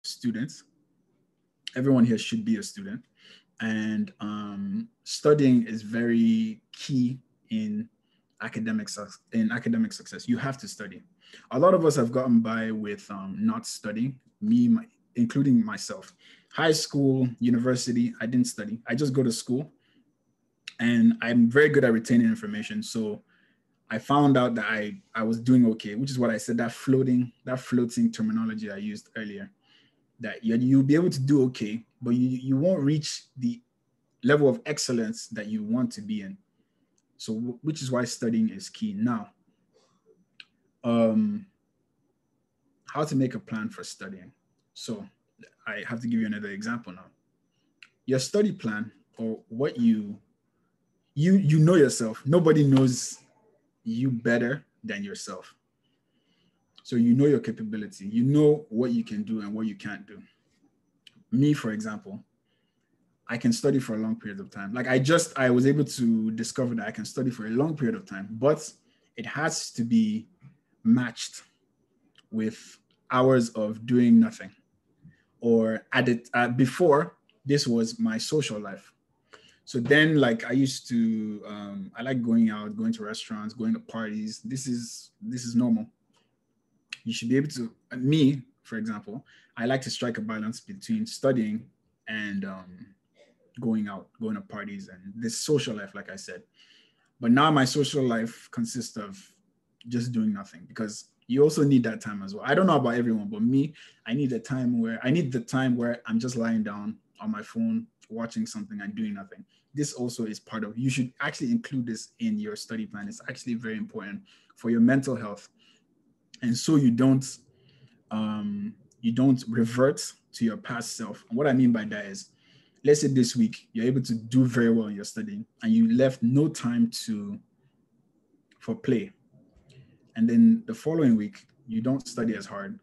student. Everyone here should be a student, and studying is very key in academic success. You have to study. A lot of us have gotten by with not studying. Including myself. High school, university, I didn't study. I just go to school, and I'm very good at retaining information. So I found out that I was doing okay, which is what I said, that floating terminology I used earlier, that you'll be able to do okay, but you won't reach the level of excellence that you want to be in. So which is why studying is key. Now, um, how to make a plan for studying. So I have to give you another example now. Your study plan, or what you know yourself. Nobody knows you better than yourself. So you know your capability. You know what you can do and what you can't do. Me, for example, I can study for a long period of time. Like I was able to discover that I can study for a long period of time, but it has to be matched with hours of doing nothing. Or before, this was my social life. So then, like, I used to, I like going out, going to restaurants, going to parties. This is normal. You should be able to. Me, for example, I like to strike a balance between studying and going out, going to parties, and this social life, like I said. But now my social life consists of just doing nothing, because you also need that time as well. I don't know about everyone, but me, I need the time where I'm just lying down on my phone, watching something and doing nothing. This also is part of, you should actually include this in your study plan. It's actually very important for your mental health. And so you don't revert to your past self. And what I mean by that is, let's say this week you're able to do very well in your studying and you left no time for play, and then the following week you don't study as hard.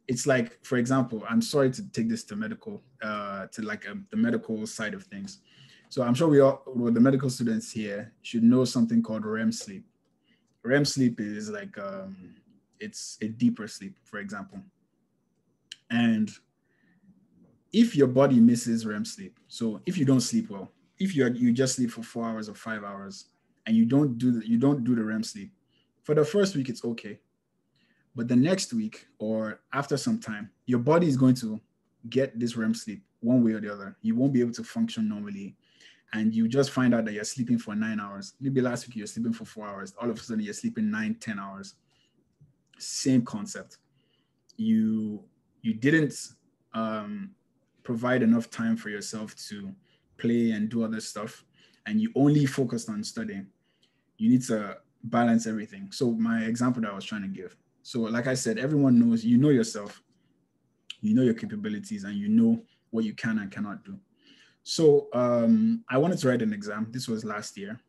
It's like, for example, I'm sorry to take this to medical, the medical side of things. So I'm sure well, the medical students here should know something called REM sleep. REM sleep is like, it's a deeper sleep, for example. And if your body misses REM sleep, so if you don't sleep well, if you just sleep for 4 hours or 5 hours, and you don't do the REM sleep, for the first week it's okay, but the next week or after some time, your body is going to get this REM sleep one way or the other. You won't be able to function normally, and you just find out that you're sleeping for 9 hours. Maybe last week you're sleeping for 4 hours. All of a sudden you're sleeping 9, 10 hours. Same concept. You didn't provide enough time for yourself to play and do other stuff, and you only focused on studying. You need to balance everything. So my example that I was trying to give. So like I said, everyone knows, you know yourself, you know your capabilities, and you know what you can and cannot do. So I wanted to write an exam. This was last year.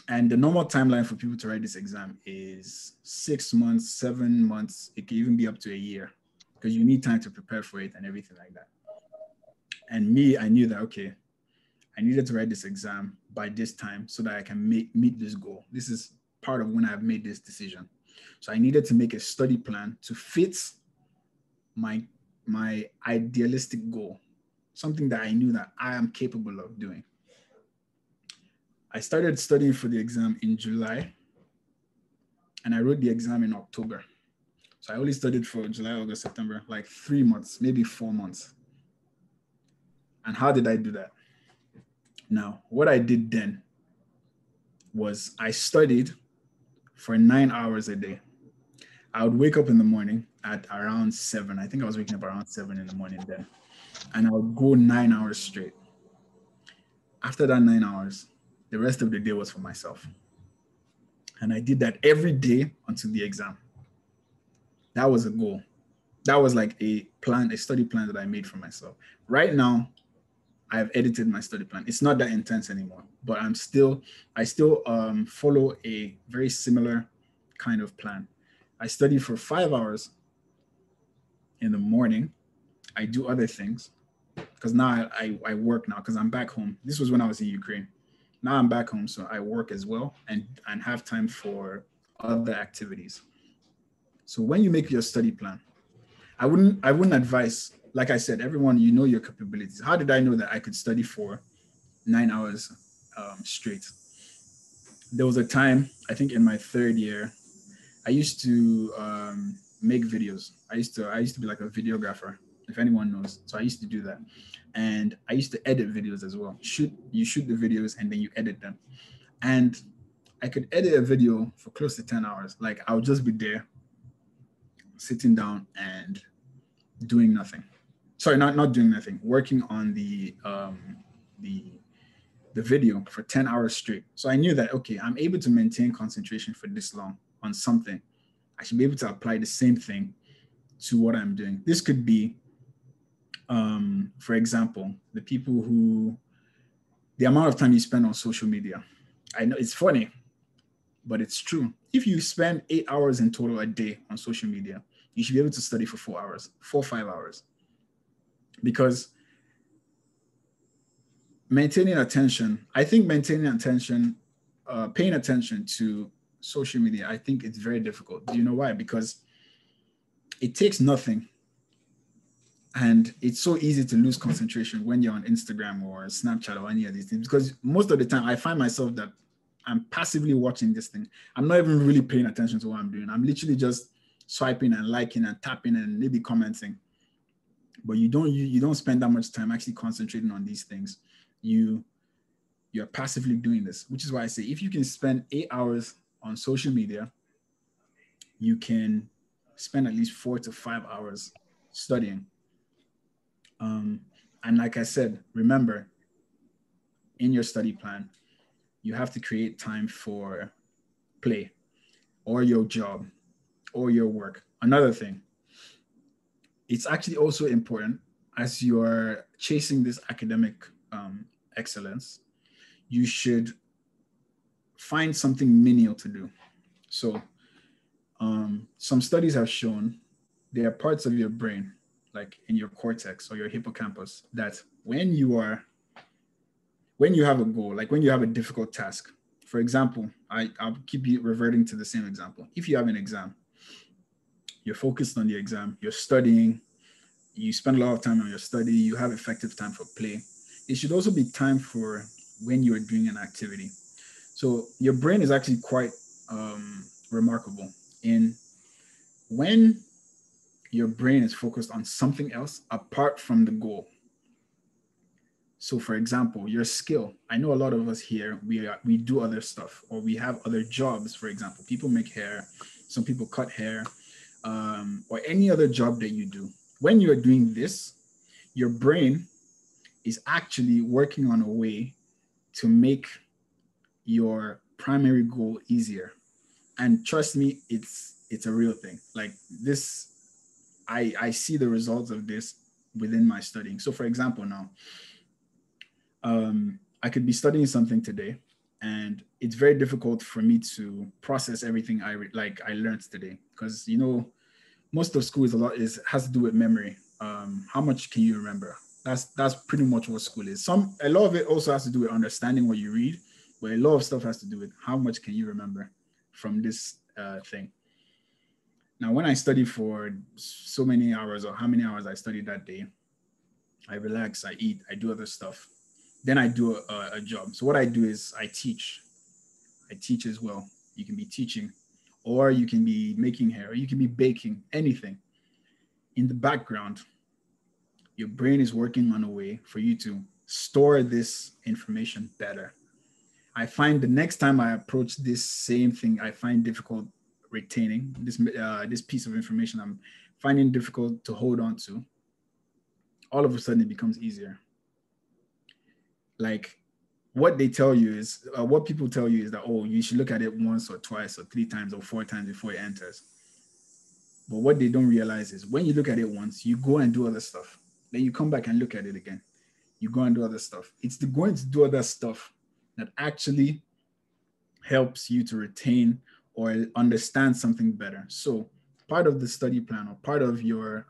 And the normal timeline for people to write this exam is 6 months, 7 months. It can even be up to a year, because you need time to prepare for it and everything like that. And me, I knew that, okay, I needed to write this exam by this time so that I can meet this goal. This is part of when I've made this decision. So I needed to make a study plan to fit my idealistic goal, something that I knew that I am capable of doing. I started studying for the exam in July, and I wrote the exam in October. So I only studied for July, August, September, like 3 months, maybe 4 months. And how did I do that? Now, what I did then was I studied for 9 hours a day. I would wake up in the morning at around 7. I think I was waking up around 7 in the morning then. And I would go 9 hours straight. After that 9 hours, the rest of the day was for myself. And I did that every day until the exam. That was a goal. That was like a study plan that I made for myself. Right now, I've edited my study plan. It's not that intense anymore, but I still follow a very similar kind of plan. I study for 5 hours in the morning. I do other things, because now I work now, because I'm back home. This was when I was in Ukraine. Now I'm back home, so I work as well, and have time for other activities. So when you make your study plan, I wouldn't advise, like I said, everyone, you know your capabilities. How did I know that I could study for 9 hours straight? There was a time, I think in my third year, I used to make videos. I used to be like a videographer, if anyone knows. So I used to do that, and I used to edit videos as well. You shoot the videos and then you edit them, and I could edit a video for close to 10 hours. Like I would just be there, sitting down and doing nothing. Sorry, not doing nothing. Working on the the video for 10 hours straight. So I knew that okay, I'm able to maintain concentration for this long on something. I should be able to apply the same thing to what I'm doing. This could be, for example, the amount of time you spend on social media. I know it's funny, but it's true. If you spend 8 hours in total a day on social media, you should be able to study for 4 hours, 5 hours, because maintaining attention, I think maintaining attention, paying attention to social media, I think it's very difficult. Do you know why? Because it takes nothing. And it's so easy to lose concentration when you're on Instagram or Snapchat or any of these things. Because most of the time I find myself that I'm passively watching this thing. I'm not even really paying attention to what I'm doing. I'm literally just swiping and liking and tapping and maybe commenting. But you don't spend that much time actually concentrating on these things. You're passively doing this, which is why I say if you can spend 8 hours on social media, you can spend at least 4 to 5 hours studying. And like I said, remember, in your study plan, you have to create time for play or your job or your work. Another thing, it's actually also important as you're chasing this academic excellence, you should find something menial to do. So some studies have shown there are parts of your brain, like in your cortex or your hippocampus, that when you have a goal, like when you have a difficult task, for example, I'll keep reverting to the same example. If you have an exam, you're focused on the exam, you're studying, you spend a lot of time on your study, you have effective time for play. It should also be time for when you're doing an activity. So your brain is actually quite remarkable in when your brain is focused on something else apart from the goal. So for example, your skill. I know a lot of us here, we do other stuff or we have other jobs. For example, people make hair, some people cut hair, or any other job that you do. When you're doing this, your brain is actually working on a way to make your primary goal easier. And trust me, it's a real thing. Like this, I see the results of this within my studying. So for example, now, I could be studying something today, and it's very difficult for me to process everything I learned today, because most of school has to do with memory. How much can you remember? That's pretty much what school is. A lot of it also has to do with understanding what you read, but a lot of stuff has to do with how much can you remember from this thing. Now, when I study for so many hours or how many hours I studied that day, I relax, I eat, I do other stuff. Then I do a job. So what I do is I teach. I teach as well. You can be teaching, or you can be making hair, or you can be baking, anything. In the background, your brain is working on a way for you to store this information better. I find the next time I approach this same thing, I find difficult retaining this piece of information. I'm finding difficult to hold on to. All of a sudden, it becomes easier. Like what people tell you is that, oh, you should look at it once or twice or 3 times or 4 times before it enters. But what they don't realize is when you look at it once, you go and do other stuff. Then you come back and look at it again. You go and do other stuff. It's the going to do other stuff that actually helps you to retain or understand something better. So part of the study plan or part of your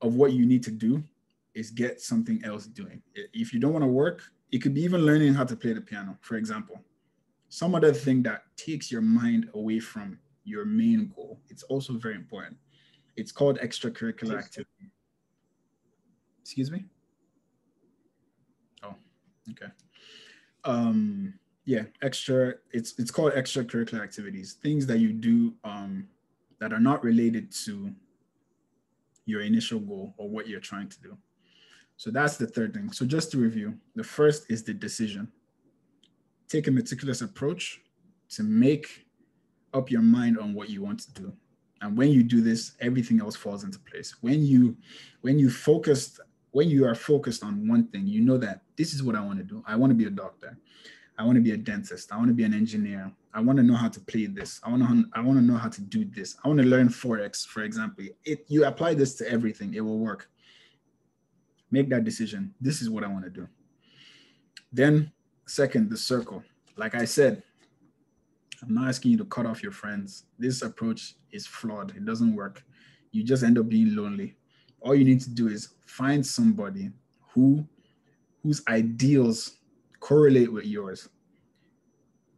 of what you need to do is get something else doing. If you don't want to work, it could be even learning how to play the piano, for example. Some other thing that takes your mind away from your main goal. It's also very important. It's called extracurricular activity. Excuse me? Oh, okay. Yeah, it's called extracurricular activities, things that you do that are not related to your initial goal or what you're trying to do. So that's the third thing. So just to review, the first is the decision. Take a meticulous approach to make up your mind on what you want to do. And when you do this, everything else falls into place. When you are focused on one thing, you know that this is what I want to do. I want to be a doctor. I want to be a dentist. I want to be an engineer. I want to know how to play this. I want to know how to do this. I want to learn Forex, for example. You apply this to everything, it will work. Make that decision. This is what I want to do. Then, second, the circle. Like I said, I'm not asking you to cut off your friends. This approach is flawed. It doesn't work. You just end up being lonely. All you need to do is find somebody whose ideals correlate with yours.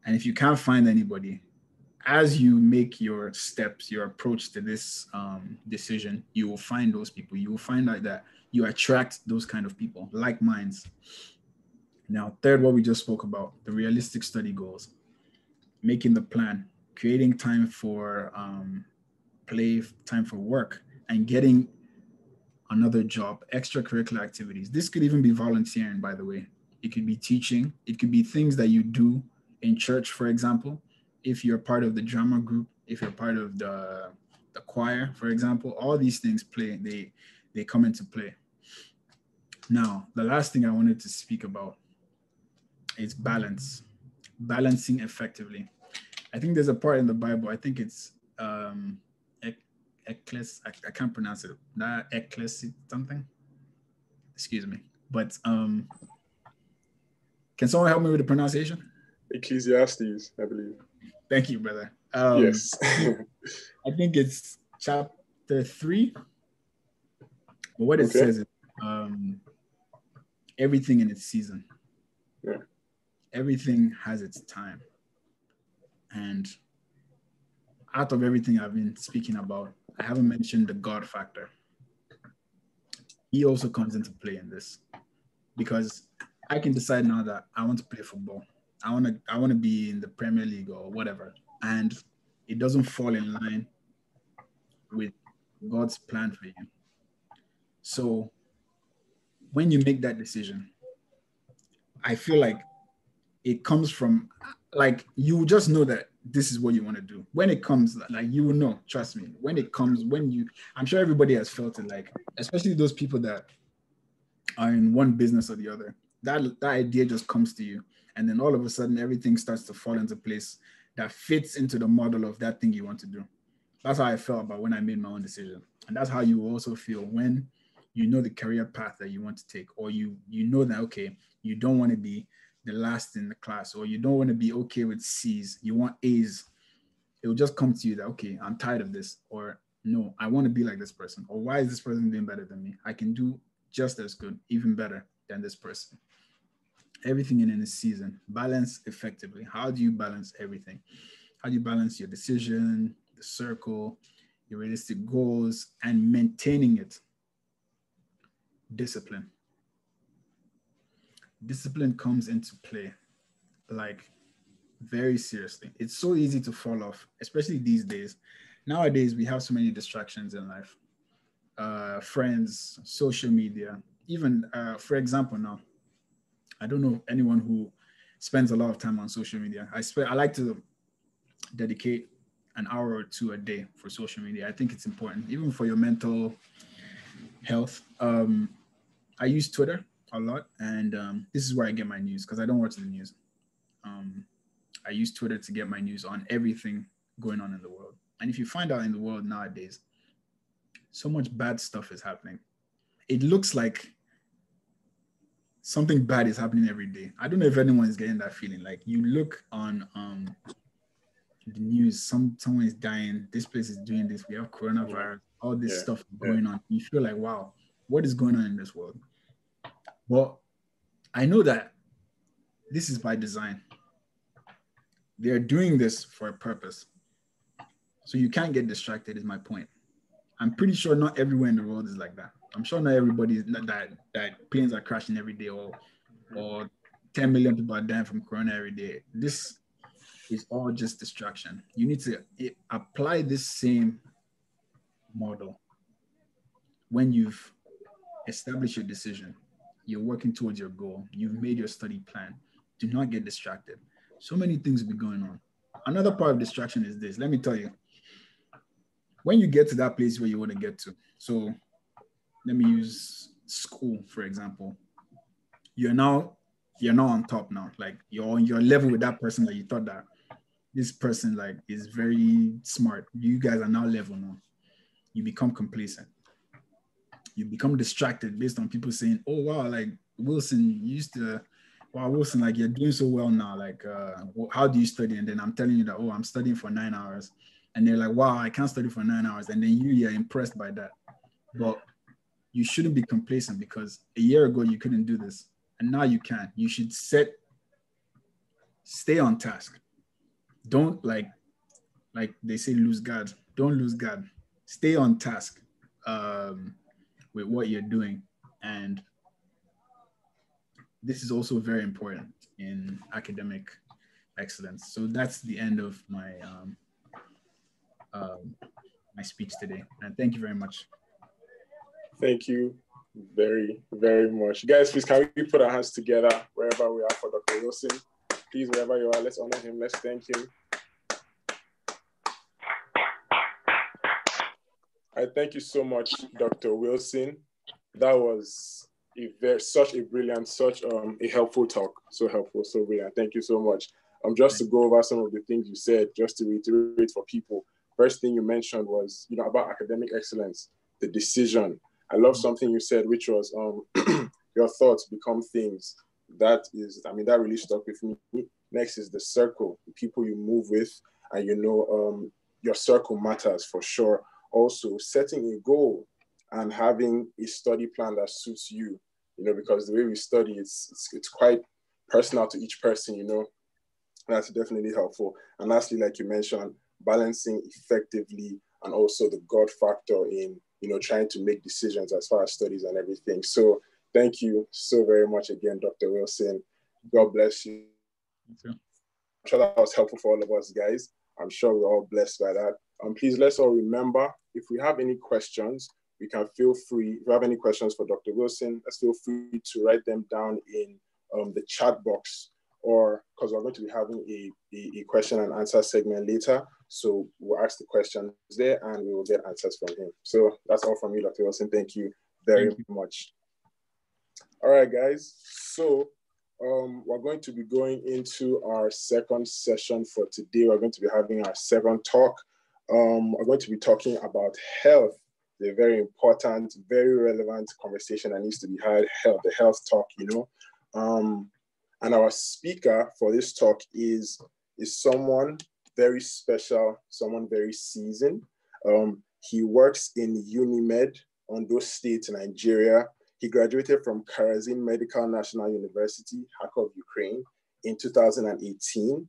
And if you can't find anybody, as you make your steps, your approach to this decision, you will find those people. You will find out that you attract those kind of people, like minds. Now, third, what we just spoke about, the realistic study goals, making the plan, creating time for play, time for work, and getting another job, extracurricular activities. This could even be volunteering, by the way. It could be teaching. It could be things that you do in church, for example. If you're part of the drama group, if you're part of the choir, for example, all these things they come into play. Now, the last thing I wanted to speak about is balancing effectively. I think there's a part in the Bible, I think it's I can't pronounce it. That ecclesi something. Excuse me. But can someone help me with the pronunciation? Ecclesiastes, I believe. Thank you, brother. Yes. I think it's chapter 3. But what it says is everything in its season. Yeah. Everything has its time. And out of everything I've been speaking about, I haven't mentioned the God factor. He also comes into play in this, because I can decide now that I want to play football. I want to be in the Premier League or whatever, and it doesn't fall in line with God's plan for you. So when you make that decision, I feel like it comes from, like, you just know that this is what you want to do. When it comes, like, you will know, trust me. When it comes, I'm sure everybody has felt it, like, especially those people that are in one business or the other, that idea just comes to you. And then all of a sudden, everything starts to fall into place that fits into the model of that thing you want to do. That's how I felt about when I made my own decision. And that's how you also feel when you know the career path that you want to take, or you know that, okay, you don't want to be the last in the class, or you don't want to be okay with C's, you want A's. It will just come to you that, okay, I'm tired of this, or no, I want to be like this person, or why is this person doing better than me? I can do just as good, even better than this person. Everything in its season. Balance effectively. How do you balance everything? How do you balance your decision, the circle, your realistic goals, and maintaining it? Discipline. Discipline comes into play, like, very seriously. It's so easy to fall off, especially these days. Nowadays, we have so many distractions in life. Friends, social media, even, for example, now, I don't know anyone who spends a lot of time on social media. I like to dedicate an hour or two a day for social media. I think it's important, even for your mental health. I use Twitter a lot, and this is where I get my news, because I don't watch the news. I use Twitter to get my news on everything going on in the world. And if you find out in the world nowadays, so much bad stuff is happening. It looks like something bad is happening every day. I don't know if anyone is getting that feeling. Like, you look on the news, someone is dying, this place is doing this, we have coronavirus, all this stuff going on. You feel like, wow, what is going on in this world? Well, I know that this is by design. They're doing this for a purpose. So you can't get distracted, is my point. I'm pretty sure not everywhere in the world is like that. I'm sure not everybody is not that planes are crashing every day or 10 million people are dying from corona every day. This is all just distraction. You need to apply this same model when you've established your decision, you're working towards your goal, you've made your study plan. Do not get distracted. So many things will be going on. Another part of distraction is this. Let me tell you, when you get to that place where you want to get to, so let me use school, for example. You're now on top now. Like you're on your level with that person that you thought that this person like is very smart. You guys are now level now. You become complacent. You become distracted based on people saying, "Oh wow, like Wilson, you used to, wow Wilson, like you're doing so well now. Like, how do you study?" And then I'm telling you that, "Oh, I'm studying for 9 hours," and they're like, "Wow, I can't study for 9 hours," and then you're impressed by that. But you shouldn't be complacent because a year ago you couldn't do this, and now you can. You should stay on task. Don't like they say lose guard. Don't lose guard. Stay on task. With what you're doing. And this is also very important in academic excellence. So that's the end of my my speech today. And thank you very much. Thank you very, very much. Guys, please, can we put our hands together wherever we are for Dr. Wilson? Please, wherever you are, let's honor him. Let's thank him. I thank you so much, Dr. Wilson. That was such a brilliant, such a helpful talk. So helpful, so brilliant. Thank you so much. Just to go over some of the things you said, just to reiterate for people. First thing you mentioned was, about academic excellence, the decision. I love something you said, which was your thoughts become things. That really stuck with me. Next is the circle, the people you move with, and your circle matters for sure. Also, setting a goal and having a study plan that suits you, because the way we study, it's quite personal to each person, That's definitely helpful. And lastly, like you mentioned, balancing effectively and also the God factor in, trying to make decisions as far as studies and everything. So thank you so very much again, Dr. Wilson. God bless you. I'm sure that was helpful for all of us, guys. I'm sure we're all blessed by that. Please, let's all remember, if we have any questions, we can feel free. If you have any questions for Dr. Wilson, let's feel free to write them down in the chat box, or because we're going to be having a question and answer segment later. So we'll ask the questions there and we will get answers from him. So that's all from me, Dr. Wilson. Thank you very much. All right, guys. So we're going to be going into our second session for today. We're going to be having our second talk. We're going to be talking about health, a very important, very relevant conversation that needs to be had, the health talk, And our speaker for this talk is someone very special, someone very seasoned. He works in UNIMED, Ondo State, Nigeria. He graduated from Karazin Medical National University, Kharkov, Ukraine, in 2018.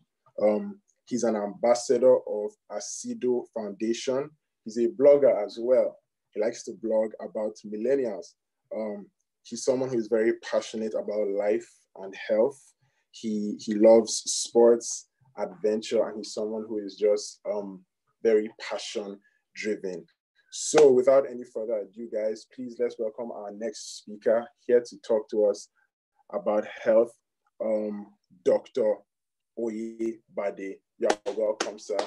He's an ambassador of Asido Foundation. He's a blogger as well. He likes to blog about millennials. He's someone who is very passionate about life and health. He loves sports, adventure, and he's someone who is just very passion-driven. So without any further ado, guys, please let's welcome our next speaker here to talk to us about health, Dr. Oye Bade. You're welcome, sir.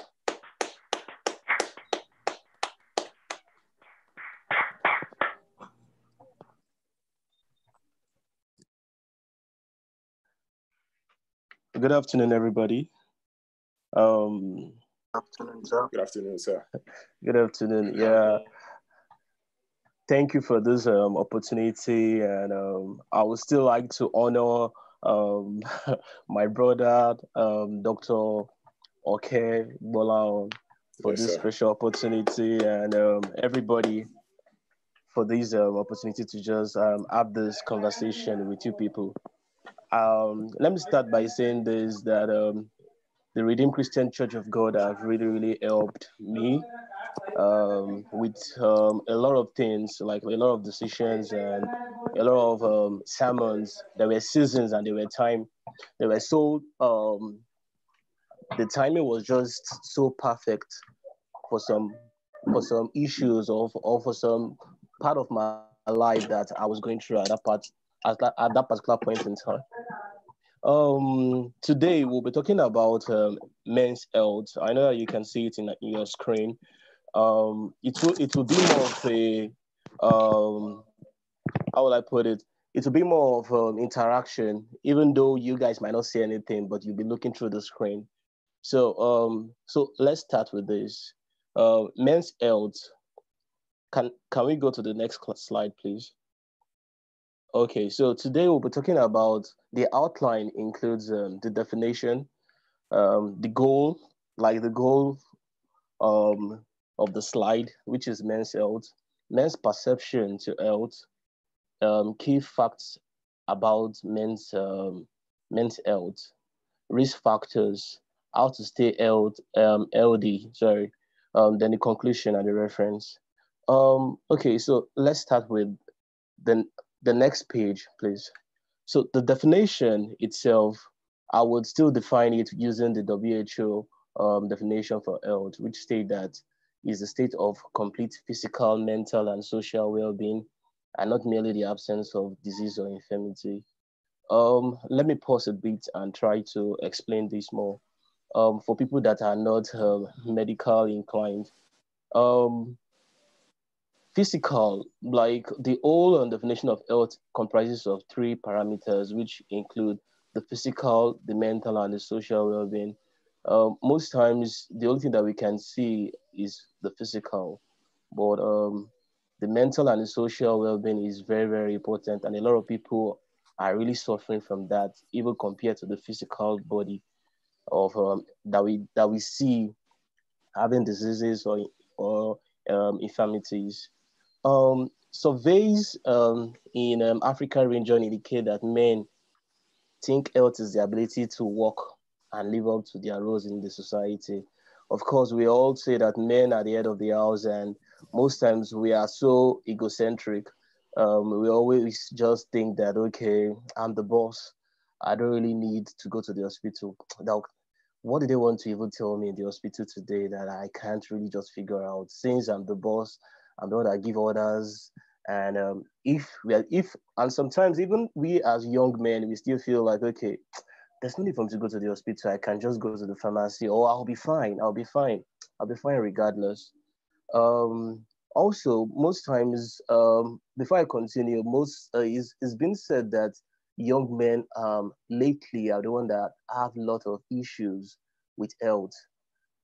Good afternoon, everybody. Good afternoon, sir. Good afternoon, sir. Good afternoon. Yeah. Thank you for this opportunity, and I would still like to honor my brother, Dr. Oke Bola, for this special opportunity, and everybody for this opportunity to just have this conversation with you people. Let me start by saying this, that the Redeemed Christian Church of God have really, really helped me with a lot of things, like a lot of decisions and a lot of sermons. There were seasons and there were time. They were so the timing was just so perfect for some issues or for some part of my life that I was going through at that particular point in time. Today we'll be talking about men's health. I know that you can see it in your screen. It will be more of a how will I put it? It will be more of interaction, even though you guys might not see anything, but you'll be looking through the screen. So let's start with this. Men's health. Can we go to the next slide, please? Okay, so today we'll be talking about the outline includes the definition, the goal, like the goal of the slide, which is men's health, men's perception to health, key facts about men's health, risk factors, how to stay healthy, sorry, then the conclusion and the reference. Okay, so let's start with the, the next page, please. So the definition itself, I would still define it using the WHO definition for health, which state that is a state of complete physical, mental, and social well-being, and not merely the absence of disease or infirmity. Let me pause a bit and try to explain this more. For people that are not medical inclined, um, physical, like the whole definition of health comprises of three parameters, which include the physical, the mental, and the social well-being. Most times, the only thing that we can see is the physical, but the mental and the social well-being is very, very important, and a lot of people are really suffering from that, even compared to the physical body of that we see having diseases or infirmities. Surveys in African region indicate that men think health is the ability to work and live up to their roles in the society. Of course, we all say that men are the head of the house, and most times we are so egocentric. We always just think that, okay, I'm the boss. I don't really need to go to the hospital. Now, what do they want to even tell me in the hospital today that I can't really just figure out? Since I'm the boss, I'm the one that give orders. And if and sometimes even we as young men, we still feel like, okay, there's no need for me to go to the hospital. I can just go to the pharmacy, or I'll be fine. I'll be fine. I'll be fine regardless. Also, most times, before I continue, it's been said that young men lately are the one that have a lot of issues with health.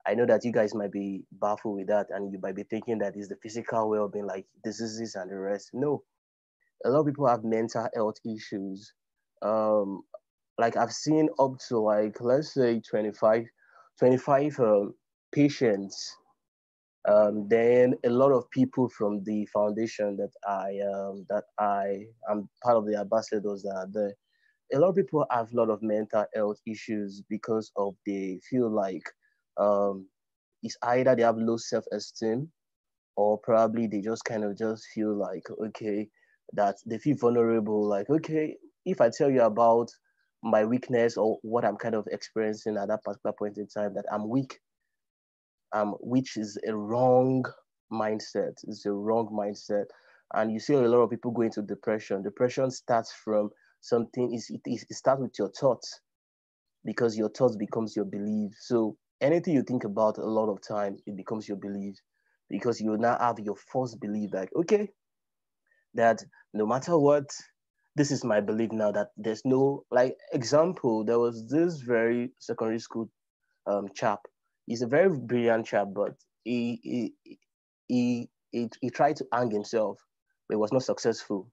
I know that you guys might be baffled with that, and you might be thinking that it's the physical well-being, like diseases and the rest. No, a lot of people have mental health issues. Um, like I've seen up to like let's say 25 patients. Then a lot of people from the foundation that I am part of the ambassadors that are there. A lot of people have a lot of mental health issues because of they feel like um, it's either they have low self-esteem or probably they just kind of just feel like okay that they feel vulnerable like okay if I tell you about my weakness or what I'm kind of experiencing at that particular point in time that I'm weak, which is a wrong mindset. It's a wrong mindset. And you see a lot of people go into depression. Depression starts from something, it starts with your thoughts because your thoughts becomes your belief. So anything you think about a lot of time, it becomes your belief because you now have your false belief like, okay, that no matter what, this is my belief now that there's no, like example, there was this very secondary school chap. He's a very brilliant chap, but he tried to hang himself, but he was not successful.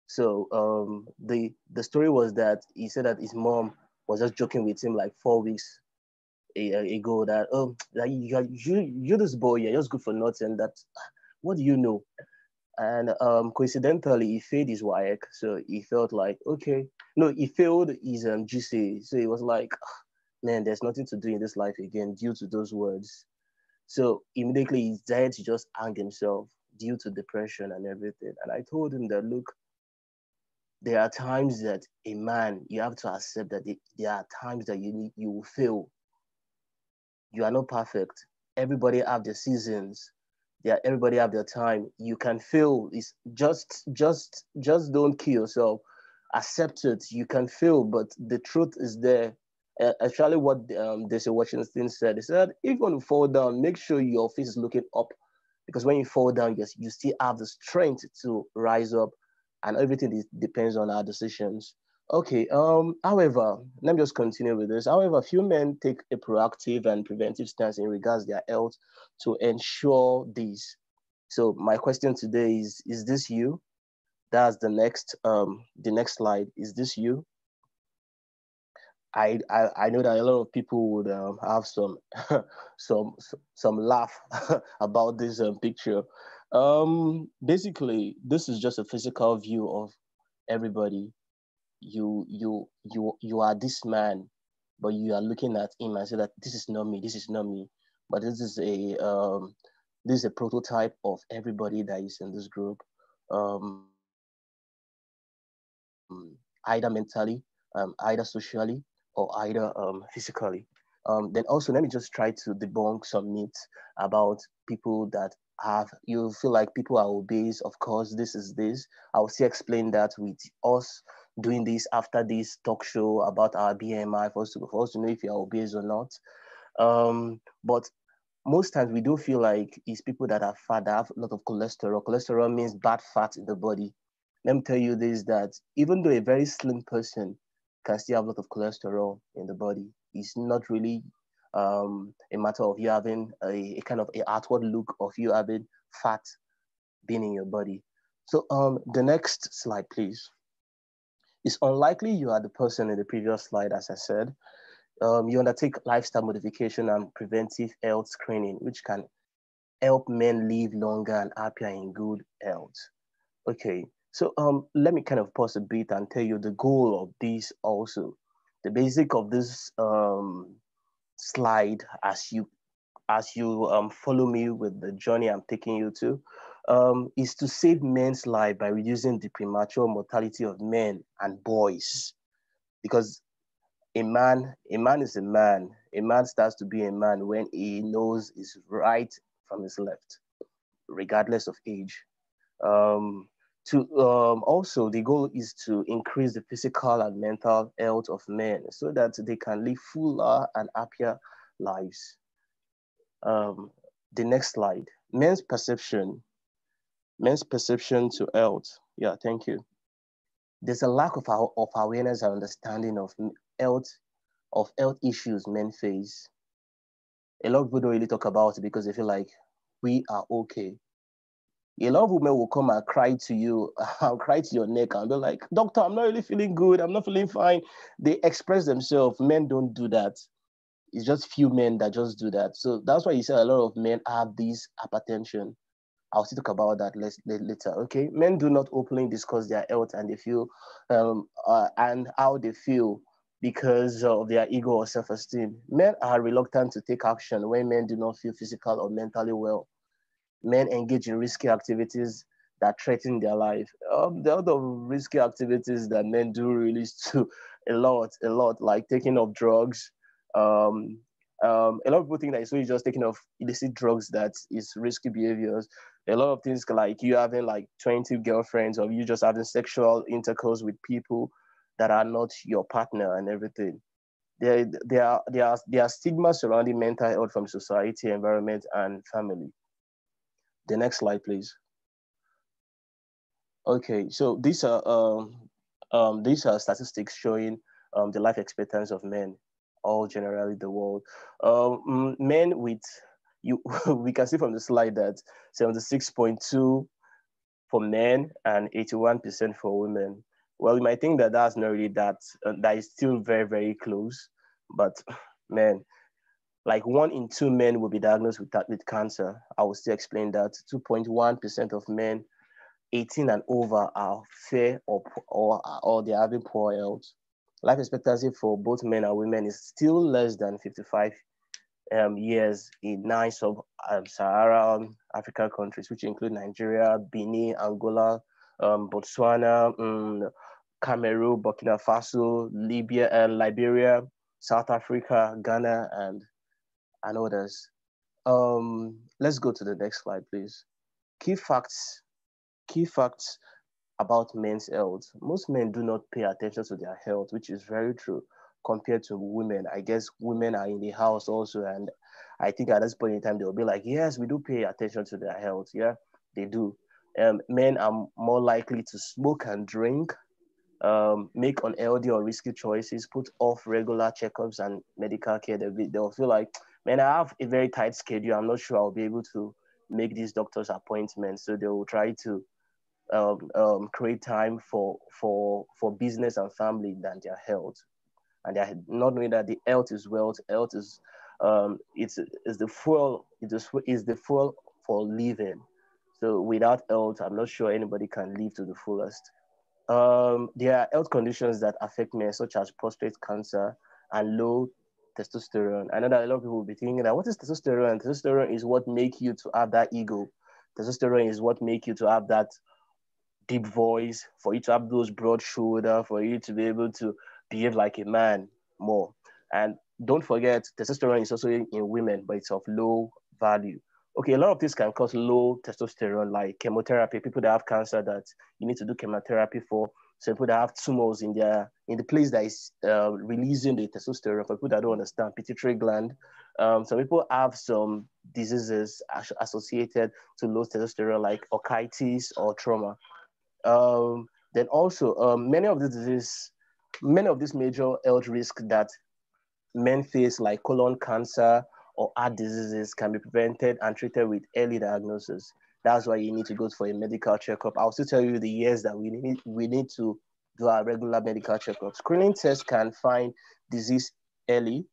So the story was that he said that his mom was just joking with him like 4 weeks ago that that you this boy, you're just good for nothing. That what do you know? And coincidentally, he failed his WAEC, so he felt like okay, no, he failed his GCE, so he was like, man, there's nothing to do in this life again due to those words. So immediately he decided to just hang himself due to depression and everything. And I told him that, look, there are times that a man, you have to accept that there are times that you will fail. You are not perfect. Everybody have their seasons. Everybody have their time. You can fail. It's just don't kill yourself. Accept it. You can fail, but the truth is there. Actually, what Desi Washington said, he said, if you want to fall down, make sure your face is looking up, because when you fall down, yes, you still have the strength to rise up, and everything depends on our decisions. Okay. However, let me just continue with this. However, few men take a proactive and preventive stance in regards to their health to ensure this. So my question today is this you? That's the next slide. Is this you? I know that a lot of people would have some some laugh about this picture. Basically, this is just a physical view of everybody. You are this man, but you are looking at him and say that this is not me, this is not me. But this is a prototype of everybody that is in this group, either mentally, either socially, or either physically. Then also, let me just try to debunk some myths about people that you feel like people are obese. Of course, this is this. I will still explain that with us doing this after this talk show about our BMI for us to know if you are obese or not. But most times we do feel like it's people that are fat that have a lot of cholesterol. Cholesterol means bad fat in the body. Let me tell you this, that even though a very slim person can still have a lot of cholesterol in the body, it's not really a matter of you having a kind of a outward look of you having fat being in your body. So the next slide, please. It's unlikely you are the person in the previous slide, as I said. You undertake lifestyle modification and preventive health screening, which can help men live longer and happier in good health. Okay, so let me kind of pause a bit and tell you the goal of this also. The basic of this slide, as you follow me with the journey I'm taking you to, is to save men's life by reducing the premature mortality of men and boys. Because a man is a man. A man starts to be a man when he knows his right from his left, regardless of age. Um, to Also, the goal is to increase the physical and mental health of men so that they can live fuller and happier lives. Um, the next slide. Men's perception to health. Yeah, thank you. There's a lack of awareness and understanding health health issues men face. A lot of people don't really talk about it because they feel like we are okay. A lot of women will come and cry to you and cry to your neck and be like, Doctor, I'm not really feeling good. I'm not feeling fine. They express themselves. Men don't do that. It's just few men that just do that. So that's why you say a lot of men have this hypertension. I'll still talk about that later. Okay, men do not openly discuss their health and they feel and how they feel because of their ego or self-esteem. Men are reluctant to take action when men do not feel physical or mentally well. Men engage in risky activities that threaten their life. The other risky activities that men do really is to a lot, like taking of drugs. Um, a lot of people think that it's really just taking off illicit drugs that is risky behaviors. A lot of things like you having like 20 girlfriends or you just having sexual intercourse with people that are not your partner and everything. There are stigmas surrounding mental health from society, environment, and family. The next slide, please. Okay, so these are statistics showing the life expectancy of men, all generally the world. Men with you, we can see from the slide that 76.2 for men and 81% for women. Well, you might think that that's not really that is still very, very close, but man, like 1 in 2 men will be diagnosed with cancer. I will still explain that. 2.1% of men 18 and over are fair or they're having poor health. Life expectancy for both men and women is still less than 55 years in 9 sub-Saharan African countries, which include Nigeria, Benin, Angola, Botswana, Cameroon, Burkina Faso, Libya, Liberia, South Africa, Ghana, and others. Let's go to the next slide, please. Key facts about men's health. Most men do not pay attention to their health, which is very true compared to women. I guess women are in the house also, and I think at this point in time they'll be like, yes, we do pay attention to their health. Yeah, they do. Men are more likely to smoke and drink, make unhealthy or risky choices, put off regular checkups and medical care. They'll feel like, man, I have a very tight schedule. I'm not sure I'll be able to make these doctor's appointments. So they will try to create time for business and family than their health. And they're not knowing that the health is wealth. Health is it's is the fuel. Is the fuel for living. So without health, I'm not sure anybody can live to the fullest. There are health conditions that affect men, such as prostate cancer and low testosterone. I know that a lot of people will be thinking that what is testosterone? Testosterone is what make you to have that ego. Testosterone is what make you to have that deep voice, for you to have those broad shoulders, for you to be able to behave like a man more. And don't forget, testosterone is also in women, but it's of low value. Okay, a lot of this can cause low testosterone, like chemotherapy. People that have cancer that you need to do chemotherapy for. So people that have tumors in the place that is releasing the testosterone. For people that don't understand, pituitary gland. Some people have some diseases associated to low testosterone, like orchitis or trauma. Then also, many of these major health risks that men face, like colon cancer or heart diseases, can be prevented and treated with early diagnosis. That's why you need to go for a medical checkup. I'll still tell you the years that we need to do our regular medical checkup. Screening tests can find disease early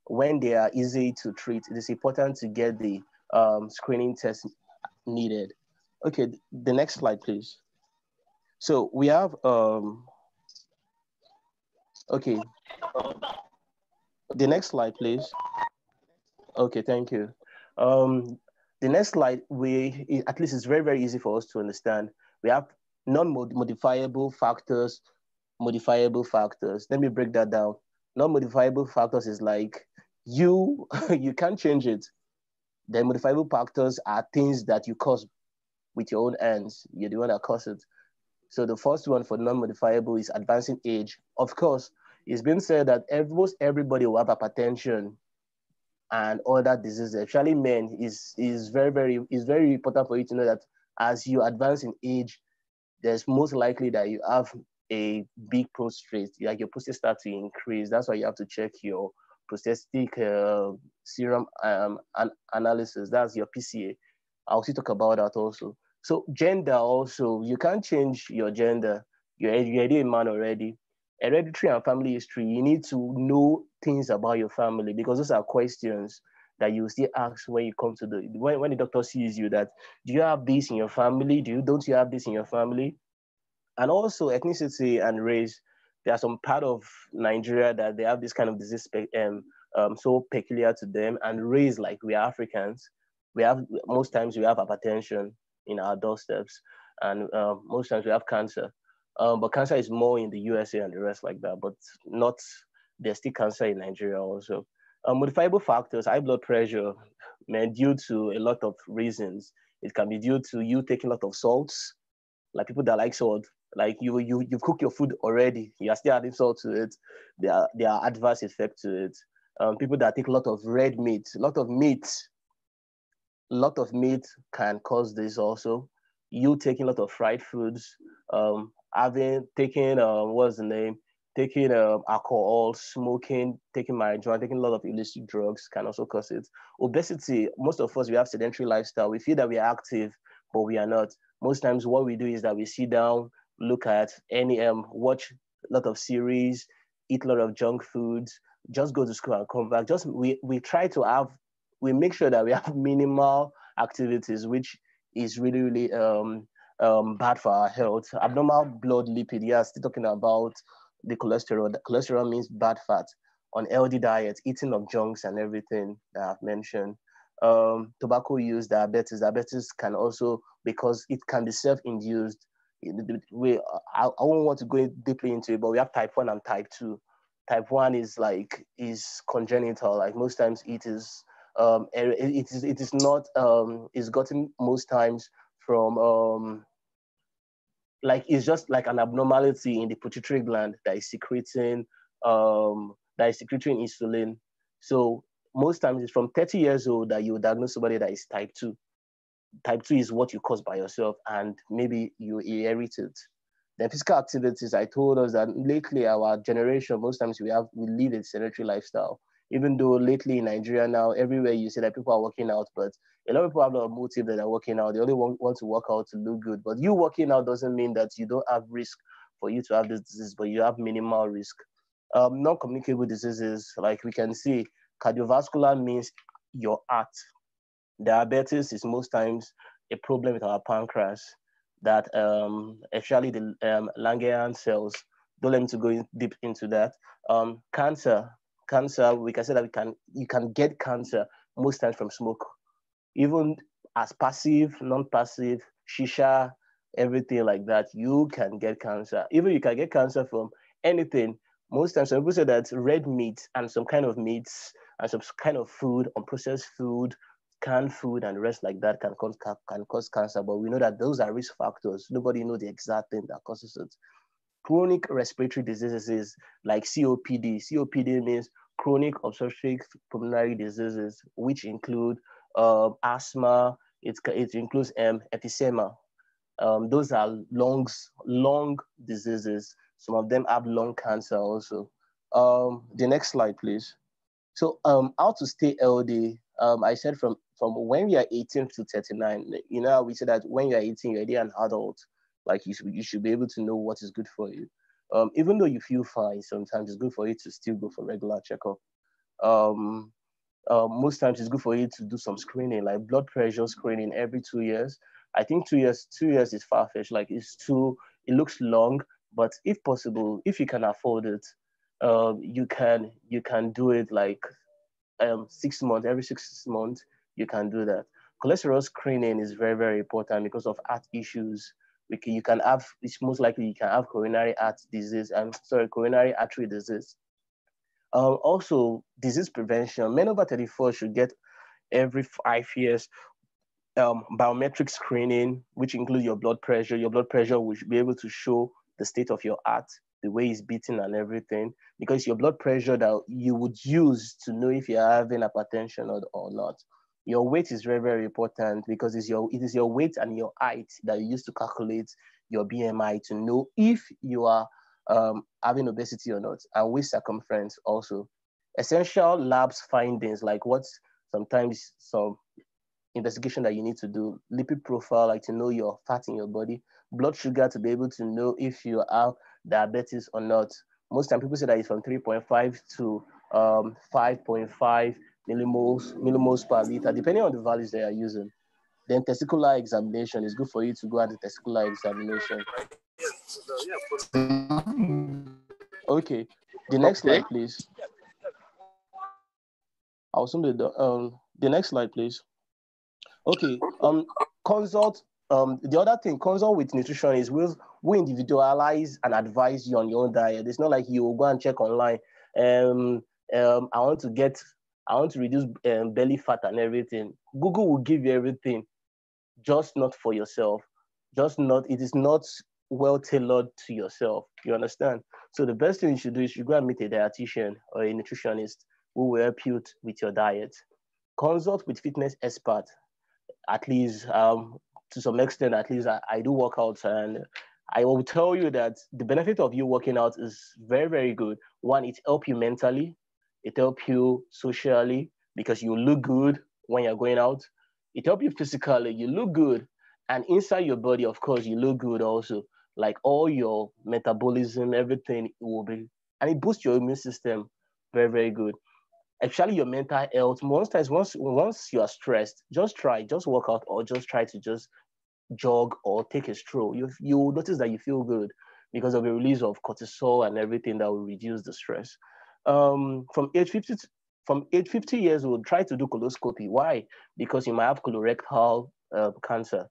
when they are easy to treat. It is important to get the screening test needed. Okay, the next slide, please. So we have okay. The next slide, please. Okay, thank you. The next slide, at least it's very, very easy for us to understand. We have non-modifiable factors, modifiable factors. Let me break that down. Non-modifiable factors is like you you can't change it. The modifiable factors are things that you cause with your own hands. You're the one that causes it. So the first one for non-modifiable is advancing age. Of course, it's been said that almost everybody will have hypertension and other diseases, especially men. Is very important for you to know that as you advance in age, there's most likely that you have a big prostate, like your prostate start to increase. That's why you have to check your prostatic serum analysis. That's your PCA. I'll still talk about that also. So gender also, you can't change your gender. You're already a man already. Hereditary and family history, you need to know things about your family, because those are questions that you still ask when you come to when the doctor sees you, that do you have this in your family? Don't you have this in your family? And also ethnicity and race. There are some part of Nigeria that they have this kind of disease so peculiar to them. And race, like we are Africans, most times we have hypertension in our doorsteps, and most times we have cancer. But cancer is more in the USA and the rest like that, but not, there's still cancer in Nigeria also. Modifiable factors, high blood pressure, man, due to a lot of reasons. It can be due to you taking a lot of salts, like people that like salt, like you cook your food already, you are still adding salt to it. There are adverse effects to it. People that take a lot of red meat, a lot of meat can cause this also. You taking a lot of fried foods, taking what's the name? Taking alcohol, smoking, taking marijuana, taking a lot of illicit drugs can also cause it. Obesity, most of us, we have sedentary lifestyle. We feel that we are active, but we are not. Most times what we do is that we sit down, look at watch a lot of series, eat a lot of junk foods, just go to school and come back. We try to have, we make sure that we have minimal activities, which is really, really bad for our health. Abnormal blood lipid, yeah, still talking about the cholesterol. The cholesterol means bad fat. unhealthy diet, eating of junks and everything that I've mentioned. Tobacco use, diabetes can also, because it can be self-induced. I won't want to go deeply into it, but we have type 1 and type 2. Type 1 is congenital. Like most times it is not is gotten most times from it's just like an abnormality in the pituitary gland that is secreting insulin. So most times it's from 30 years old that you diagnose somebody that is type 2. Type 2 is what you cause by yourself, and maybe you inherit it. Then physical activities, I told us that lately our generation, most times we live a sedentary lifestyle. Even though lately in Nigeria now, everywhere you see that people are working out, but a lot of people have a motive that they're working out. They only want to work out to look good. But you working out doesn't mean that you don't have risk for you to have this disease, but you have minimal risk. Non-communicable diseases, like we can see, cardiovascular means your heart. Diabetes is most times a problem with our pancreas, that actually the Langerhans cells. Don't let me to go deep into that. Cancer, we can say that you can get cancer most times from smoke, even as passive, non-passive, shisha, everything like that. You can get cancer. Even you can get cancer from anything. Most times, some people say that red meat and some kind of meats and some kind of food, unprocessed food, canned food and the rest like that can cause cancer, but we know that those are risk factors. Nobody knows the exact thing that causes it. Chronic respiratory diseases like COPD. COPD means chronic obstructive pulmonary diseases, which include asthma. It includes emphysema. Those are lung diseases. Some of them have lung cancer also. The next slide, please. So how to stay healthy? I said from when you are 18 to 39, we say that when you are 18, you're already an adult. Like you should be able to know what is good for you. Even though you feel fine, sometimes it's good for you to still go for regular checkup. Most times it's good for you to do some screening, like blood pressure screening every 2 years. I think 2 years is far-fetched. Like it looks long, but if possible, if you can afford it, you can do it like 6 months, every 6 months, you can do that. Cholesterol screening is very, very important because of heart issues. It's most likely you can have coronary artery disease. Also, disease prevention. Men over 34 should get every 5 years biometric screening, which includes your blood pressure. Your blood pressure will be able to show the state of your heart, the way it's beating and everything, because your blood pressure that you would use to know if you're having hypertension or not. Your weight is very, very important because it is your weight and your height that you use to calculate your BMI to know if you are having obesity or not, and waist circumference also. Essential labs findings, like what's sometimes some investigation that you need to do, lipid profile, like to know your fat in your body, blood sugar to be able to know if you have diabetes or not. Most time people say that it's from 3.5 to 5.5 millimoles per liter, depending on the values they are using. Then testicular examination is good for you to go at the testicular examination. Okay, the next slide, please. The next slide, please. Okay, consult. The other thing, consult with nutrition is we individualize and advise you on your own diet. It's not like you will go and check online. I want to reduce belly fat and everything. Google will give you everything, just not for yourself. It is not well tailored to yourself. You understand? So the best thing you should do is you go and meet a dietitian or a nutritionist who will help you with your diet. Consult with fitness experts. At least to some extent, at least I do work out, and I will tell you that the benefit of you working out is very, very good. One, it helps you mentally, it helps you socially because you look good when you're going out. It helps you physically, you look good, and inside your body, of course, you look good also. Like all your metabolism, everything will be, and it boosts your immune system very, very good. Actually, your mental health. Most times, once you are stressed, just work out or just try to just jog or take a stroll. You will notice that you feel good because of the release of cortisol and everything that will reduce the stress. From age 50 years old, try to do coloscopy. Why? Because you might have colorectal cancer.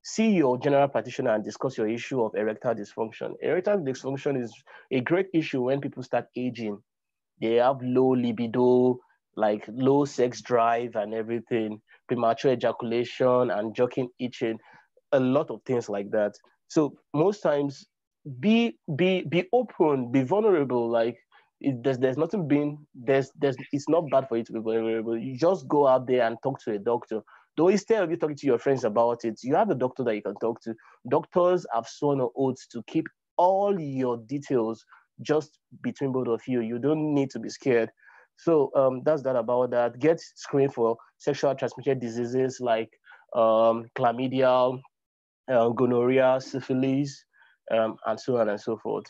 See your general practitioner and discuss your issue of erectile dysfunction. Erectile dysfunction is a great issue when people start aging. They have low libido, like low sex drive and everything, premature ejaculation and joking itching, a lot of things like that. So most times, be open, be vulnerable. Like there's nothing being there's it's not bad for you to be vulnerable. You just go out there and talk to a doctor. Though instead of you talking to your friends about it, you have a doctor that you can talk to. Doctors have sworn an oath to keep all your details just between both of you. You don't need to be scared. So that's that about that. Get screened for sexual transmitted diseases like chlamydia, gonorrhea, syphilis, and so on and so forth.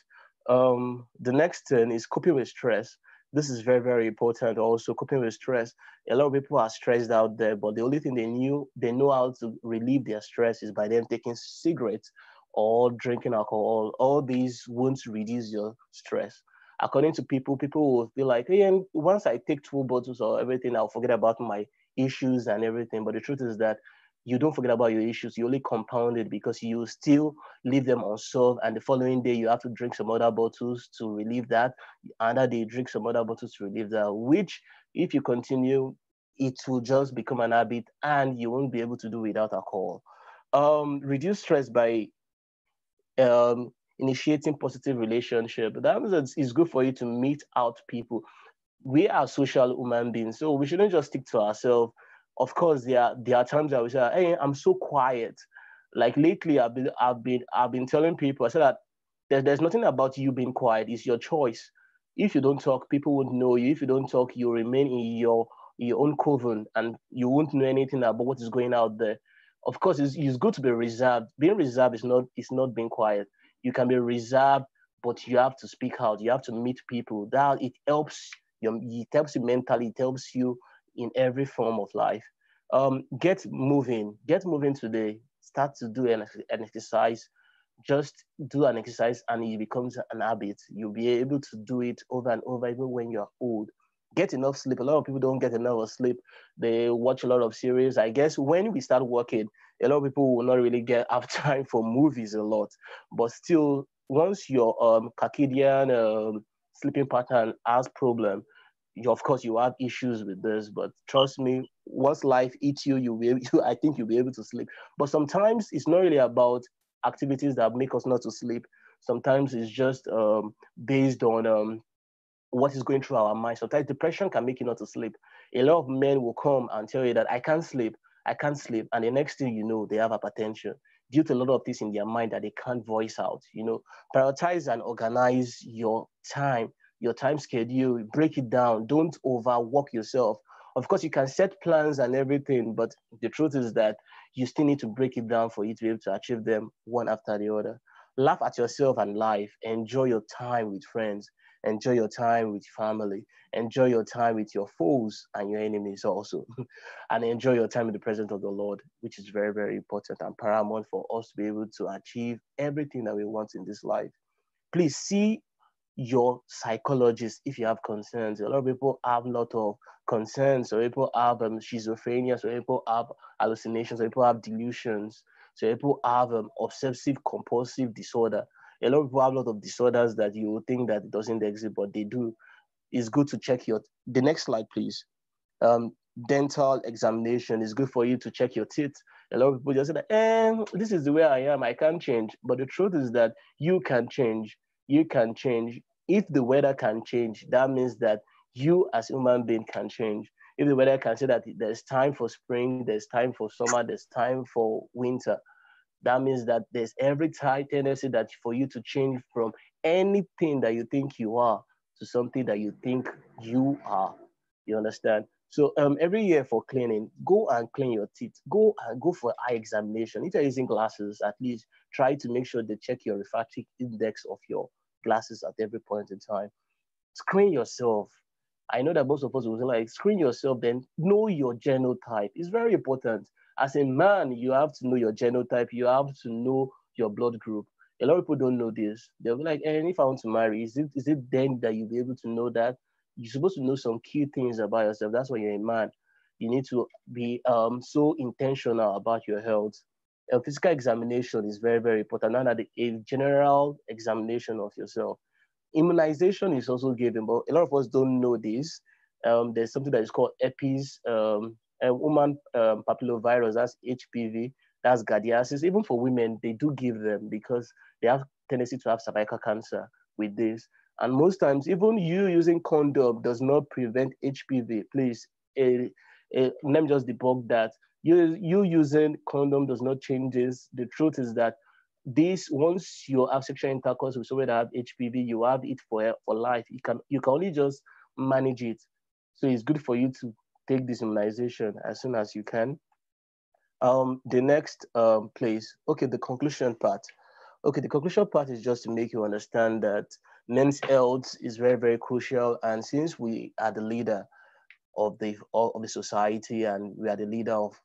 The next thing is coping with stress. This is very, very important. Also, coping with stress. A lot of people are stressed out there, but the only thing they know how to relieve their stress is by them taking cigarettes or drinking alcohol. All these won't reduce your stress. According to people will feel like, hey, once I take 2 bottles or everything, I'll forget about my issues and everything. But the truth is that you don't forget about your issues. You only compound it because you still leave them unsolved. And the following day, you have to drink some other bottles to relieve that. Another day, drink some other bottles to relieve that, which, if you continue, it will just become an habit and you won't be able to do without alcohol. Reduce stress by initiating positive relationship. That means it's good for you to meet out people. We are social human beings, so we shouldn't just stick to ourselves. Of course, there are times that we say, "Hey, I'm so quiet." Like lately, I've been telling people, I said that there's nothing about you being quiet. It's your choice. If you don't talk, people won't know you. If you don't talk, you remain in your own coven, and you won't know anything about what is going out there. Of course, it's good to be reserved. Being reserved is not being quiet. You can be reserved, but you have to speak out. You have to meet people. That it helps you mentally. It helps you in every form of life. Get moving. Get moving today. Start to do an exercise. Just do an exercise and it becomes an habit. You'll be able to do it over and over, even when you're old. Get enough sleep. A lot of people don't get enough sleep. They watch a lot of series. I guess when we start working, a lot of people will not really have time for movies a lot. But still, once your circadian sleeping pattern has problem, of course you have issues with this. But trust me, once life eats you, I think you'll be able to sleep. But sometimes it's not really about activities that make us not to sleep. Sometimes it's just based on what is going through our mind. Sometimes depression can make you not to sleep. A lot of men will come and tell you that I can't sleep, and the next thing you know, they have hypertension due to a lot of things in their mind that they can't voice out. Prioritize and organize your time schedule, break it down. Don't overwork yourself. Of course, you can set plans and everything, but the truth is that you still need to break it down for you to be able to achieve them one after the other. Laugh at yourself and life. Enjoy your time with friends. Enjoy your time with family. Enjoy your time with your foes and your enemies also. And enjoy your time in the presence of the Lord, which is very, very important and paramount for us to be able to achieve everything that we want in this life. Please see your psychologist if you have concerns. A lot of people have a lot of concerns. So people have schizophrenia. So people have hallucinations. So people have delusions. So people have obsessive compulsive disorder. A lot of people have a lot of disorders that you would think that it doesn't exist, but they do. It's good to check the next slide, please. Dental examination is good for you to check your teeth. A lot of people just say that, this is the way I am. I can't change. But the truth is that you can change. You can change. If the weather can change, that means that you as a human being can change. If the weather can say that there's time for spring, there's time for summer, there's time for winter, that means that there's every tendency that for you to change from anything that you think you are to something that you think you are. You understand? So every year for cleaning, go and clean your teeth. Go for eye examination. If you're using glasses, at least try to make sure they check your refractive index of your glasses at every point in time. Screen yourself. I know that most of us will say, like, screen yourself, then know your genotype. It's very important. As a man, you have to know your genotype. You have to know your blood group. A lot of people don't know this. They'll be like, if I want to marry, is it then that you'll be able to know that? you're supposed to know some key things about yourself. That's why you're a man. You need to be so intentional about your health. A physical examination is very, very important. And a general examination of yourself. Immunization is also given, but a lot of us don't know this. There's something that is called herpes, human papillovirus, that's HPV, that's gardiasis. Even for women, they do give them because they have tendency to have cervical cancer with this. And most times, even you using condom does not prevent HPV. Please, let me just debunk that. You using condom does not change this. The truth is that this, once you have sexual intercourse with someone that have HPV, you have it for life. You can only just manage it. So it's good for you to take this immunization as soon as you can. The next place, okay, the conclusion part. Okay, the conclusion part is just to make you understand that men's health is very, very crucial. And since we are the leader of the society, and we are the leader of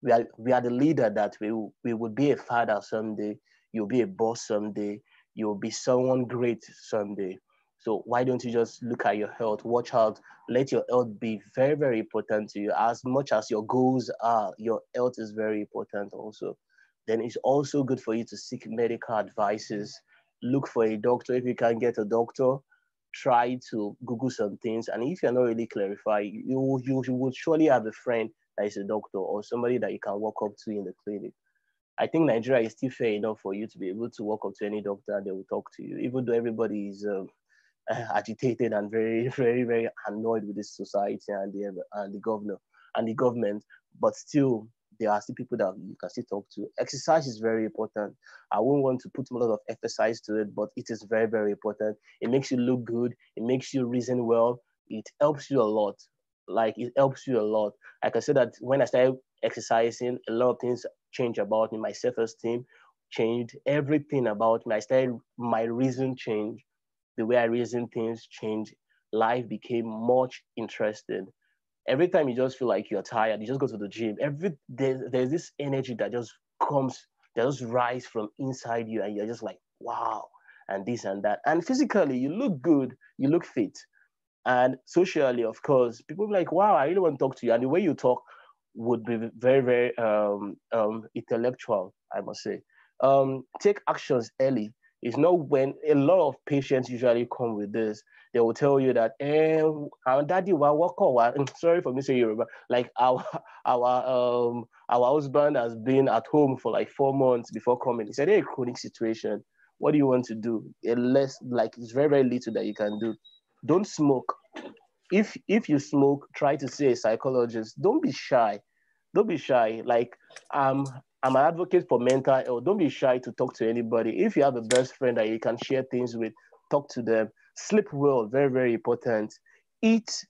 we are the leader that we would be a father someday. You'll be a boss someday. You'll be someone great someday. So why don't you just look at your health? Watch out. Let your health be very, very important to you. As much as your goals are, your health is very important also. Then it's also good for you to seek medical advices. Look for a doctor. If you can't get a doctor, try to Google some things. And if you're not really clarified, you would surely have a friend that is a doctor or somebody that you can walk up to in the clinic. I think Nigeria is still fair enough for you to be able to walk up to any doctor and they will talk to you, even though everybody is agitated and very, very, very annoyed with this society and the governor and the government. But still, there are still people that you can still talk to. Exercise is very important. I won't want to put a lot of exercise to it, but it is very, very important. It makes you look good. It makes you reason well. It helps you a lot. Like, it helps you a lot. Like I said, that when I started exercising, a lot of things changed about me. My self-esteem changed. Everything about me. I started, my reason changed. The way I reason things changed. Life became much interesting. Every time you just feel like you're tired, you just go to the gym. There's this energy that just comes, that just rise from inside you, and you're just like, wow, and this and that. And physically, you look good, you look fit. And socially, of course, people be like, wow, I really want to talk to you. And the way you talk would be very, very intellectual, I must say. Take actions early. It's not when a lot of patients usually come with this. They will tell you that, our daddy, sorry for me saying Yoruba, like our husband has been at home for like 4 months before coming. He said, hey, chronic situation. What do you want to do? It's very, very little that you can do. Don't smoke. If you smoke, try to see a psychologist. Don't be shy. Don't be shy. Like, I'm an advocate for mental health. Don't be shy to talk to anybody. If you have a best friend that you can share things with, talk to them. Sleep well, very, very important. Eat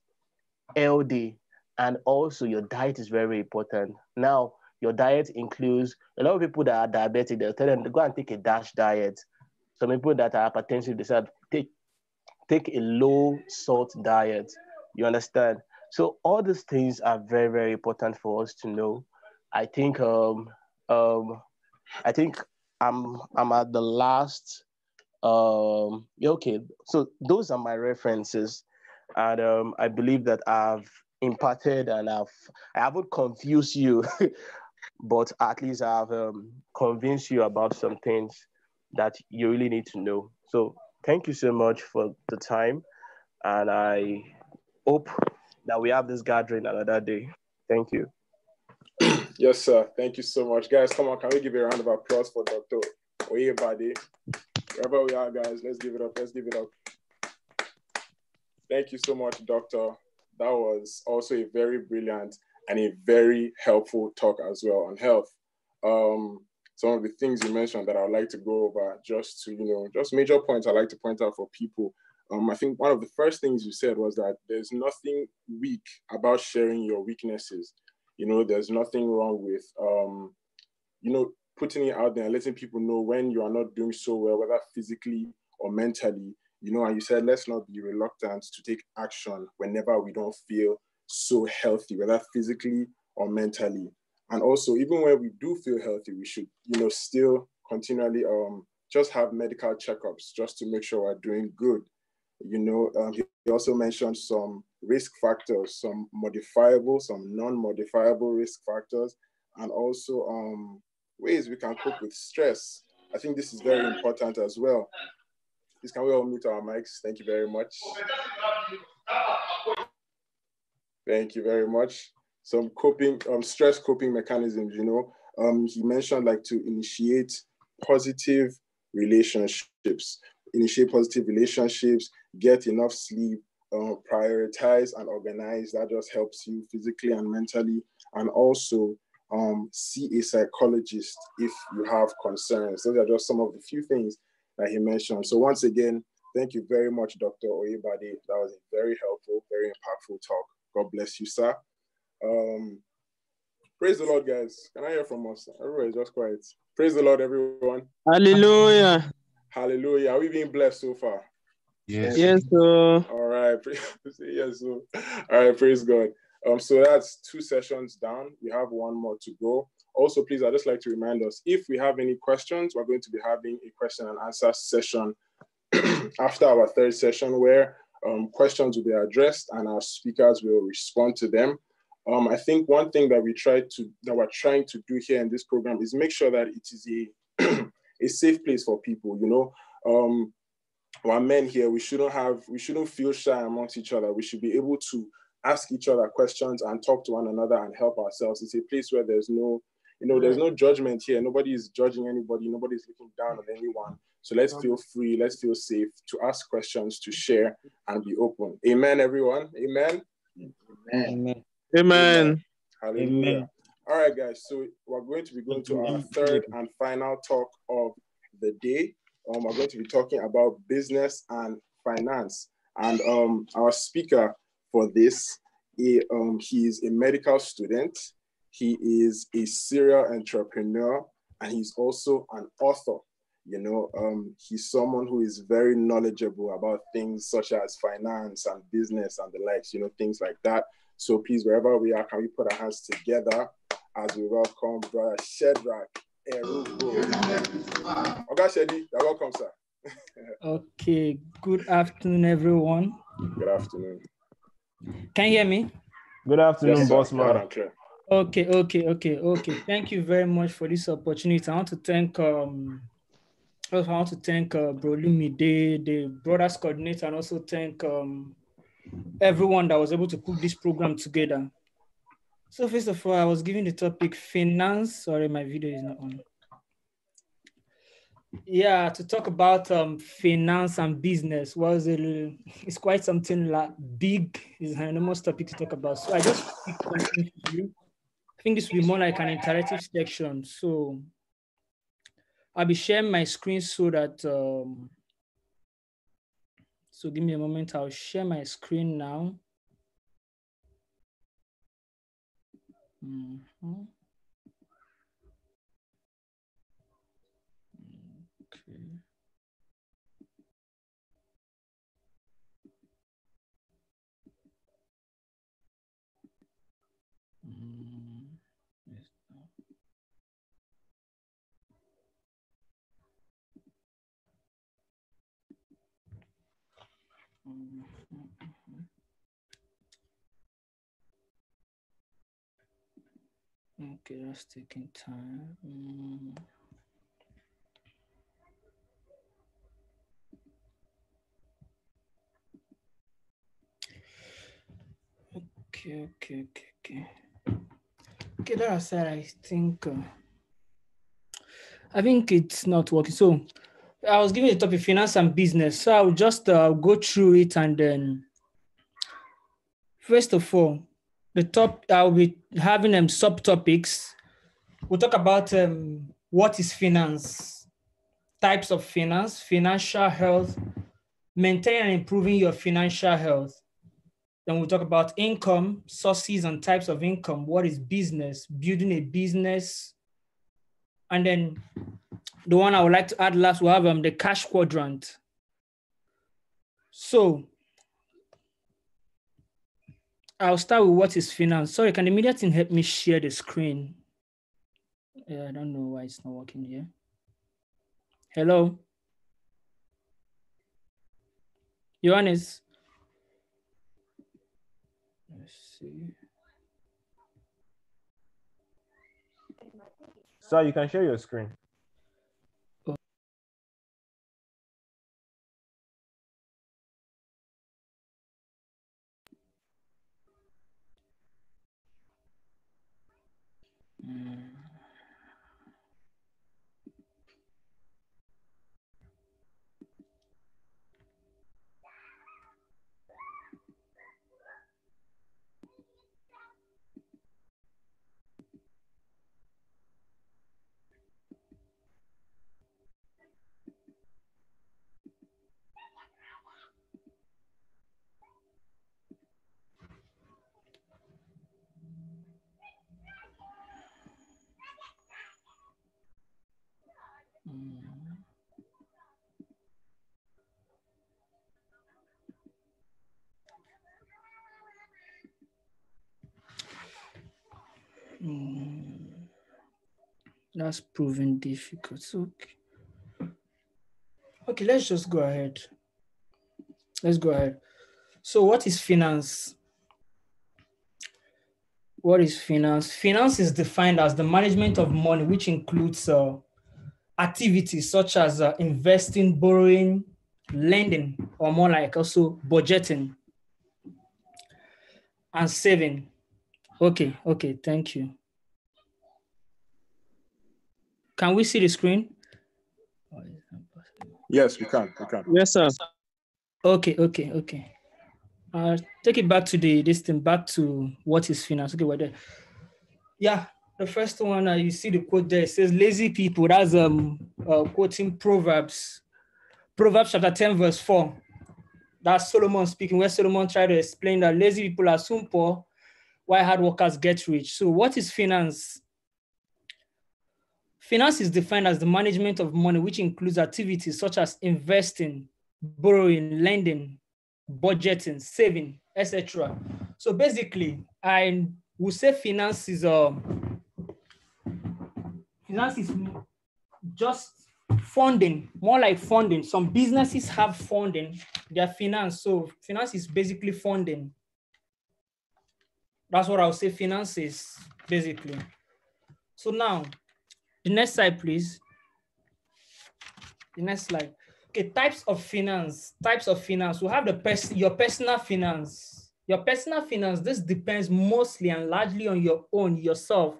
healthy, and also your diet is very important. Now, your diet includes a lot of people that are diabetic. They'll tell them to go and take a DASH diet. Some people that are hypertensive, they said take a low salt diet. You understand? So all these things are very, very important for us to know. I think I think I'm at the last. Yeah, okay. So those are my references, and I believe that I've imparted and I haven't confused you, but at least I've convinced you about some things that you really need to know. So thank you so much for the time, and I hope that we have this gathering another day. Thank you. Yes, sir. Thank you so much. Guys, come on. Can we give a round of applause for Dr. Oyebade? Wherever we are, guys, let's give it up. Let's give it up. Thank you so much, Doctor. That was also a very brilliant and a very helpful talk as well on health. Some of the things you mentioned that I would like to go over, just major points I'd like to point out for people. I think one of the first things you said was that there's nothing weak about sharing your weaknesses. There's nothing wrong with, putting it out there and letting people know when you are not doing so well, whether physically or mentally, and you said, let's not be reluctant to take action whenever we don't feel so healthy, whether physically or mentally. And also, even when we do feel healthy, we should, still continually just have medical checkups just to make sure we're doing good. He also mentioned some risk factors, some modifiable, some non-modifiable risk factors, and also ways we can cope with stress. I think this is very important as well. Please, can we all mute our mics? Thank you very much. Thank you very much. Some stress coping mechanisms, he mentioned like to initiate positive relationships, get enough sleep, prioritize and organize. That just helps you physically and mentally. And also see a psychologist if you have concerns. Those are just some of the few things that he mentioned. So once again, thank you very much, Dr. Oyebade. That was a very helpful, very impactful talk. God bless you, sir. Praise the Lord, guys. Can I hear from us? Everybody just quiet. Praise the Lord, everyone. Hallelujah. Hallelujah. Are we being blessed so far? Yes. Yes, sir. All right. Yes, sir. All right. Praise God. So that's 2 sessions down. We have 1 more to go. Also, please, I'd just like to remind us, if we have any questions, we're going to be having a question and answer session after our 3rd session where questions will be addressed and our speakers will respond to them. I think one thing that we're trying to do here in this program is make sure that it is a safe place for people. We're men here. We shouldn't feel shy amongst each other. We should be able to ask each other questions and talk to one another and help ourselves. It's a place where there's no judgment here. Nobody is judging anybody. Nobody's looking down on anyone. So let's feel free. Let's feel safe to ask questions, to share, and be open. Amen, everyone. Amen. Amen. Amen. Hallelujah. Amen. All right, guys. So we're going to be going to our 3rd and final talk of the day. We're going to be talking about business and finance. And our speaker for this, he is a medical student. He is a serial entrepreneur, and he's also an author. He's someone who is very knowledgeable about things such as finance and business and the likes, things like that. So please, wherever we are, can we put our hands together as we welcome Brother Shedrack Erugo. Okay, Shedi, you're welcome, sir. Okay, good afternoon, everyone. Good afternoon. Can you hear me? Good afternoon, yes, boss man. Okay. Thank you very much for this opportunity. I want to thank Bro Lumide, the brothers coordinator, and also thank everyone that was able to put this program together. So first of all, I was given the topic finance. Sorry, my video is not on. Yeah, to talk about finance and business it's quite something like big. It's an enormous topic to talk about. So I just picked something for you. I think this will be more like an interactive section. So I'll be sharing my screen so that, so give me a moment. I'll share my screen now. Mm-hmm. Okay. Yes. Okay, that's taking time. Okay, that aside, I think it's not working. So I was giving the topic finance and business. So I'll just go through it, and then first of all, I'll be having subtopics. We'll talk about what is finance, types of finance, financial health, maintaining and improving your financial health. Then we'll talk about income, sources and types of income. What is business? Building a business. And then the one I would like to add last, we'll have the cash quadrant. So I'll start with what is finance. Sorry, can the media team help me share the screen? I don't know why it's not working here. Hello? Johannes. Let's see. Sir, you can share your screen. That's proven difficult. Okay, let's just go ahead. Let's go ahead. So what is finance? What is finance? Finance is defined as the management of money, which includes activities such as investing, borrowing, lending, or more like also budgeting and saving. Okay, thank you. Can we see the screen? Yes, we can. Yes, sir. Okay. Take it back to back to what is finance. Okay, we're there. Yeah, the first one, you see the quote there. It says, lazy people. That's quoting Proverbs. Proverbs chapter 10, verse 4. That's Solomon speaking, where Solomon tried to explain that lazy people are soon poor, while hard workers get rich. So what is finance? Finance is defined as the management of money, which includes activities such as investing, borrowing, lending, budgeting, saving, etc. So basically, I would say finance is just funding, more like funding. Some businesses have funding, their finance. So finance is basically funding. That's what I would say finance is basically. So now, the next slide, please. The next slide. Okay, types of finance. We have your personal finance. Your personal finance, this depends mostly and largely on yourself,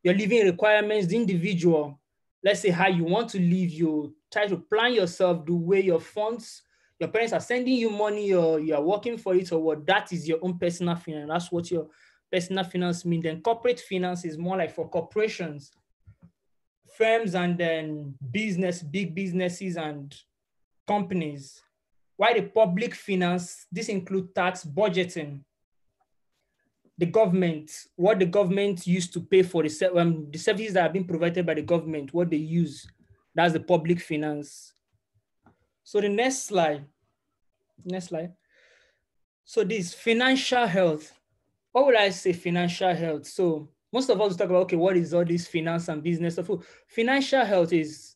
your living requirements, the individual. Let's say how you want to live, you try to plan yourself, the way your funds, your parents are sending you money or you are working for it or what, that is your own personal finance. That's what your personal finance means. Then corporate finance is more like for corporations, firms, and then big businesses and companies. While the public finance, this includes tax, budgeting, the government, what the government used to pay for the services that have been provided by the government, what they use, that's the public finance. So the next slide. So this financial health. What would I say financial health? So most of us talk about, okay, what is all this finance and business stuff? Financial health is,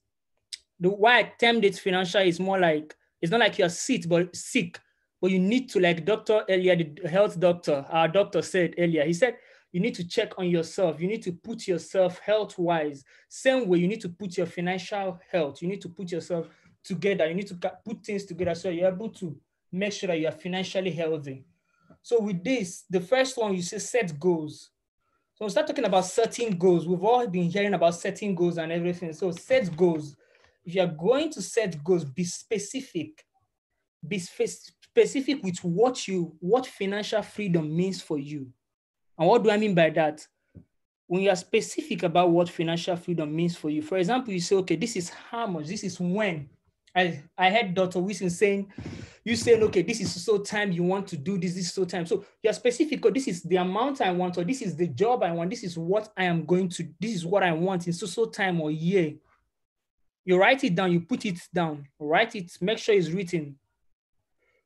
why I termed it financial is more like, it's not like you're sick, but you need to, like doctor earlier, the health doctor, our doctor said earlier, he said, you need to check on yourself. You need to put yourself health-wise. Same way you need to put your financial health. You need to put yourself together. You need to put things together so you're able to make sure that you are financially healthy. So with this, the first one, you say set goals. So we'll start talking about setting goals. We've all been hearing about setting goals and everything. So set goals. If you're going to set goals, be specific. Be specific with what financial freedom means for you. And what do I mean by that? When you are specific about what financial freedom means for you, for example, you say, okay, this is how much, this is when. I heard Dr. Wilson saying, you saying, okay, this is so time you want to do this is so time. So you're specific, or this is the amount I want, or this is the job I want, this is what I am going to, this is what I want in so time or year. You write it down, you put it down, write it, make sure it's written,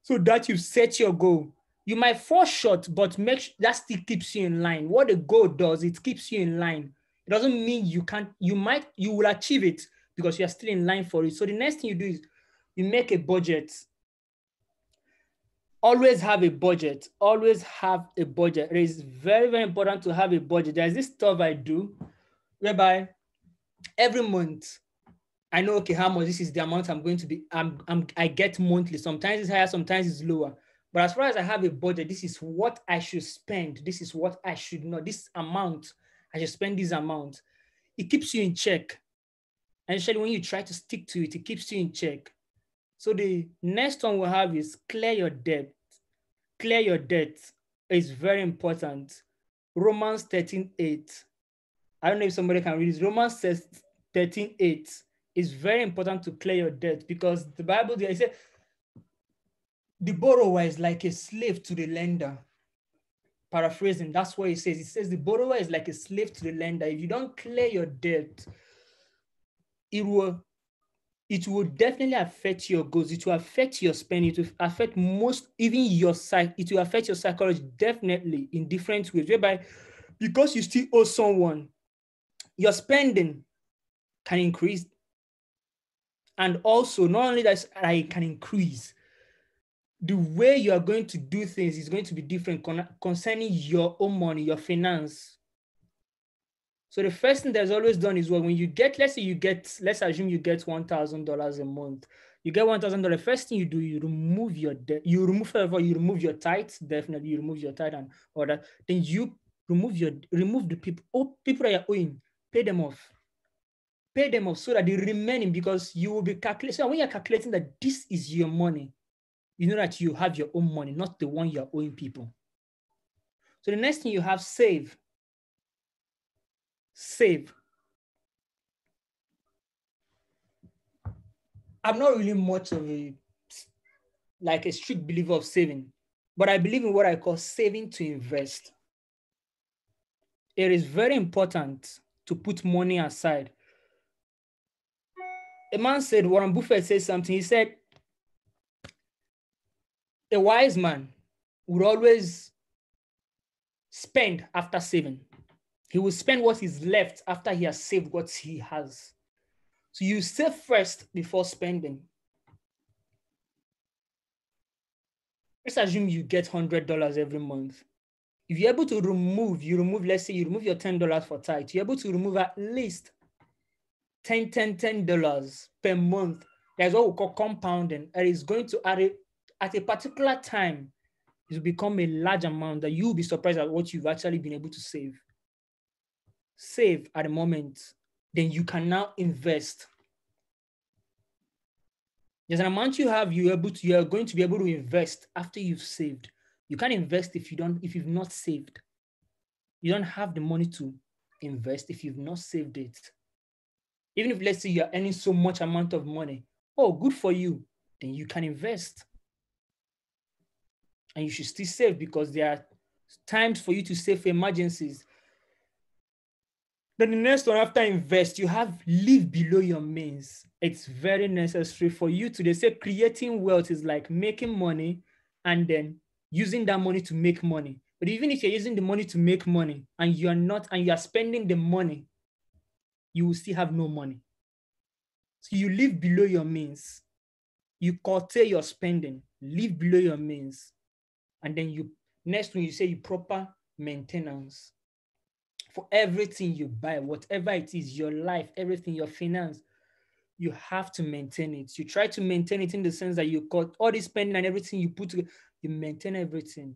so that you set your goal. You might fall short, but that still keeps you in line. What the goal does, it keeps you in line. It doesn't mean you can't, you will achieve it because you're still in line for it. So the next thing you do is you make a budget. always have a budget. Always have a budget. It is very, very important to have a budget. There's this stuff I do whereby every month I know, okay, how much this is the amount I'm going to be, I get monthly. Sometimes it's higher, sometimes it's lower. But as far as I have a budget, this is what I should spend. This is what I should not. This amount, I should spend this amount. It keeps you in check. And especially when you try to stick to it, it keeps you in check. So the next one we'll have is clear your debt. Clear your debt is very important. Romans 13:8. I don't know if somebody can read this. Romans says 13:8 is very important to clear your debt, because the Bible there says the borrower is like a slave to the lender. Paraphrasing, that's what it says. It says the borrower is like a slave to the lender. If you don't clear your debt, it will definitely affect your goals. It will affect your spending. It will affect even your psyche. It will affect your psychology definitely in different ways, whereby because you still owe someone, your spending can increase. And also, not only that, it can increase, the way you are going to do things is going to be different concerning your own money, your finance. So the first thing that's always done is, well, when you get, let's assume you get $1,000 a month. You get $1,000. First thing you do, you remove your debt. You remove your tithes. Definitely, you remove your tithe and all that. Then you remove the people that you're owing. Pay them off. Pay them off so that the remaining, because you will be calculating. So when you're calculating that this is your money, you know that you have your own money, not the one you're owing people. So the next thing you have, save. Save. I'm not really much of a strict believer of saving, but I believe in what I call saving to invest. It is very important to put money aside. A man said, Warren Buffett said something. He said, a wise man would always spend after saving. He will spend what is left after he has saved what he has. So you save first before spending. Let's assume you get $100 every month. If you're able to remove, let's say you remove your $10 for tithe, you're able to remove at least $10 per month. That's what we call compounding. And it's going to at a particular time, it will become a large amount that you'll be surprised at what you've actually been able to save. Save at the moment, then you can now invest. There's an amount you have, you are going to be able to invest after you've saved. You can't invest if you've not saved. You don't have the money to invest if you've not saved it. Even if, let's say, you're earning so much amount of money, oh, good for you, then you can invest. And you should still save, because there are times for you to save for emergencies. Then the next one after invest, you have live below your means. It's very necessary for you to, they say creating wealth is like making money and then using that money to make money. But even if you're using the money to make money and you are spending the money, you will still have no money. So you live below your means. You curtail your spending, live below your means. And then next one, you say proper maintenance. For everything you buy, whatever it is, your life, everything, your finance, you have to maintain it. You try to maintain it in the sense that you cut all the spending and everything you put together, you maintain everything.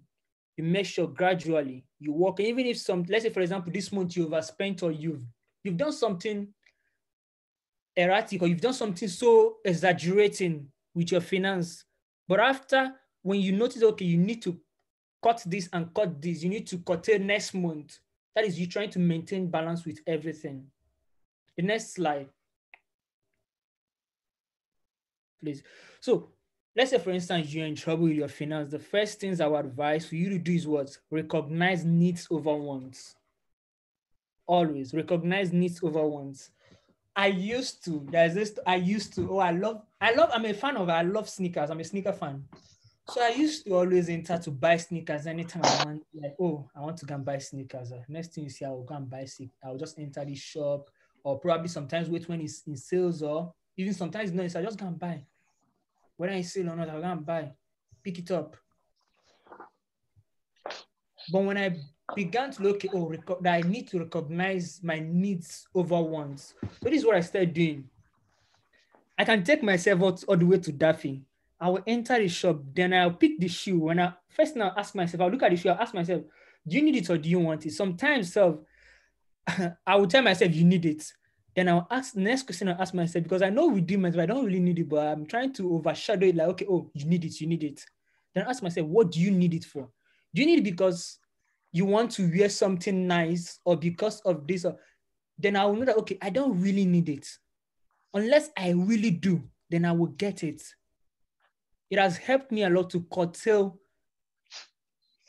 You make sure gradually you work. And even if let's say, for example, this month you overspent, or you've done something erratic, or you've done something so exaggerating with your finance. But after, when you notice, okay, you need to cut this and cut this, you need to curtail next month. That is you trying to maintain balance with everything. The next slide, please. So let's say, for instance, you're in trouble with your finance. The first things I would advise for you to do is what? Recognize needs over wants. Always recognize needs over wants. I'm a sneakers. I'm a sneaker fan. So I used to always enter to buy sneakers anytime I want, like, oh, I want to go and buy sneakers. Next thing you see, I will go and buy I'll just enter the shop, or probably sometimes wait when it's in sales, or even sometimes no, I just go and buy. Whether it's sale or not, I'll go and buy, pick it up. But when I began to look, that I need to recognize my needs over wants. So this is what I started doing. I can take myself out all the way to Daffy. I will enter the shop, then I'll pick the shoe. When I first now ask myself, I'll look at the shoe, I'll ask myself, do you need it or do you want it? Sometimes I will tell myself you need it. Then I'll ask the next question I'll ask myself, because I know within myself I don't really need it, but I'm trying to overshadow it like, okay, oh, you need it, you need it. Then I ask myself, what do you need it for? Do you need it because you want to wear something nice or because of this? Or then I will know that, okay, I don't really need it. Unless I really do, then I will get it. It has helped me a lot to curtail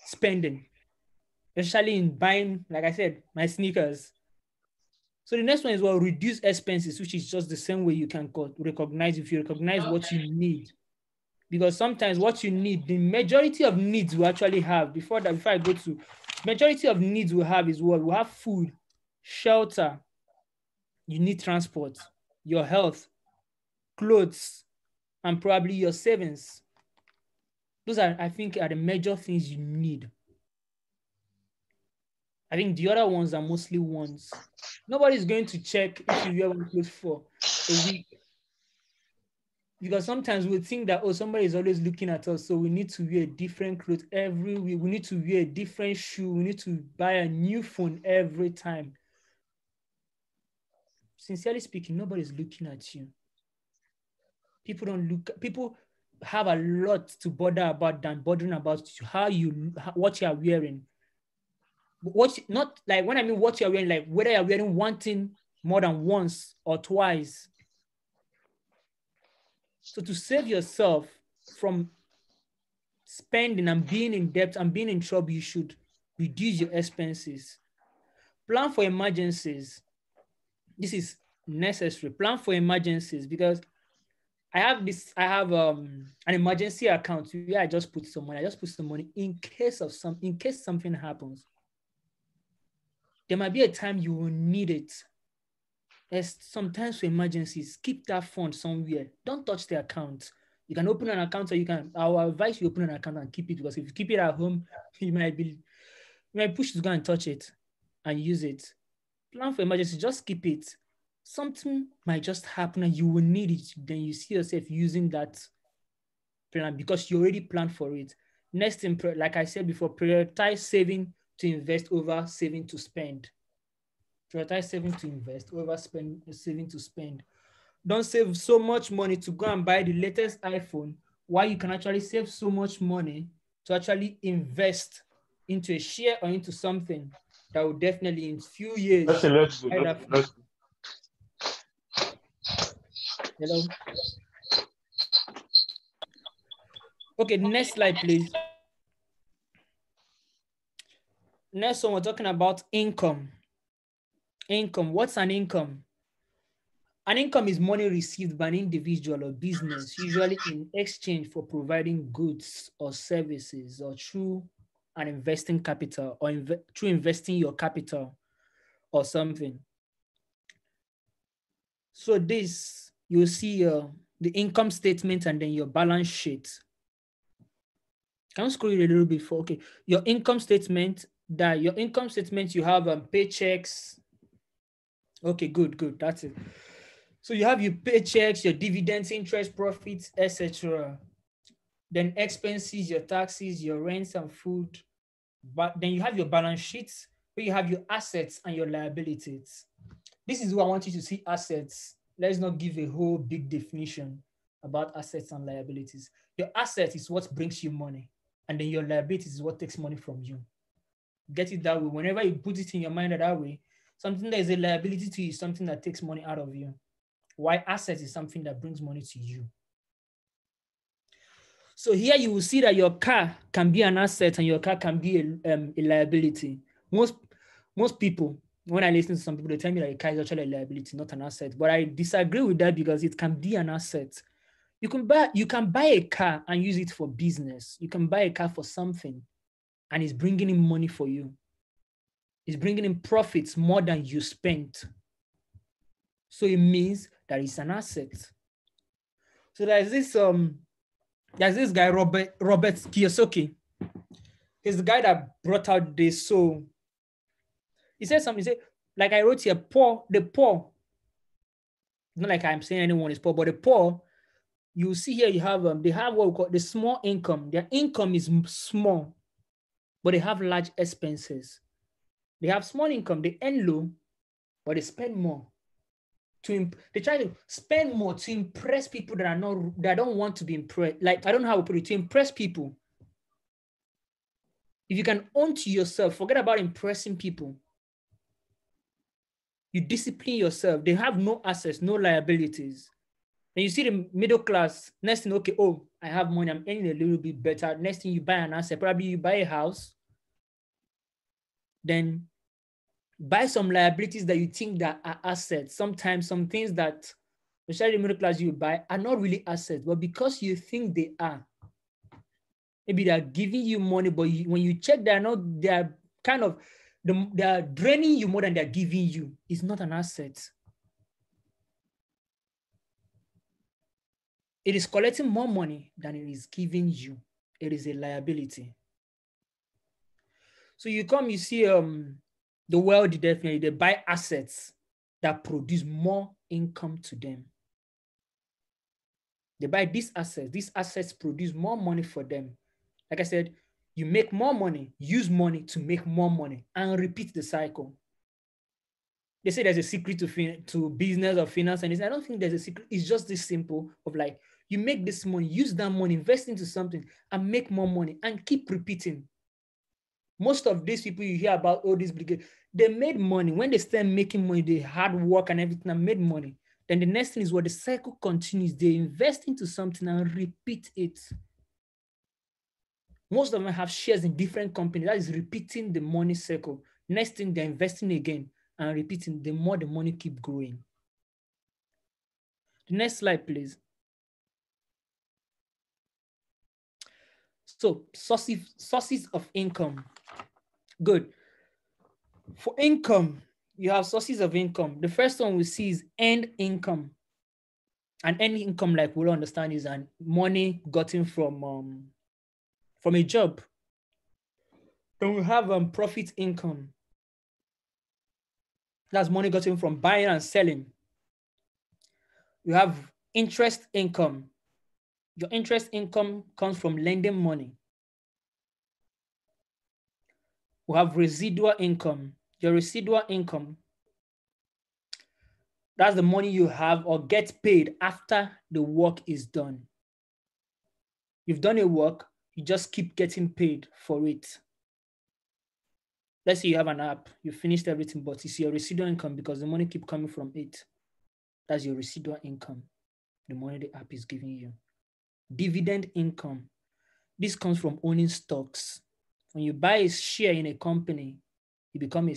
spending, especially in buying, like I said, my sneakers. So the next one is, well, reduce expenses, which is just the same way you can recognize if you recognize what you need. Because sometimes what you need, the majority of needs we actually have, before I go to, majority of needs we have is what? We have food, shelter, you need transport, your health, clothes, and probably your savings. Those are, I think, are the major things you need. I think the other ones are mostly wants. Nobody's going to check if you wear one clothes for a week. Because sometimes we think that, oh, somebody is always looking at us, so we need to wear different clothes every week. We need to wear a different shoe. We need to buy a new phone every time. Sincerely speaking, nobody's looking at you. People have a lot to bother about than bothering about what you are wearing. Not like when I mean what you're wearing, like whether you're wearing one thing more than once or twice. So to save yourself from spending and being in debt and being in trouble, you should reduce your expenses. Plan for emergencies. This is necessary. Plan for emergencies, because I have an emergency account where I just put some money. I just put some money in case something happens. There might be a time you will need it. There's sometimes for emergencies, keep that fund somewhere. Don't touch the account. You can open an account, or I will advise you open an account and keep it, because if you keep it at home, you might push to go and touch it and use it. Plan for emergency, just keep it. Something might just happen and you will need it. Then you see yourself using that plan because you already planned for it. Next thing, like I said before, prioritize saving to invest over saving to spend. Prioritize saving to invest over saving to spend. Don't save so much money to go and buy the latest iPhone, while you can actually save so much money to actually invest into a share or into something that will definitely in few years. Let's go. Hello. Okay, next slide, please. Next one, we're talking about income. Income. What's an income? An income is money received by an individual or business, usually in exchange for providing goods or services, or through an investing capital, or through investing your capital or something. So this, you'll see the income statement and then your balance sheet. Can you scroll it a little bit for, okay, your income statement, you have paychecks. Okay, good, that's it. So you have your paychecks, your dividends, interest, profits, etc. Then expenses, your taxes, your rents and food. But then you have your balance sheets, where you have your assets and your liabilities. This is where I want you to see assets. Let's not give a whole big definition about assets and liabilities. Your asset is what brings you money, and then your liabilities is what takes money from you. Get it that way. Whenever you put it in your mind that way, something that is a liability to you is something that takes money out of you. Why asset is something that brings money to you. So here you will see that your car can be an asset and your car can be a liability. Most people, when I listen to some people, they tell me that a car is actually a liability, not an asset. But I disagree with that, because it can be an asset. You can buy a car and use it for business. You can buy a car for something, and it's bringing in money for you. It's bringing in profits more than you spent. So it means that it's an asset. So there's this guy, Robert Kiyosaki. He's the guy that brought out this. So he said something. He said, like I wrote here, the poor. Not like I'm saying anyone is poor, but the poor, you see here, you have they have what we call the small income. Their income is small, but they have large expenses. They have small income, they earn low, but they spend more. They try to spend more to impress people that don't want to be impressed. Like, I don't know how to put it, to impress people. If you can own to yourself, forget about impressing people. You discipline yourself. They have no assets, no liabilities. And you see the middle class, next thing, okay, oh, I have money, I'm earning a little bit better. Next thing, you buy an asset, probably you buy a house, then buy some liabilities that you think that are assets. Sometimes some things that, especially the middle class, you buy are not really assets, but because you think they are, maybe they're giving you money, but when you check, they're kind of, they're draining you more than they're giving you. It's not an asset. It is collecting more money than it is giving you. It is a liability. So you come, you see the wealthy, definitely, they buy assets that produce more income to them. They buy these assets produce more money for them. Like I said, you make more money, use money to make more money, and repeat the cycle. They say there's a secret to business or finance, and I don't think there's a secret. It's just this simple of like, you make this money, use that money, invest into something, and make more money, and keep repeating. Most of these people you hear about, all these brigades, they made money. When they start making money, they hard work and everything and made money. Then the next thing is what the cycle continues. They invest into something and repeat it. Most of them have shares in different companies. That is repeating the money cycle. Next thing, they're investing again and repeating. The more the money keep growing. The next slide, please. So sources of income. Good. For income, you have sources of income. The first one we see is earned income. And earned income, like we'll understand, is money gotten from a job. Then we have profit income. That's money gotten from buying and selling. You have interest income. Your interest income comes from lending money. We have residual income. Your residual income, that's the money you have or get paid after the work is done. You've done a work, you just keep getting paid for it. Let's say you have an app, you finished everything, but it's your residual income because the money keep coming from it. That's your residual income, the money the app is giving you. Dividend income. This comes from owning stocks. When you buy a share in a company, you become a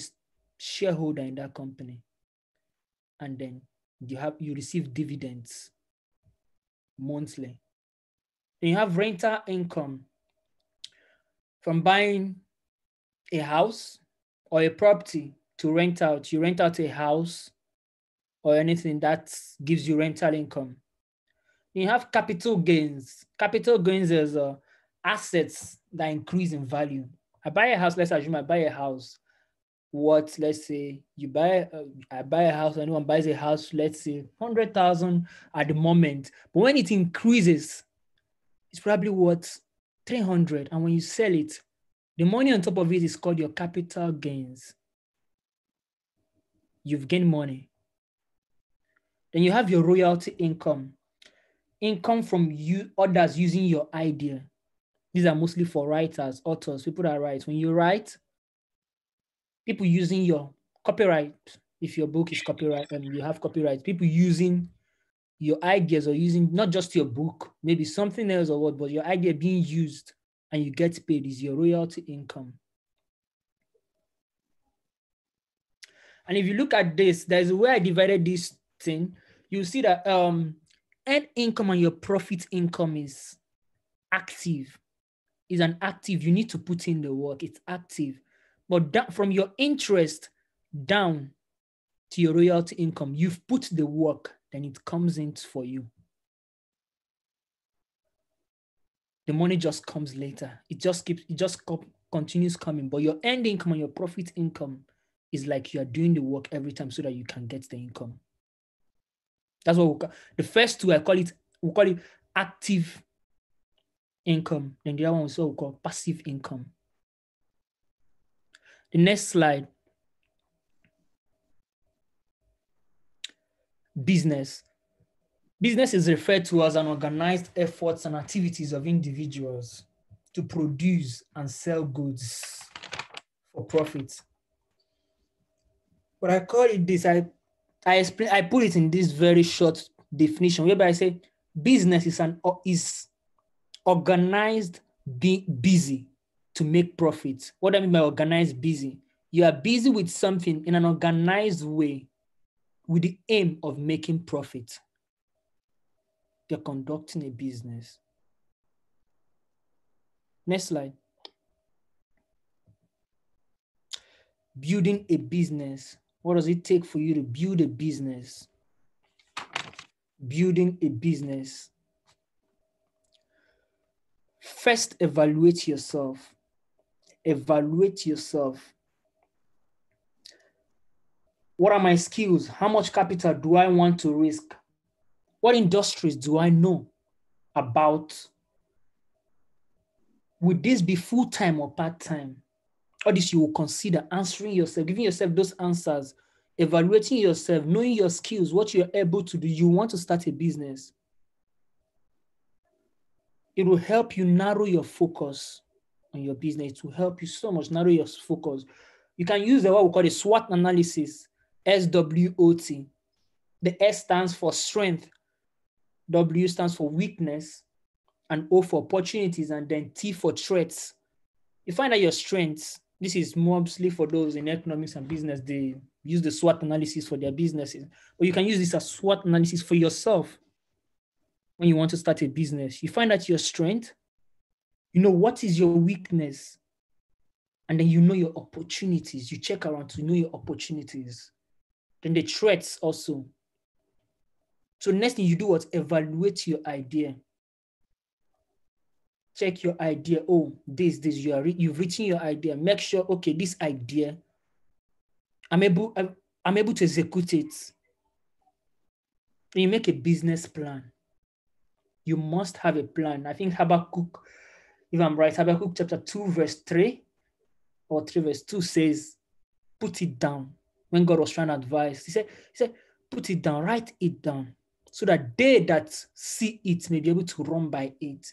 shareholder in that company. And then you receive dividends monthly. Then you have rental income from buying a house or a property to rent out. You rent out a house or anything that gives you rental income. You have capital gains. Capital gains is assets that increase in value. I buy a house, let's assume I buy a house. Let's say I buy a house, anyone buys a house, let's say 100,000 at the moment. But when it increases, it's probably worth 300. And when you sell it, the money on top of it is called your capital gains. You've gained money. Then you have your royalty income. Income from others using your idea. These are mostly for writers, authors, people that write. When you write, people using your copyright, if your book is copyright and you have copyright, people using your ideas or using not just your book, maybe something else or what, but your idea being used and you get paid is your royalty income. And if you look at this, there's a way I divided this thing. You see that earned income and your profit income is active. Is an active. You need to put in the work. It's active. But from your interest down to your royalty income, you've put the work, then it comes in for you. The money just comes later. It just continues coming, but your end income and your profit income is like you are doing the work every time so that you can get the income. That's what we call the first two. We call it active income. Then the other one is what we call passive income. The next slide. Business. Business is referred to as an organized efforts and activities of individuals to produce and sell goods for profit. But I call it this, I put it in this very short definition, whereby I say business is organized, busy to make profit. What I mean by organized, busy, you are busy with something in an organized way with the aim of making profit. You're conducting a business. Next slide. Building a business. What does it take for you to build a business? Building a business. First, evaluate yourself. Evaluate yourself. What are my skills? How much capital do I want to risk? What industries do I know about? Would this be full-time or part-time? All this you will consider, answering yourself, giving yourself those answers, evaluating yourself, knowing your skills, what you're able to do. You want to start a business. It will help you narrow your focus on your business. It will help you so much narrow your focus. You can use what we call the SWOT analysis, SWOT. The S stands for strength, W stands for weakness, and O for opportunities, and then T for threats. You find out your strengths. This is mostly for those in economics and business. They use the SWOT analysis for their businesses. But you can use this as SWOT analysis for yourself when you want to start a business. You find out your strength. You know what is your weakness. And then you know your opportunities. You check around to know your opportunities. Then the threats also. So next thing you do is evaluate your idea. Check your idea. Oh, you've written your idea. Make sure, okay, this idea, I'm able to execute it. Then you make a business plan. You must have a plan. I think Habakkuk, if I'm right, Habakkuk chapter 2, verse 3 or 3 verse 2 says, put it down. When God was trying to advise, he said, put it down, write it down, so that they that see it may be able to run by it.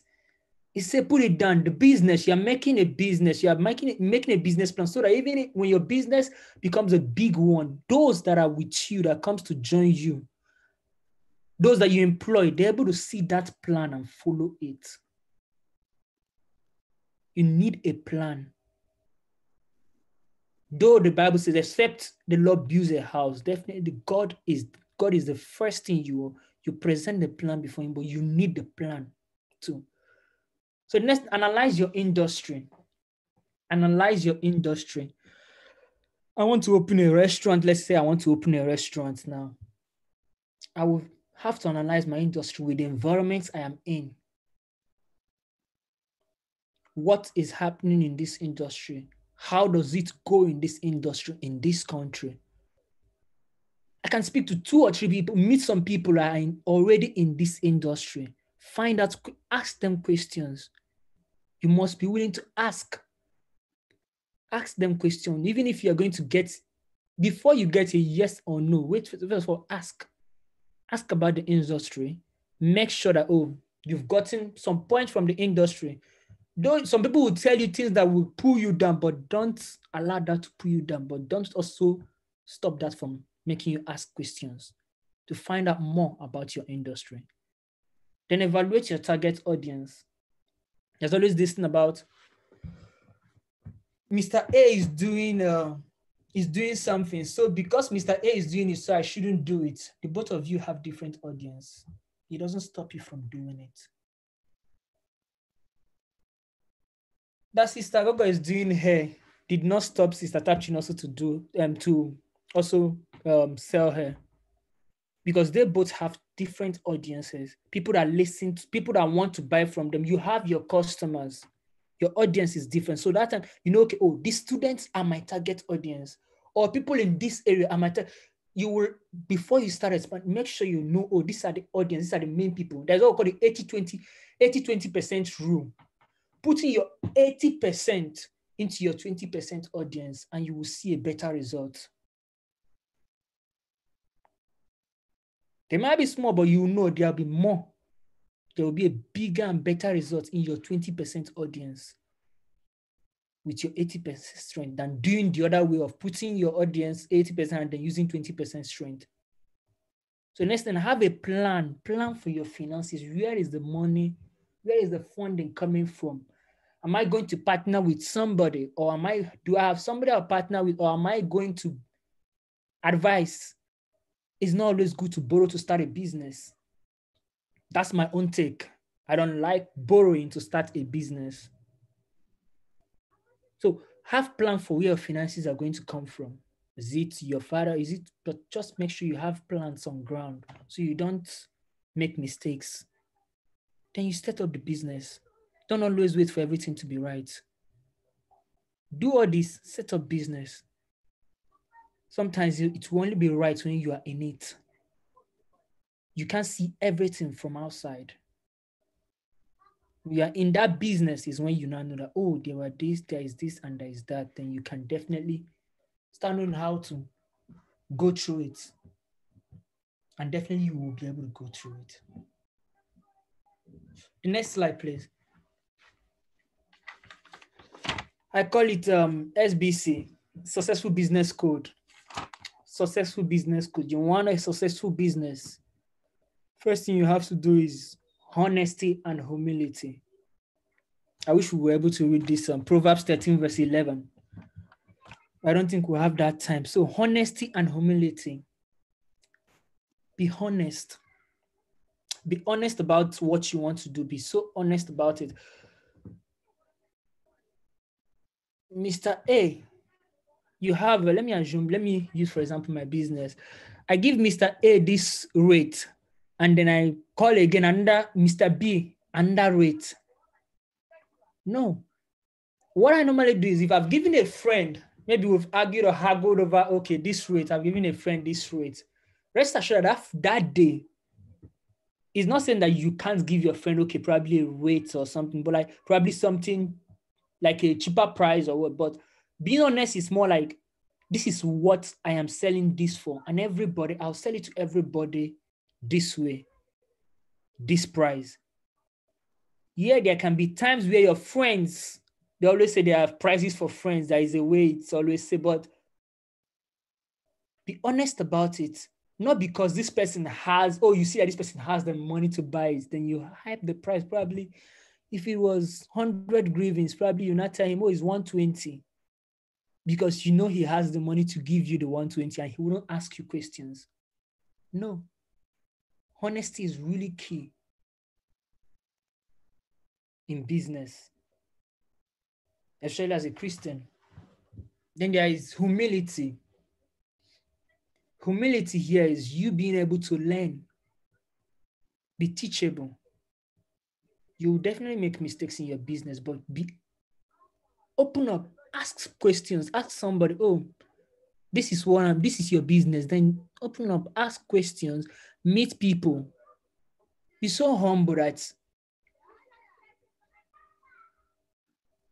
He said, put it down. The business, you're making a business, you're making a business plan, so that even when your business becomes a big one, those that are with you, that comes to join you, those that you employ, they're able to see that plan and follow it. You need a plan. Though the Bible says, except the Lord builds a house, definitely God is the first thing you present the plan before him, but you need the plan too. So next, analyze your industry. Analyze your industry. I want to open a restaurant. Let's say I want to open a restaurant now. I will have to analyze my industry with the environment I am in. What is happening in this industry? How does it go in this industry, in this country? I can speak to 2 or 3 people, meet some people who are already in this industry. Find out, ask them questions. You must be willing to ask. Ask them questions, even if you're going to get, before you get a yes or no, wait first of all, ask. Ask about the industry. Make sure that, you've gotten some points from the industry. Though some people will tell you things that will pull you down, but don't allow that to pull you down. But don't also stop that from making you ask questions to find out more about your industry. Then evaluate your target audience. There's always this thing about Mr. A is doing something. So because Mr. A is doing it, so I shouldn't do it. The both of you have different audience. It doesn't stop you from doing it. That Sister Gogo is doing hair did not stop Sister Tapchin also to sell hair, because they both have different audiences. People that listen, people that want to buy from them. You have your customers. Your audience is different. So that time, you know, okay, oh, these students are my target audience, or people in this area are my target. You will, before you start expanding, make sure you know, oh, these are the audience, these are the main people. There's what we call the 80-20% rule. Putting your 80% into your 20% audience, and you will see a better result. They might be small, but you know there'll be more. There will be a bigger and better result in your 20% audience with your 80% strength than doing the other way of putting your audience 80% and then using 20% strength. So next thing, have a plan for your finances. Where is the money? Where is the funding coming from? Am I going to partner with somebody, or do I have somebody I'll partner with, or am I going to advise? It's not always good to borrow to start a business. That's my own take. I don't like borrowing to start a business. So have plan for where your finances are going to come from. Is it your father? But just make sure you have plans on ground so you don't make mistakes. Then you set up the business. Don't always wait for everything to be right. Do all this, set up business. Sometimes it will only be right when you are in it. You can't see everything from outside. We are in that business is when you now know that, oh, there is this, and there is that. Then you can definitely start knowing how to go through it. And definitely you will be able to go through it. The next slide, please. I call it SBC, Successful Business Code. Successful Business Code. You want a successful business. First thing you have to do is honesty and humility. I wish we were able to read this Proverbs 13 verse 11. I don't think we'll have that time. So honesty and humility. Be honest. Be honest about what you want to do. Be so honest about it. Mr. A, you have, let me use, for example, my business. I give Mr. A this rate, and then I call again under Mr. B, under rate. No. What I normally do is if I've given a friend, maybe we've argued or haggled over, okay, this rate, I've given a friend this rate. Rest assured that day, it's not saying that you can't give your friend, okay, probably a rate or something, but like probably something like a cheaper price or what. But being honest is more like, this is what I am selling this for. And I'll sell it to everybody this way, this price. Yeah, there can be times where your friends, they always say they have prices for friends. There is a way it's always say, but be honest about it. Not because this person has, oh, you see that this person has the money to buy it, then you hype the price. Probably if it was 100 grievings, probably you not tell him, oh, it's 120. Because you know he has the money to give you the 120 and he wouldn't ask you questions. No. Honesty is really key in business, especially as a Christian. Then there is humility. Humility here is you being able to learn, be teachable. You will definitely make mistakes in your business, but open up, ask questions, ask somebody, oh, this is your business. Then open up, ask questions, meet people. Be so humble that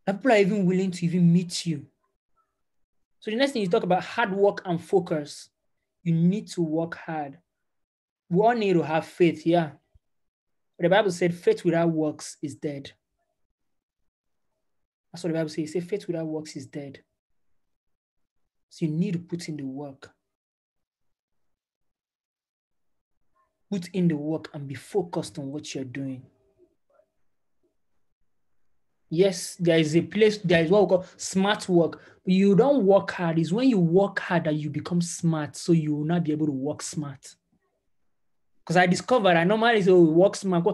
people are even willing to even meet you. So the next thing you talk about hard work and focus. You need to work hard. We all need to have faith, yeah. But the Bible said faith without works is dead. That's what the Bible says. It says faith without works is dead. So you need to put in the work. Put in the work and be focused on what you're doing. Yes, there is what we call smart work. But you don't work hard. It's when you work hard that you become smart, so you will not be able to work smart. Because I discovered, I normally say, oh, work smart.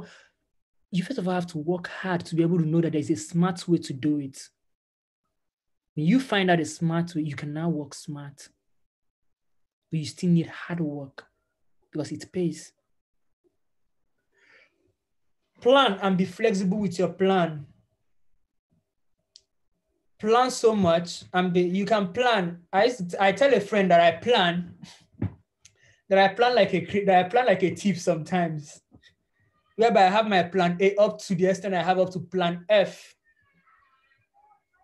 You first of all have to work hard to be able to know that there's a smart way to do it. When you find out a smart way, you can now work smart. But you still need hard work because it pays. Plan and be flexible with your plan. plan so much, and you can plan. I tell a friend that I plan like a thief sometimes, whereby I have my plan A up to the extent I have up to plan F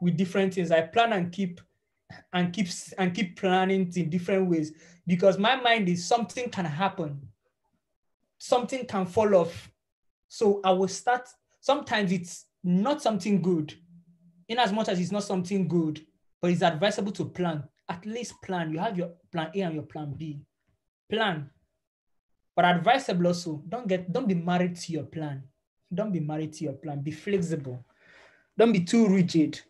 with different things. I plan and keep planning in different ways, because my mind is something can happen, something can fall off. So I will start. Sometimes it's not something good, in as much as it's not something good, but it's advisable to plan. At least plan. You have your plan A and your plan B. Plan. But advisable also, don't be married to your plan. Don't be married to your plan. Be flexible. Don't be too rigid.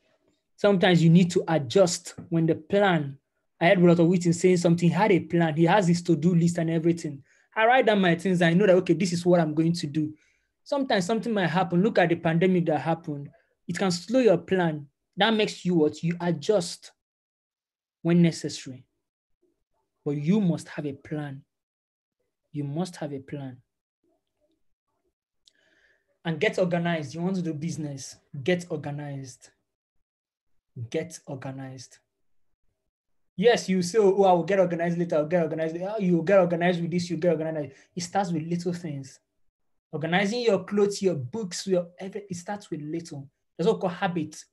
Sometimes you need to adjust when the plan. I heard Walter Whitton saying something, he had a plan. He has his to-do list and everything. I write down my things. I know that, okay, this is what I'm going to do. Sometimes something might happen. Look at the pandemic that happened. It can slow your plan. That makes you what? You adjust when necessary. But you must have a plan. You must have a plan. And get organized. You want to do business, get organized. Get organized. Yes, you say, oh, I will get organized later, I'll get organized. Oh, you get organized with this, you get organized. It starts with little things. Organizing your clothes, your books, it starts with little. That's what called habit.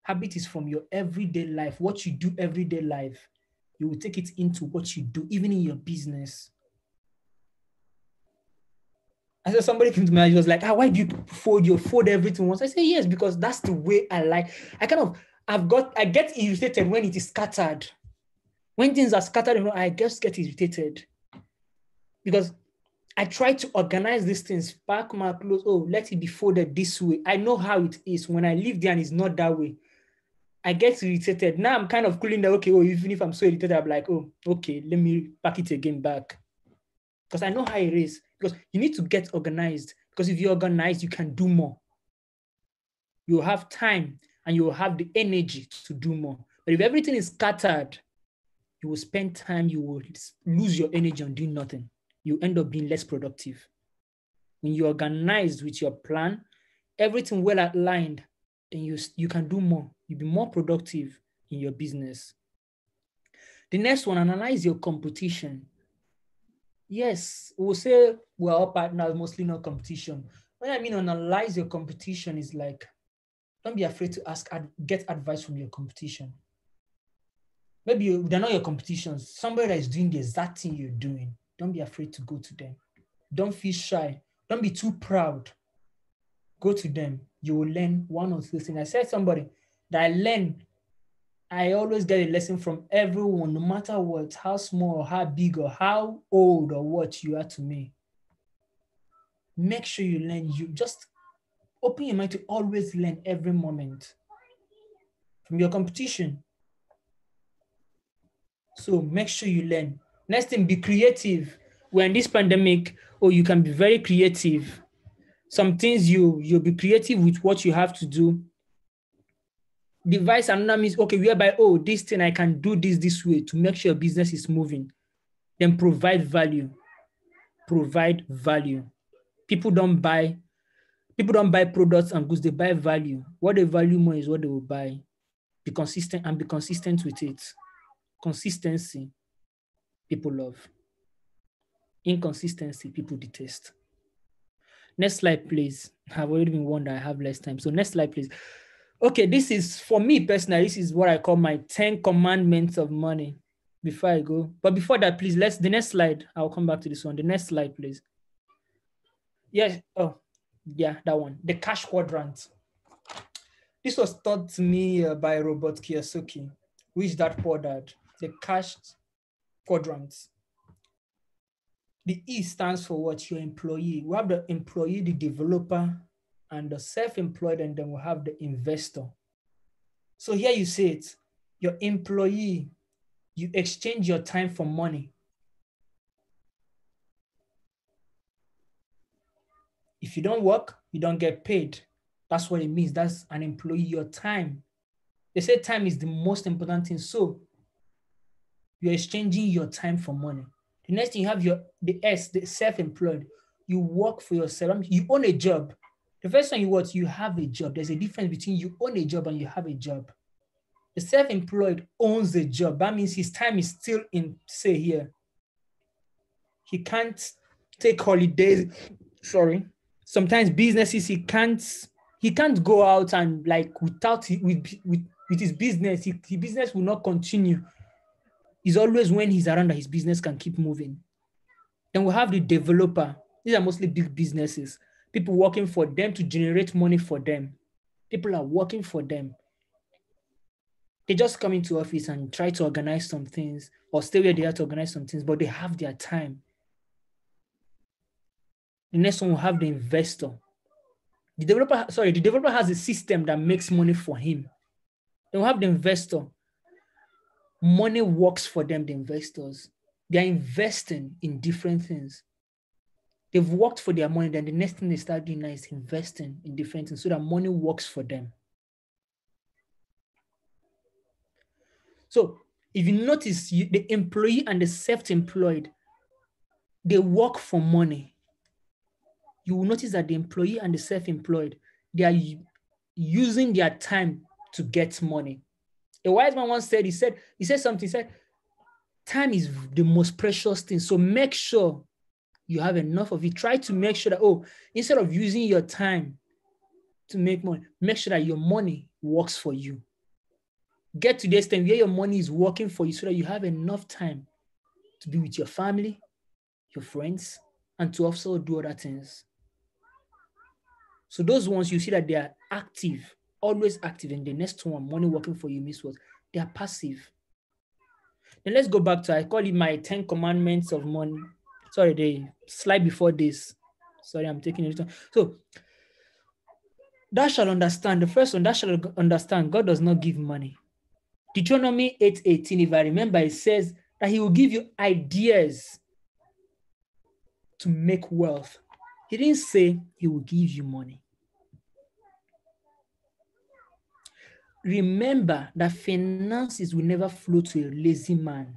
Habit is from your everyday life, what you do everyday life. You will take it into what you do, even in your business. I said, somebody came to me and he was like, why do you fold everything once? I say, yes, because that's the way I like. I get irritated when it is scattered. When things are scattered, I just get irritated. Because I try to organize these things, pack my clothes, let it be folded this way. I know how it is. When I live there and it's not that way, I get irritated. Now I'm kind of cooling that, okay, even if I'm so irritated, I'm like, okay, let me pack it again back. Because I know how it is. Because you need to get organized. Because if you're organized, you can do more. You'll have time and you'll have the energy to do more. But if everything is scattered, you will spend time, you will lose your energy on doing nothing. You end up being less productive. When you're organized with your plan, everything well outlined, then you can do more. You'll be more productive in your business. The next one, analyze your competition. Yes, we'll say we're all partners, mostly not competition. When I mean analyze your competition is like, don't be afraid to get advice from your competition. Maybe they're not your competitions. Somebody that is doing the exact thing you're doing. Don't be afraid to go to them. Don't feel shy. Don't be too proud. Go to them. You will learn one or two things. I said somebody that I always get a lesson from everyone, no matter what, how small or how big or how old or what you are to me. Make sure you learn. You just open your mind to always learn every moment from your competition. So make sure you learn. Next thing, be creative. We're in this pandemic, you can be very creative. Some things you'll be creative with what you have to do. Devise another means, okay, whereby, this thing I can do this way to make sure your business is moving. Then provide value. Provide value. People don't buy products and goods, they buy value. What they value more is what they will buy. Be consistent and be consistent with it. Consistency, people love. Inconsistency, people detest. Next slide, please. I've already been warned I have less time. So next slide, please. Okay, this is, for me personally, this is what I call my 10 commandments of money before I go. But before that, please, the next slide. I'll come back to this one. The next slide, please. Yes. Yeah, that one. The cash quadrant. This was taught to me by Robert Kiyosaki, Rich Dad Poor Dad. The cash quadrant. The E stands for what? Your employee. We have the employee, the developer, and the self-employed, and then we have the investor. So here you see it. Your employee, you exchange your time for money. If you don't work, you don't get paid. That's what it means. That's an employee, your time. They say time is the most important thing. So you're exchanging your time for money. The next thing you have the S, the self-employed. You work for yourself. You own a job. The first time you have a job. There's a difference between you own a job and you have a job. The self-employed owns the job. That means his time is still in, say here. He can't take holidays. Sorry. Sometimes businesses, he can't go out and like without with his business, his business will not continue. It's always when he's around that his business can keep moving. Then we have the developer. These are mostly big businesses. People working for them to generate money for them. People are working for them. They just come into office and try to organize some things or stay where they are to organize some things, but they have their time. The next one will have the investor. The developer has a system that makes money for him. Then we'll have the investor. Money works for them, the investors. They are investing in different things. They've worked for their money, then the next thing they start doing now is investing in different things so that money works for them. So if you notice, the employee and the self-employed, they work for money. You will notice that the employee and the self-employed, they are using their time to get money. A wise man once said, he said something, he said, time is the most precious thing. So make sure you have enough of it. Try to make sure that, instead of using your time to make money, make sure that your money works for you. Get to the extent where your money is working for you so that you have enough time to be with your family, your friends, and to also do other things. So those ones, you see that they are active, always active. And the next one, money working for you, means what? They are passive. Then let's go back to, I call it my 10 commandments of money. Sorry, the slide before this. Sorry, I'm taking it. So, thou shalt understand, the first one, thou shalt understand, God does not give money. Deuteronomy 8:18, if I remember, it says that he will give you ideas to make wealth. He didn't say he will give you money. Remember that finances will never flow to a lazy man.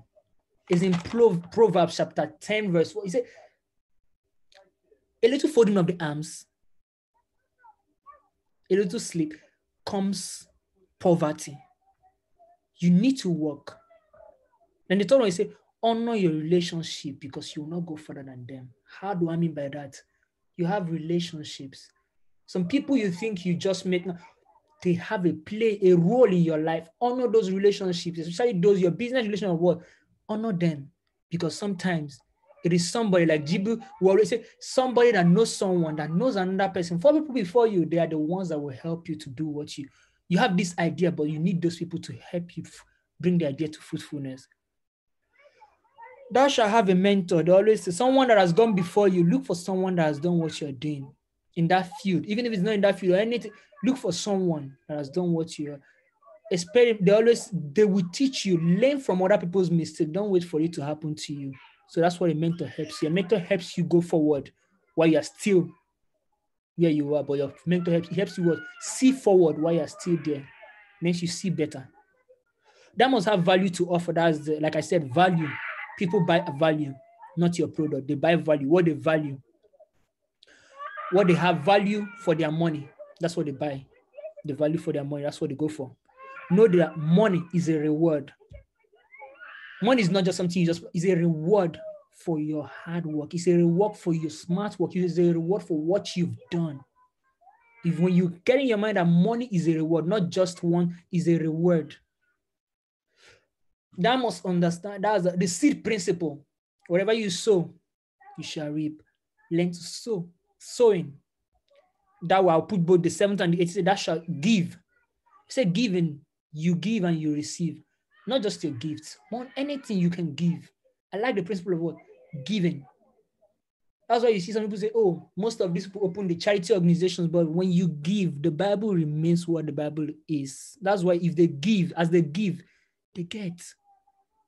It's in Proverbs chapter 10, verse 4. He said, a little folding of the arms, a little sleep comes poverty. You need to work. And the third one, he said, honor your relationship because you will not go further than them. How do I mean by that? You have relationships. Some people you think you just make, they have a role in your life. Honor those relationships, especially those, your business relationship or what. Honor them because sometimes it is somebody like Jibu who always say, somebody that knows someone, that knows another person. 4 people before you, they are the ones that will help you to do what you have this idea, but you need those people to help you bring the idea to fruitfulness. Thou shalt have a mentor. They always say, someone that has gone before you. Look for someone that has done what you're doing in that field. Even if it's not in that field or anything, look for someone that has done what you're. They will teach you. Learn from other people's mistakes. Don't wait for it to happen to you. So that's what a mentor helps you. A mentor helps you go forward while you're still where you are, but your mentor helps you see forward while you're still there. Makes you see better. That must have value to offer. That's like I said, value. People buy a value, not your product. They buy value. What they value. What they have value for their money. That's what they buy. The value for their money. That's what they go for. Know that money is a reward. Money is not just something it's a reward for your hard work. It's a reward for your smart work. It's a reward for what you've done. If when you get in your mind that money is a reward, not just one, is a reward. That must understand, that's the seed principle. Whatever you sow, you shall reap. Learn to sow. Sowing. That will put both the 7th and the 8th. That shall give. He said giving, you give and you receive. Not just your gifts. More anything you can give. I like the principle of what? Giving. That's why you see some people say, most of these people open the charity organizations, but when you give, the Bible remains what the Bible is. That's why if they give, as they give, they get.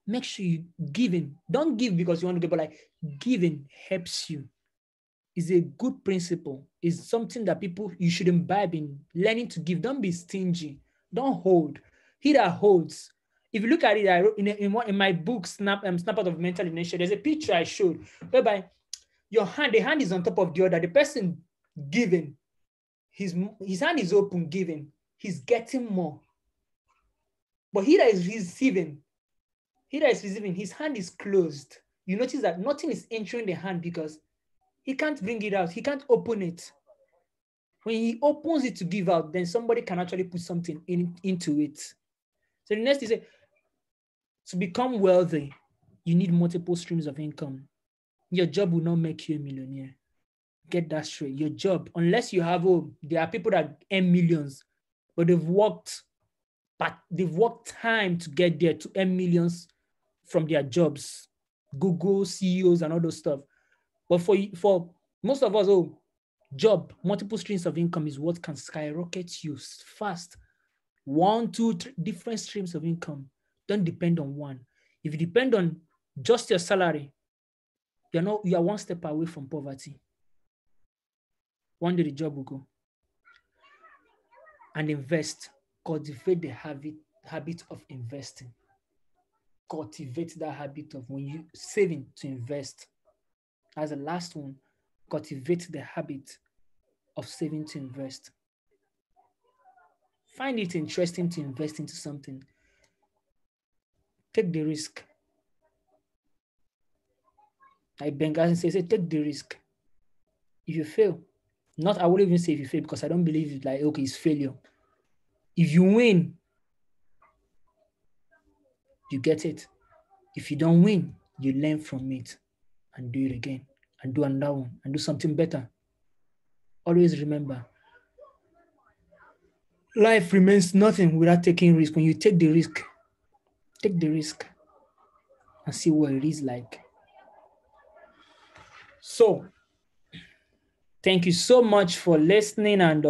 Make sure you giving. Don't give because you want to get, but like giving helps you. It's a good principle. It's something that you should imbibe in learning to give. Don't be stingy. Don't hold. He that holds. If you look at it, I wrote in my book, Snap Out of Mental Inertia, there's a picture I showed whereby the hand is on top of the other. The person giving, his hand is open, giving. He's getting more. But he that is receiving, his hand is closed. You notice that nothing is entering the hand because he can't bring it out. He can't open it. When he opens it to give out, then somebody can actually put something into it. So the next is to become wealthy, you need multiple streams of income. Your job will not make you a millionaire. Get that straight. Your job, unless you have, there are people that earn millions, but they've worked time to get there to earn millions from their jobs. Google CEOs and all those stuff. But for most of us, job, multiple streams of income is what can skyrocket you fast. 1, 2, 3 different streams of income. Don't depend on one. If you depend on just your salary, you are one step away from poverty. One day the job will go. And invest. Cultivate the habit of investing. Cultivate that habit of when you saving to invest. As the last one, cultivate the habit of saving to invest. Find it interesting to invest into something. Take the risk. Like Benghazi says, take the risk. If you fail, I wouldn't even say if you fail because I don't believe it like, okay, it's failure. If you win, you get it. If you don't win, you learn from it and do it again and do another one and do something better. Always remember, life remains nothing without taking risk. When you take the risk and see what it is like. So, thank you so much for listening and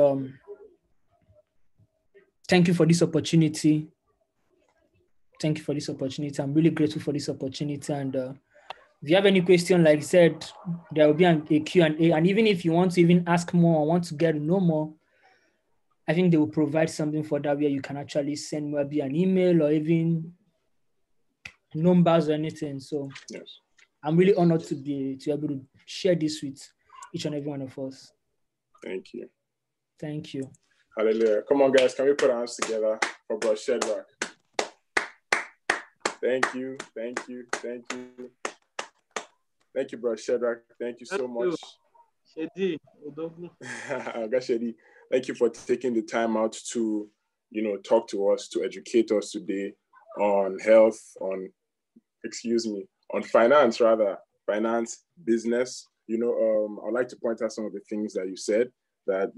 thank you for this opportunity. I'm really grateful for this opportunity. And if you have any question, like I said, there will be a Q&A. And even if you want to even ask more or want to get to know more, I think they will provide something for that where you can actually send maybe an email or even numbers or anything. So yes. I'm really honored to be able to share this with each and every one of us. Thank you. Thank you. Hallelujah. Come on, guys. Can we put our hands together for Brother Shedrack? Thank you. Thank you, Brother Shedrack. Thank you so much. Shedi. Thank you for taking the time out to, talk to us, to educate us today on health, on finance, business. I'd like to point out some of the things that you said that,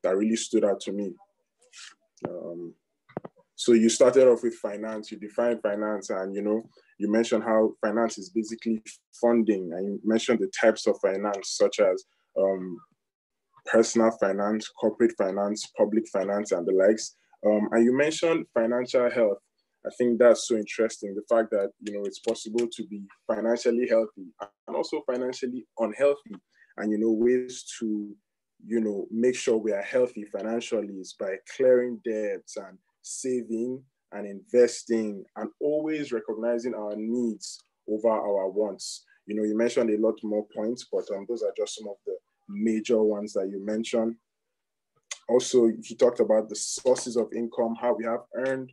that really stood out to me. So you started off with finance, you defined finance, and, you mentioned how finance is basically funding, and you mentioned the types of finance, such as personal finance, corporate finance, public finance, and the likes. And you mentioned financial health. I think that's so interesting, the fact that, it's possible to be financially healthy and also financially unhealthy. And, ways to, make sure we are healthy financially is by clearing debts and saving and investing and always recognizing our needs over our wants. You mentioned a lot more points, but those are just some of the major ones that you mentioned. Also, he talked about the sources of income, how we have earned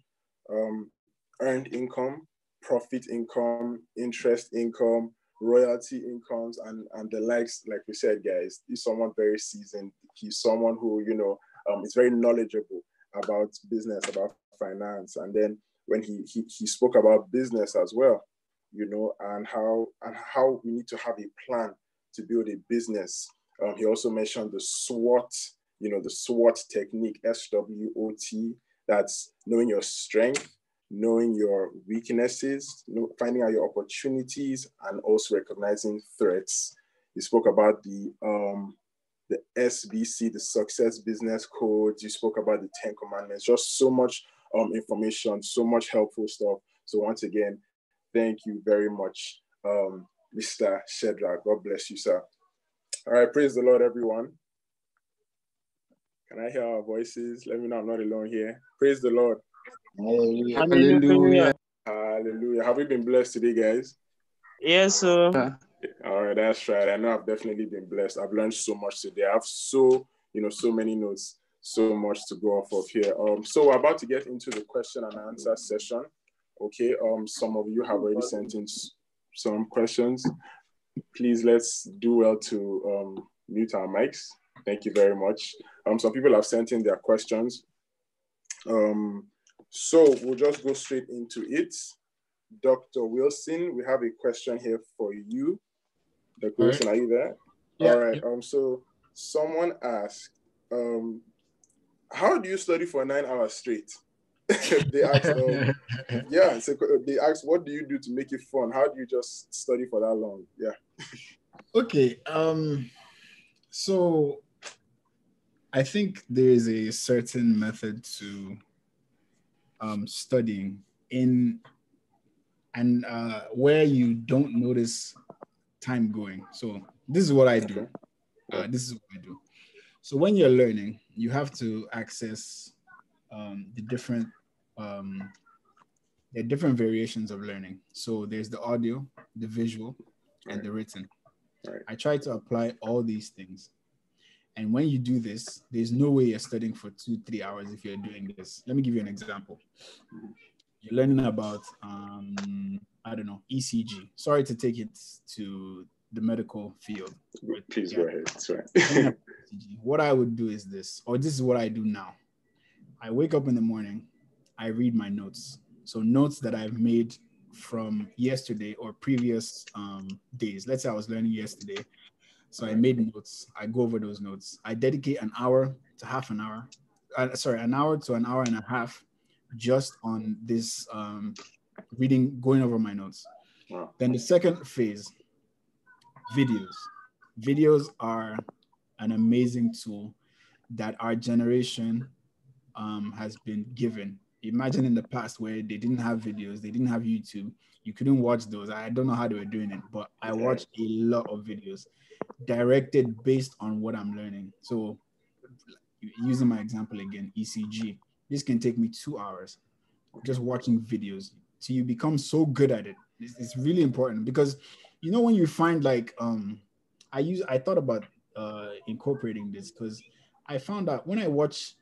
income, profit income, interest income, royalty incomes, and the likes. Like we said, guys, he's someone very seasoned. He's someone who, is very knowledgeable about business, about finance. And then when he spoke about business as well, and how we need to have a plan to build a business. He also mentioned the SWOT, the SWOT technique, SWOT, that's knowing your strength, knowing your weaknesses, finding out your opportunities, and also recognizing threats. He spoke about the SBC, the Success Business Codes. You spoke about the 10 Commandments, just so much information, so much helpful stuff. So once again, thank you very much, Mr. Shedrack. God bless you, sir. All right, praise the Lord, everyone. Can I hear our voices? Let me know I'm not alone here. Praise the Lord. Hallelujah. Hallelujah. Have we been blessed today, guys? Yes, sir. All right, that's right. I know I've definitely been blessed. I've learned so much today. I have so many notes. so much to go off of here. So we're about to get into the question and answer session. Okay, some of you have already sent in some questions. Please, let's do well to mute our mics. Thank you very much. Some people have sent in their questions. So we'll just go straight into it. Dr. Wilson, we have a question here for you. Dr. Wilson, are you there? Yeah. All right. So someone asked, how do you study for 9 hours straight? They asked, so they asked, what do you do to make it fun? How do you just study for that long? Yeah. Okay. So I think there is a certain method to studying where you don't notice time going. So this is what I do. So when you're learning, you have to access the different variations of learning. So there's the audio, the visual, and the written. Right. I try to apply all these things. And when you do this, there's no way you're studying for 2-3 hours if you're doing this. Let me give you an example. You're learning about, ECG. Sorry to take it to the medical field. Please go ahead. That's right. What I would do is this is what I do now. I wake up in the morning, I read my notes. So notes that I've made from yesterday or previous days. Let's say I was learning yesterday. So I made notes. I go over those notes. I dedicate an hour to an hour to an hour and a half just on this reading, going over my notes. Wow. Then the second phase, videos. Videos are an amazing tool that our generation has been given. Imagine in the past where they didn't have videos, they didn't have YouTube, you couldn't watch those. I don't know how they were doing it, but I watched a lot of videos directed based on what I'm learning. So using my example again, ECG, this can take me 2 hours just watching videos till you become so good at it. It's really important because, when you find like, I thought about incorporating this because I found out when I watch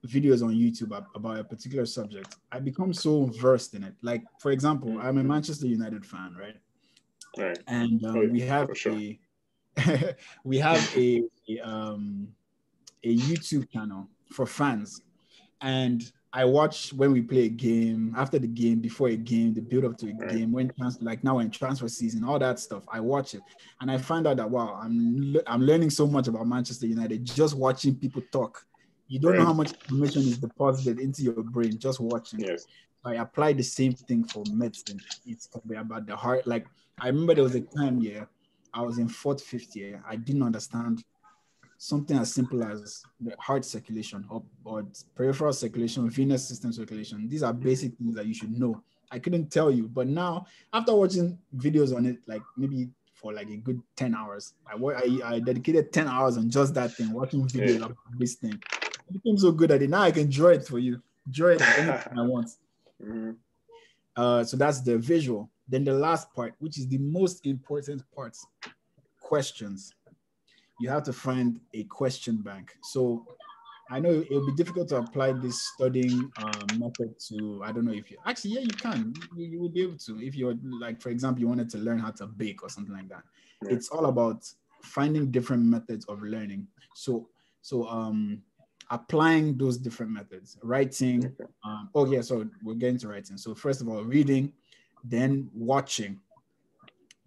videos on YouTube about a particular subject, I become so versed in it. Like, for example, I'm a Manchester United fan, right? Right. And we have a YouTube channel for fans, and I watch when we play a game, after the game, before a game, the build up to a game, when now in transfer season, all that stuff. I watch it, and I find out that wow, I'm learning so much about Manchester United just watching people talk. You don't know how much information is deposited into your brain just watching. Yes. I apply the same thing for medicine. It's about the heart. Like, I remember there was a time, I was in 4th, 5th year. I didn't understand something as simple as the heart circulation or peripheral circulation, venous system circulation. These are basic things that you should know. I couldn't tell you, but now after watching videos on it, like maybe for like a good 10 hours, I dedicated 10 hours on just that thing, watching videos about this thing. I became so good at it. Now I can draw it for you. Draw it anything I want. So that's the visual. Then the last part, which is the most important part, questions. You have to find a question bank. So I know it'll be difficult to apply this studying method to, I don't know if you, actually, yeah, you can. You will be able to, if you're like, for example, you wanted to learn how to bake or something like that. Yeah. It's all about finding different methods of learning. So applying those different methods, writing. So we're getting to writing. So first of all, reading, then watching,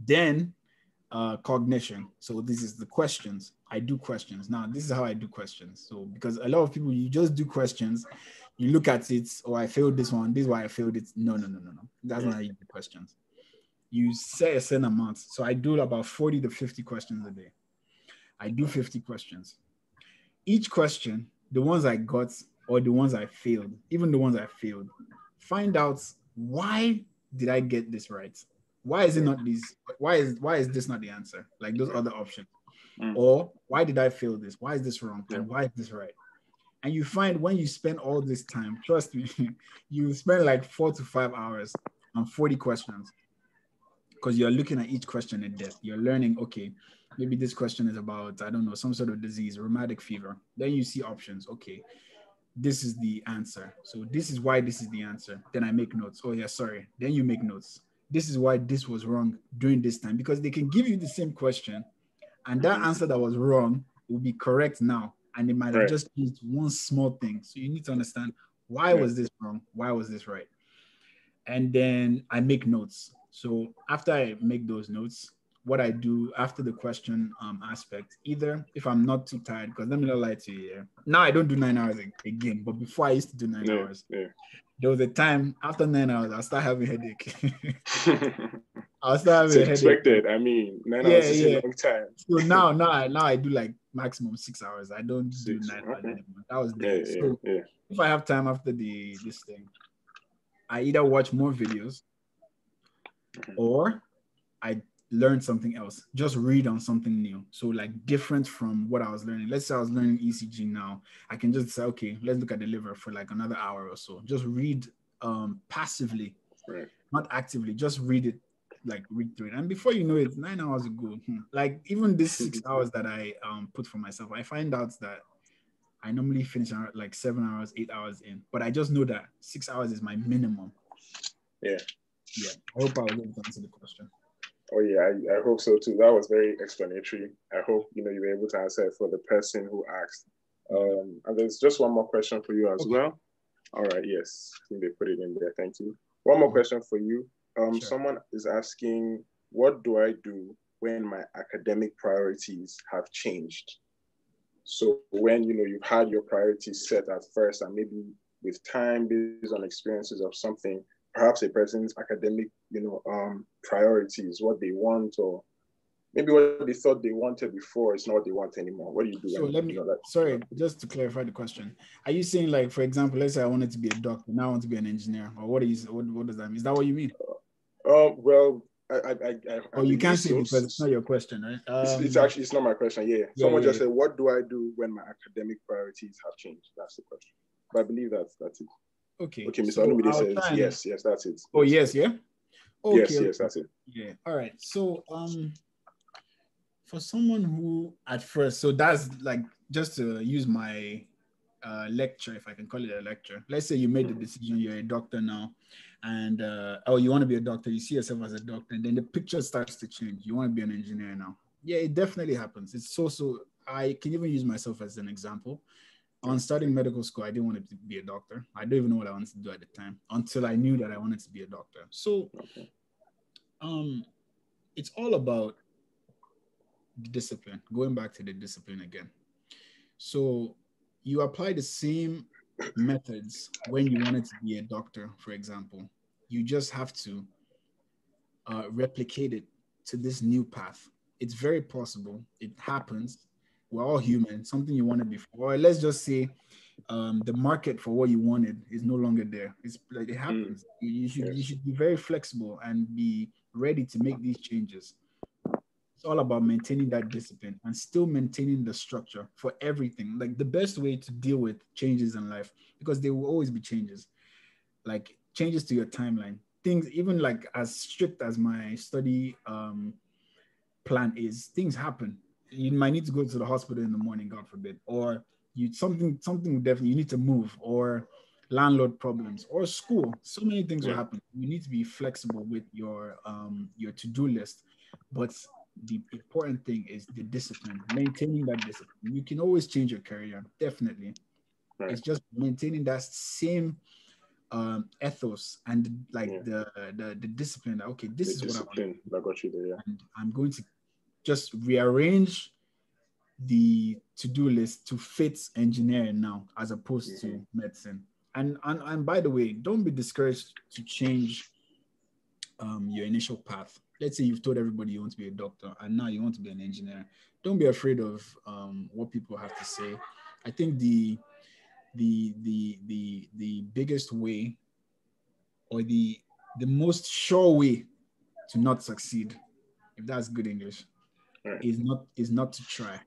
then cognition. So this is the questions. I do questions. Now, this is how I do questions. So because a lot of people, you just do questions, you look at it, I failed this one, this is why I failed it. No. That's not how you do questions. You say a certain amount. So I do about 40 to 50 questions a day. I do 50 questions. Each question, the ones I got or the ones I failed, even the ones I failed, find out why did I get this right? Why is it not this? Why is this not the answer? Like those other options. Or why did I fail this? Why is this wrong? And why is this right? And you find when you spend all this time, trust me, you spend like 4 to 5 hours on 40 questions. because you're looking at each question in depth. You're learning, okay, maybe this question is about, I don't know, some sort of disease, rheumatic fever. Then you see options. Okay, this is the answer. So this is why this is the answer. Then I make notes. Oh yeah, sorry. Then you make notes. This is why this was wrong during this time, because they can give you the same question and that answer that was wrong will be correct now. And it might have just changed one small thing. So you need to understand, why was this wrong? Why was this right? And then I make notes. So after I make those notes, what I do after the question aspect, either if I'm not too tired, because let me not lie to you, yeah. Now I don't do 9 hours again, but before I used to do 9 hours. There was a time after 9 hours, I'll start having a headache. I'll start having a headache. Expected. I mean, 9 hours is a long time. So now I do like maximum 6 hours. I don't do 9 hours anymore. That was the if I have time after this thing, I either watch more videos or I learn something else. Just read on something new. So like different from what I was learning. Let's say I was learning ECG now. I can just say, okay, let's look at the liver for like another hour or so. Just read passively, not actively. Just read it, like read through it. And before you know it, 9 hours ago, like even this 6 hours that I put for myself, I find out that I normally finish like 7 hours, 8 hours in. But I just know that 6 hours is my minimum. Yeah. I hope I was able to answer the question. Oh yeah, I hope so too. That was very explanatory. I hope you were able to answer it for the person who asked. And there's just one more question for you as well. All right, yes, I think they put it in there. Thank you. One more question for you. Sure. Someone is asking, what do I do when my academic priorities have changed? So when you've had your priorities set at first, and maybe with time, based on experiences of something, perhaps a person's academic, priorities, what they want, or maybe what they thought they wanted before is not what they want anymore. What do you do? So let me, sorry, just to clarify the question. Are you saying, like, for example, let's say I wanted to be a doctor, now I want to be an engineer, or what does that mean? Is that what you mean? Well, or you can't say because it's not your question, right? It's not my question. Someone just said, what do I do when my academic priorities have changed? That's the question. But I believe that's it. Okay, Mr. Olumide says yes, that's it. Oh, yes, yeah? Okay. Yes, that's it. Yeah, all right. So for someone who at first, so that's like, just to use my lecture, if I can call it a lecture. Let's say you made the decision, you're a doctor now, and you want to be a doctor, you see yourself as a doctor, and then the picture starts to change. You want to be an engineer now. Yeah, it definitely happens. It's so I can even use myself as an example. On starting medical school, I didn't want to be a doctor. I don't even know what I wanted to do at the time until I knew that I wanted to be a doctor. So it's all about the discipline, going back to the discipline again. So you apply the same methods when you wanted to be a doctor, for example. You just have to replicate it to this new path. It's very possible. It happens. We're all human. Something you wanted before. Or let's just say the market for what you wanted is no longer there. It's like it happens. You should be very flexible and be ready to make these changes. It's all about maintaining that discipline and still maintaining the structure for everything. Like the best way to deal with changes in life, because there will always be changes, like changes to your timeline. Things, even like as strict as my study plan is, things happen. You might need to go to the hospital in the morning, God forbid, or something definitely you need to move, or landlord problems, or school. So many things will happen. You need to be flexible with your to-do list, but the important thing is the discipline, maintaining that discipline. You can always change your career, definitely. It's just maintaining that same ethos and like the discipline. That, okay, this is what I want. That got you there. And I'm going to just rearrange the to-do list to fit engineering now as opposed to medicine. And by the way, don't be discouraged to change your initial path. Let's say you've told everybody you want to be a doctor and now you want to be an engineer. Don't be afraid of what people have to say. I think the biggest way, or the most sure way to not succeed, if that's good English, is not to try.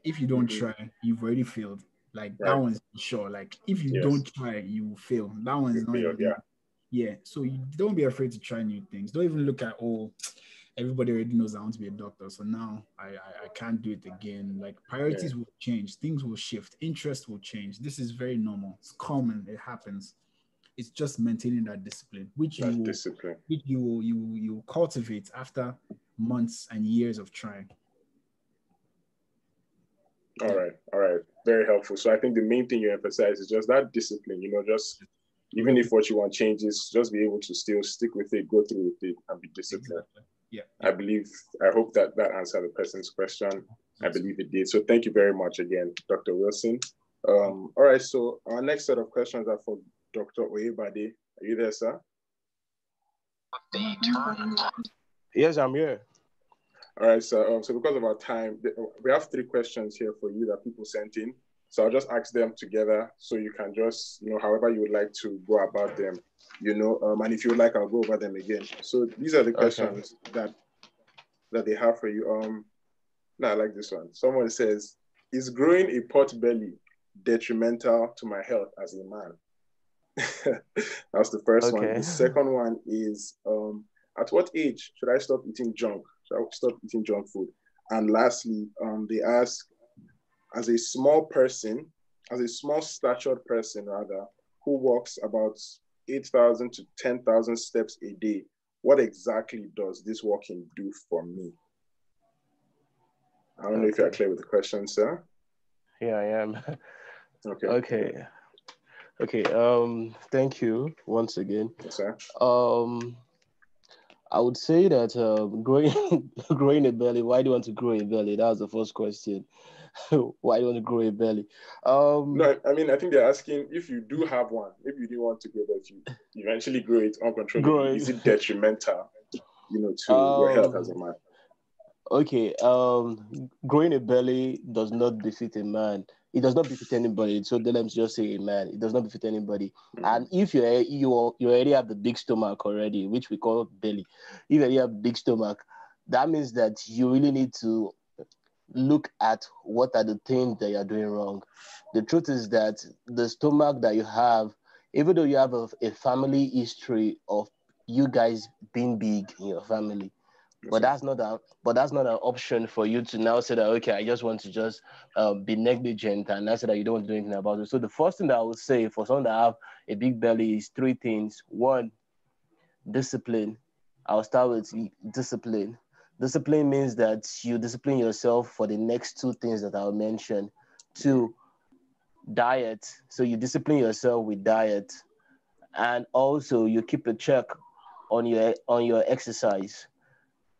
If you don't try, you've already failed. Like that one's sure. Like if you don't try, you will fail. That one is not. Yeah, so you don't be afraid to try new things. Don't even look at, oh, everybody already knows I want to be a doctor, so now I can't do it again. Like priorities will change, things will shift, interest will change. This is very normal. It's common. It happens. It's just maintaining that discipline, which you will cultivate after months and years of trying. All right. Very helpful. So I think the main thing you emphasize is just that discipline, just even if what you want changes, just be able to still stick with it, go through with it, and be disciplined. Exactly. Yeah. I hope that answered the person's question. I believe it did. So thank you very much again, Dr. Wilson. All right, so our next set of questions are for Dr. Oyebade. Are you there, sir? Yes, I'm here. All right, so because of our time, we have 3 questions here for you that people sent in. So I'll just ask them together so you can just, however you would like to go about them, and if you would like, I'll go over them again. So these are the questions that they have for you. I like this one. Someone says, is growing a pot belly detrimental to my health as a man? That's the first one. The second one is, at what age should I stop eating junk? Should I stop eating junk food? And lastly, they ask, as a small statured person rather, who walks about 8,000 to 10,000 steps a day, what exactly does this walking do for me? I don't know if you're clear with the question, sir. Yeah, I am. Okay. Thank you once again. Yes, sir. I would say that growing a belly. Why do you want to grow a belly? That was the first question. Why do you want to grow a belly? No, I mean, I think they're asking if you do have one. Maybe you didn't want to grow, but you eventually grow it uncontrollably. Is it detrimental, to your health as a man? Okay. Growing a belly does not befit a man. It does not befit anybody. So then let me just say a man. It does not befit anybody. Mm-hmm. And if you already have the big stomach already, which we call belly, if you already have big stomach, that means that you really need to look at what are the things that you're doing wrong. The truth is that the stomach that you have, even though you have a family history of you guys being big in your family, but that's not an option for you to now say that, okay, I just want to be negligent and now say that you don't want to do anything about it. So the first thing that I would say for someone that have a big belly is 3 things. 1, discipline. I'll start with discipline. Discipline means that you discipline yourself for the next 2 things that I'll mention. 2, diet. So you discipline yourself with diet. And also you keep a check on your exercise.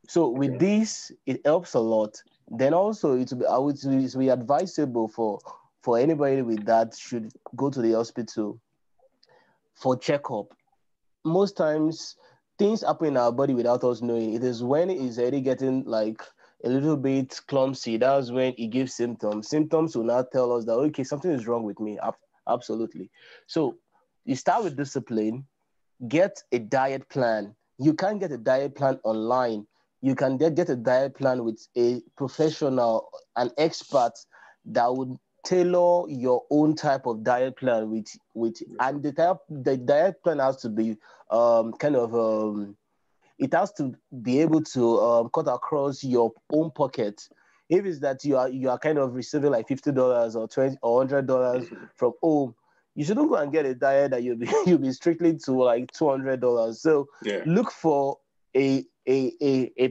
So with this, it helps a lot. Then also it would be advisable for anybody with that should go to the hospital for checkup. Most times things happen in our body without us knowing. It is when it's already getting like a little bit clumsy. That's when it gives symptoms. Symptoms will now tell us that, okay, something is wrong with me. Absolutely. So you start with discipline, get a diet plan. You can't get a diet plan online. You can get a diet plan with a professional, an expert that would tailor your own type of diet plan and the diet plan has to be it has to be able to cut across your own pocket. If it's that you are kind of receiving like $50 or $20 or $100 from home, you shouldn't go and get a diet that you'll be strictly to like $200. So look for a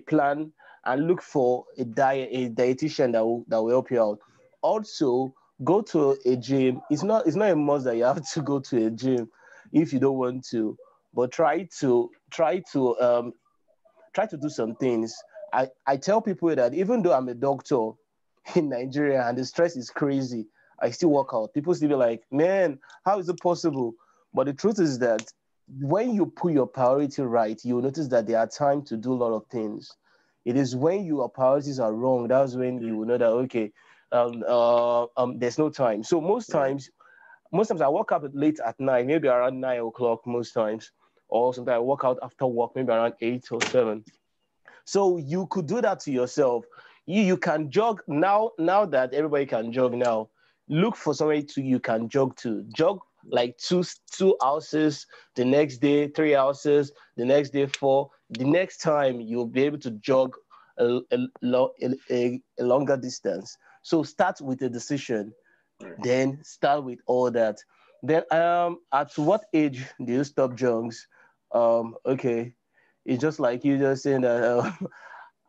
plan and look for a dietitian that will help you out. Also, go to a gym. It's not a must that you have to go to a gym if you don't want to, but try to do some things. I tell people that even though I'm a doctor in Nigeria and the stress is crazy, I still work out. People still be like, man, how is it possible? But the truth is that when you put your priority right, you'll notice that there are times to do a lot of things. It is when your priorities are wrong, that's when you will know that, okay, there's no time. So most times I work out late at night, maybe around 9 o'clock most times, or sometimes I work out after work, maybe around 8 or 7. So you could do that to yourself. You can jog now that everybody can jog now. Look for somewhere you can jog to. Jog like two ounces, the next day 3 ounces, the next day 4. The next time you'll be able to jog a longer distance. So start with a decision, then start with all that. Then at what age do you stop jogs? Okay, it's just like you just saying that.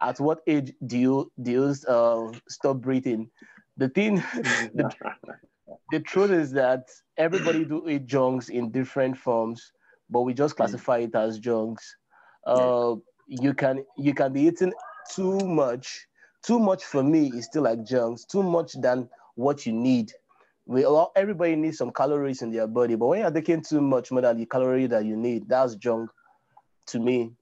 At what age do you stop breathing? The thing, the truth is that everybody do eat junks in different forms, but we just classify it as junks. You can be eating too much. Too much for me is still like junks. Too much than what you need. Everybody needs some calories in their body, but when you're taking too much more than the calorie that you need, that's junk to me.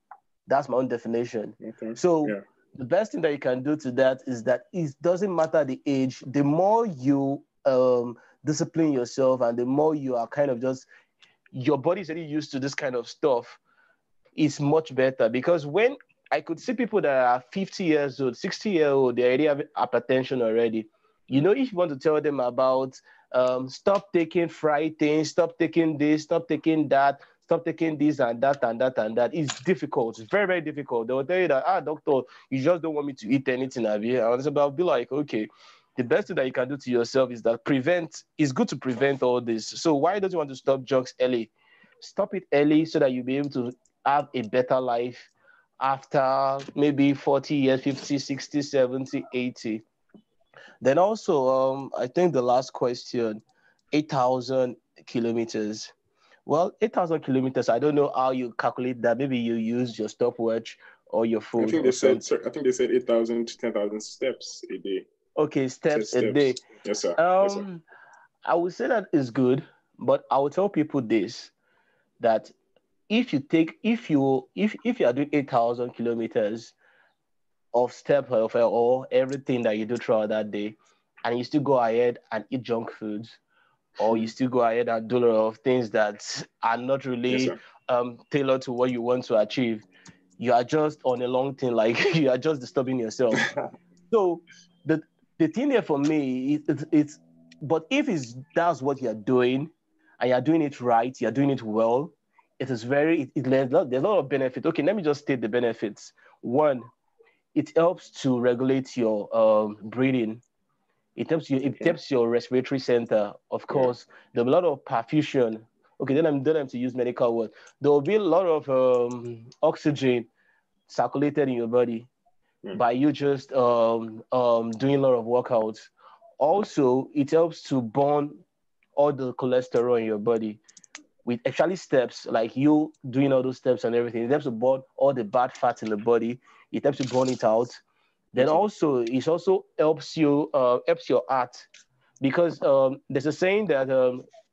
That's my own definition. Okay. So the best thing that you can do to that is that it doesn't matter the age. The more you discipline yourself and the more you are kind of just, your body's already used to this kind of stuff, it's much better. Because when I could see people that are 50 years old, 60-year-old, they already have hypertension already. You know, if you want to tell them about stop taking fried things, stop taking this, stop taking that, stop taking this and that and that and that, it's difficult. It's very, very difficult. They will tell you that, doctor, you just don't want me to eat anything, have you? I'll be like, okay, the best thing that you can do to yourself is that it's good to prevent all this. So why don't you want to stop drugs early? Stop it early so that you'll be able to have a better life after maybe 40 years, 50, 60, 70, 80. Then also, I think the last question, 8,000 kilometers. Well, 8,000 kilometers, I don't know how you calculate that. Maybe you use your stopwatch or your phone. I think they said 8,000 to 10,000 steps a day. Okay, steps a day. Yes, sir. Yes, sir. I would say that is good, but I will tell people this, that if you are doing 8,000 kilometers of step health or everything that you do throughout that day, and you still go ahead and eat junk foods, or you still go ahead and do a lot of things that are not really tailored to what you want to achieve, you are just on a long thing, like you are just disturbing yourself. So the thing there for me it's but if that's what you're doing and you're doing it right, you're doing it well, there's a lot of benefit. Okay, let me just state the benefits. One, it helps to regulate your breathing. It helps your respiratory center. Of course, there'll be a lot of perfusion. Okay, then I'm done to use medical word. There will be a lot of oxygen circulated in your body by you just doing a lot of workouts. Also, it helps to burn all the cholesterol in your body with actually steps, like you doing all those steps and everything. It helps to burn all the bad fat in the body. It helps to burn it out. Then also, it also helps your heart, because there's a saying that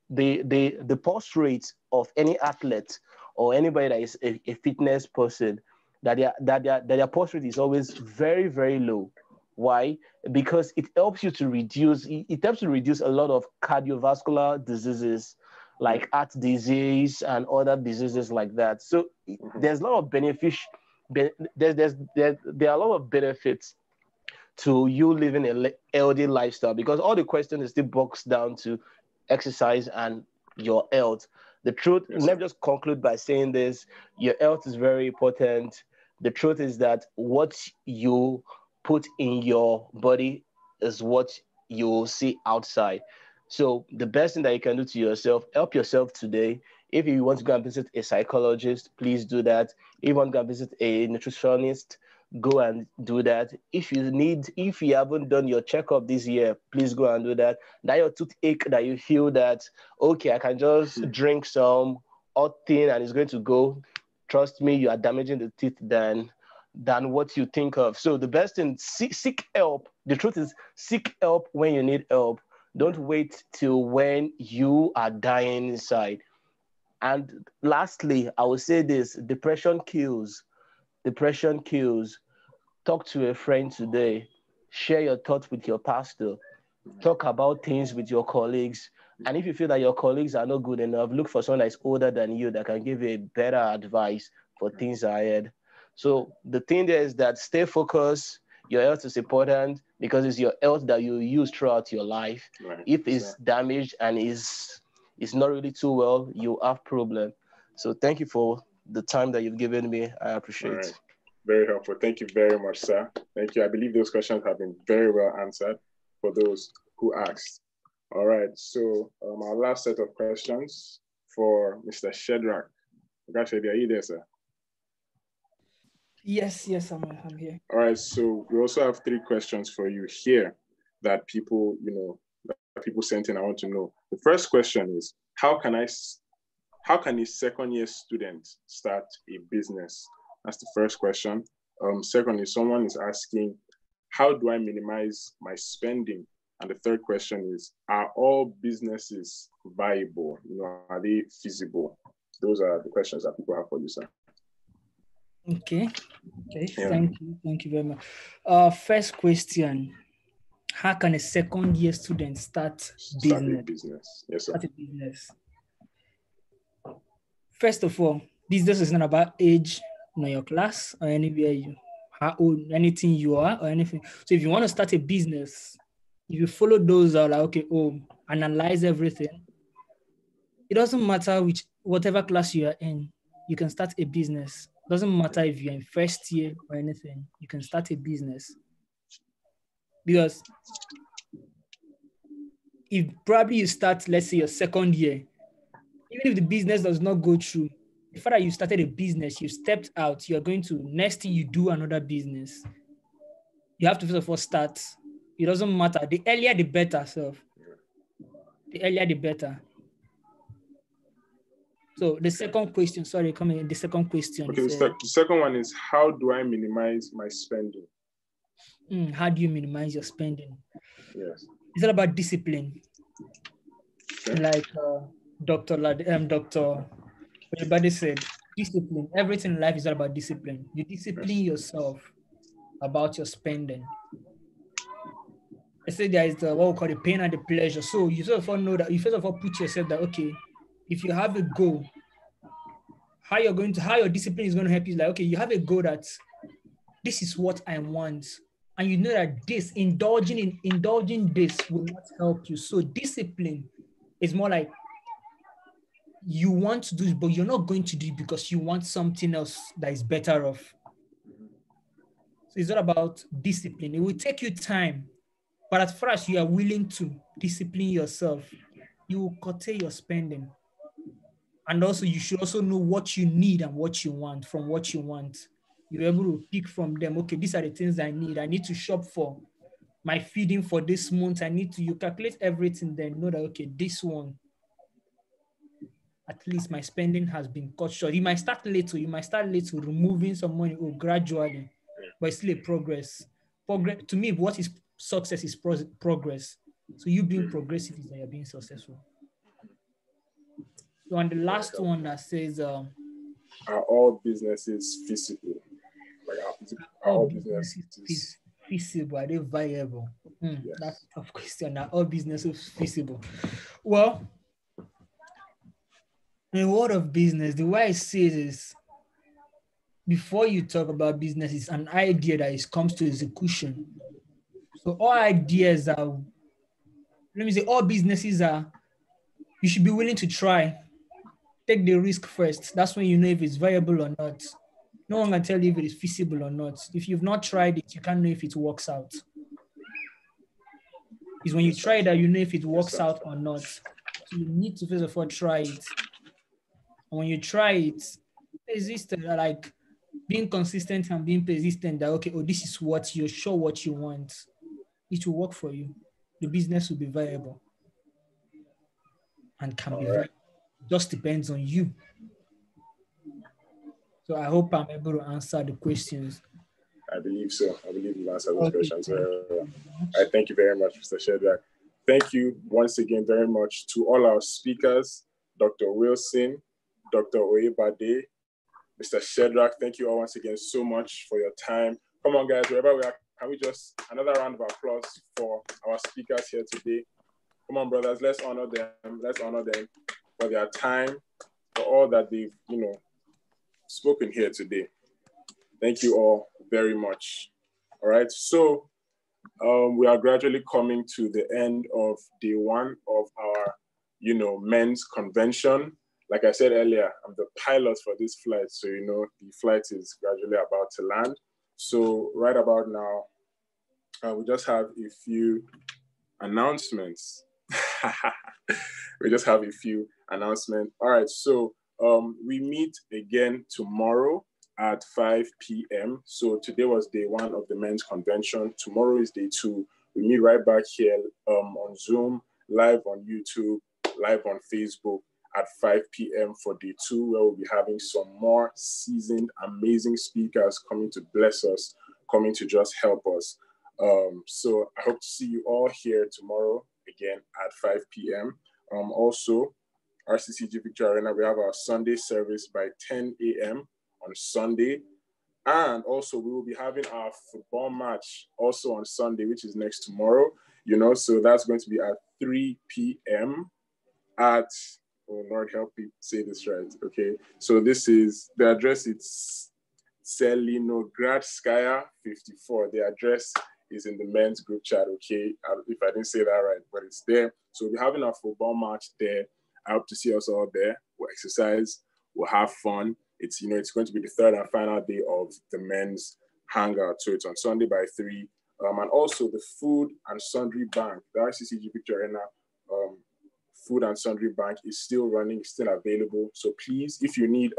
the pulse rate of any athlete or anybody that is a fitness person, that their pulse rate is always very, very low. Why? Because it helps you to reduce a lot of cardiovascular diseases like heart disease and other diseases like that. So there's a lot of there are a lot of benefits to you living a healthy lifestyle, because all the questions still boils down to exercise and your health. The truth, let me just conclude by saying this: your health is very important. The truth is that what you put in your body is what you see outside. So the best thing that you can do to yourself, help yourself today. If you want to go and visit a psychologist, please do that. If you want to go and visit a nutritionist, go and do that. If you haven't done your checkup this year, please go and do that. That your toothache that you feel that, okay, I can just drink some hot thing and it's going to go. Trust me, you are damaging the teeth than what you think of. So the best thing, seek help. The truth is, seek help when you need help. Don't wait till when you are dying inside. And lastly, I will say this: depression kills. Depression kills. Talk to a friend today. Share your thoughts with your pastor. Talk about things with your colleagues. And if you feel that your colleagues are not good enough, look for someone that's older than you that can give you a better advice for things ahead. So the thing there is that stay focused. Your health is important because it's your health that you use throughout your life. Right. If it's damaged and is it's not really too well, you have problem. So thank you for the time that you've given me. I appreciate it. Right. Very helpful. Thank you very much, sir. Thank you. I believe those questions have been very well answered for those who asked. All right. So our last set of questions for Mr. Shedrack. Are you there, sir? Yes, I'm here. All right. So we also have 3 questions for you here that people, people sent in. I want to know. The first question is, how can a second-year student start a business? That's the first question. Secondly, someone is asking, how do I minimize my spending? And the third question is, are all businesses viable? Are they feasible? Those are the questions that people have for you, sir. Okay. Yeah. Thank you very much. First question, how can a second-year student start a business? Yes, sir. Start a business. First of all, business is not about age, your class, or anywhere how old, anything you are, or anything. So if you want to start a business, if you follow those analyze everything. It doesn't matter whatever class you are in, you can start a business. Doesn't matter if you're in first year or anything, you can start a business. Because if probably you start, let's say your second year, even if the business does not go through, the fact that you started a business, you stepped out, you're going to, next thing you do another business. You have to first of all start. It doesn't matter. The earlier, the better, so. The earlier, the better. So the second question, the second question. Okay, the second one is, how do I minimize my spending? How do you minimize your spending? Yes. It's all about discipline. Okay. Like Dr. Everybody said, discipline. Everything in life is all about discipline. You discipline yourself about your spending. I say there is what we call the pain and the pleasure. So you first of all know that you first of all put yourself that, okay, if you have a goal, how your discipline is going to help you is like, okay, you have a goal that this is what I want. And you know that indulging this will not help you. So discipline is more like you want to do it, but you're not going to do it because you want something else that is better off. So it's all about discipline. It will take you time, but as far as you are willing to discipline yourself, you will curtail your spending. And also you should also know what you need and what you want from what you want. You're able to pick from them, okay, these are the things I need. I need to shop for my feeding for this month. You calculate everything, then know that, okay, this one, at least my spending has been cut short. You might start little, removing some money gradually, but it's still a progress. To me, what is success is progress. So you being progressive is that you're being successful. So on the last one that says, are all businesses feasible? Like are all businesses feasible? Are they viable? Yes. That's a tough question. Are all businesses feasible? Well, in the world of business, the way I see it is, before you talk about business, it's an idea that comes to execution. So all ideas are, all businesses are, you should be willing to try. Take the risk first. That's when you know if it's viable or not. No one can tell you if it is feasible or not. If you've not tried it, you can't know if it works out. It's when you try that you know if it works out or not. So you need to first of all try it. And when you try it, like being consistent and being persistent that, okay, this is what you're sure what you want. It will work for you. The business will be viable and can be viable. Just depends on you. So I hope I'm able to answer the questions. I believe so. I believe you've answered those questions very well. I thank you very much, Mr. Shedrack. Thank you once again very much to all our speakers, Dr. Wilson, Dr. Oyebade, Mr. Shedrack. Thank you all once again so much for your time. Come on, guys, wherever we are, can we just another round of applause for our speakers here today? Come on, brothers, let's honor them. Let's honor them for their time, for all that they've, spoken here today. Thank you all very much. All right, so we are gradually coming to the end of day one of our men's convention. Like I said earlier, I'm the pilot for this flight. So, the flight is gradually about to land. So right about now, we just have a few announcements. We just have a few announcements. All right, so we meet again tomorrow at 5 p.m. So today was day 1 of the men's convention. Tomorrow is day 2. We meet right back here on Zoom, live on YouTube, live on Facebook at 5 p.m. for day 2, where we'll be having some more seasoned, amazing speakers coming to bless us, coming to just help us. So I hope to see you all here tomorrow again at 5 p.m. Also, RCCG Victory Arena, we have our Sunday service by 10 a.m. on Sunday. And also we will be having our football match also on Sunday, which is next tomorrow, so that's going to be at 3 p.m. at, oh Lord, help me say this right, okay? So this is, the address, it's Selinogradskaya 54. The address is in the men's group chat, okay? If I didn't say that right, but it's there. So we're having our football match there. I hope to see us all there. We'll exercise, we'll have fun. It's, it's going to be the 3rd and final day of the men's hangout. So it's on Sunday by 3. And also the Food and Sundry Bank, the RCCG Victory Arena Food and Sundry Bank is still running, still available. So please, if you need,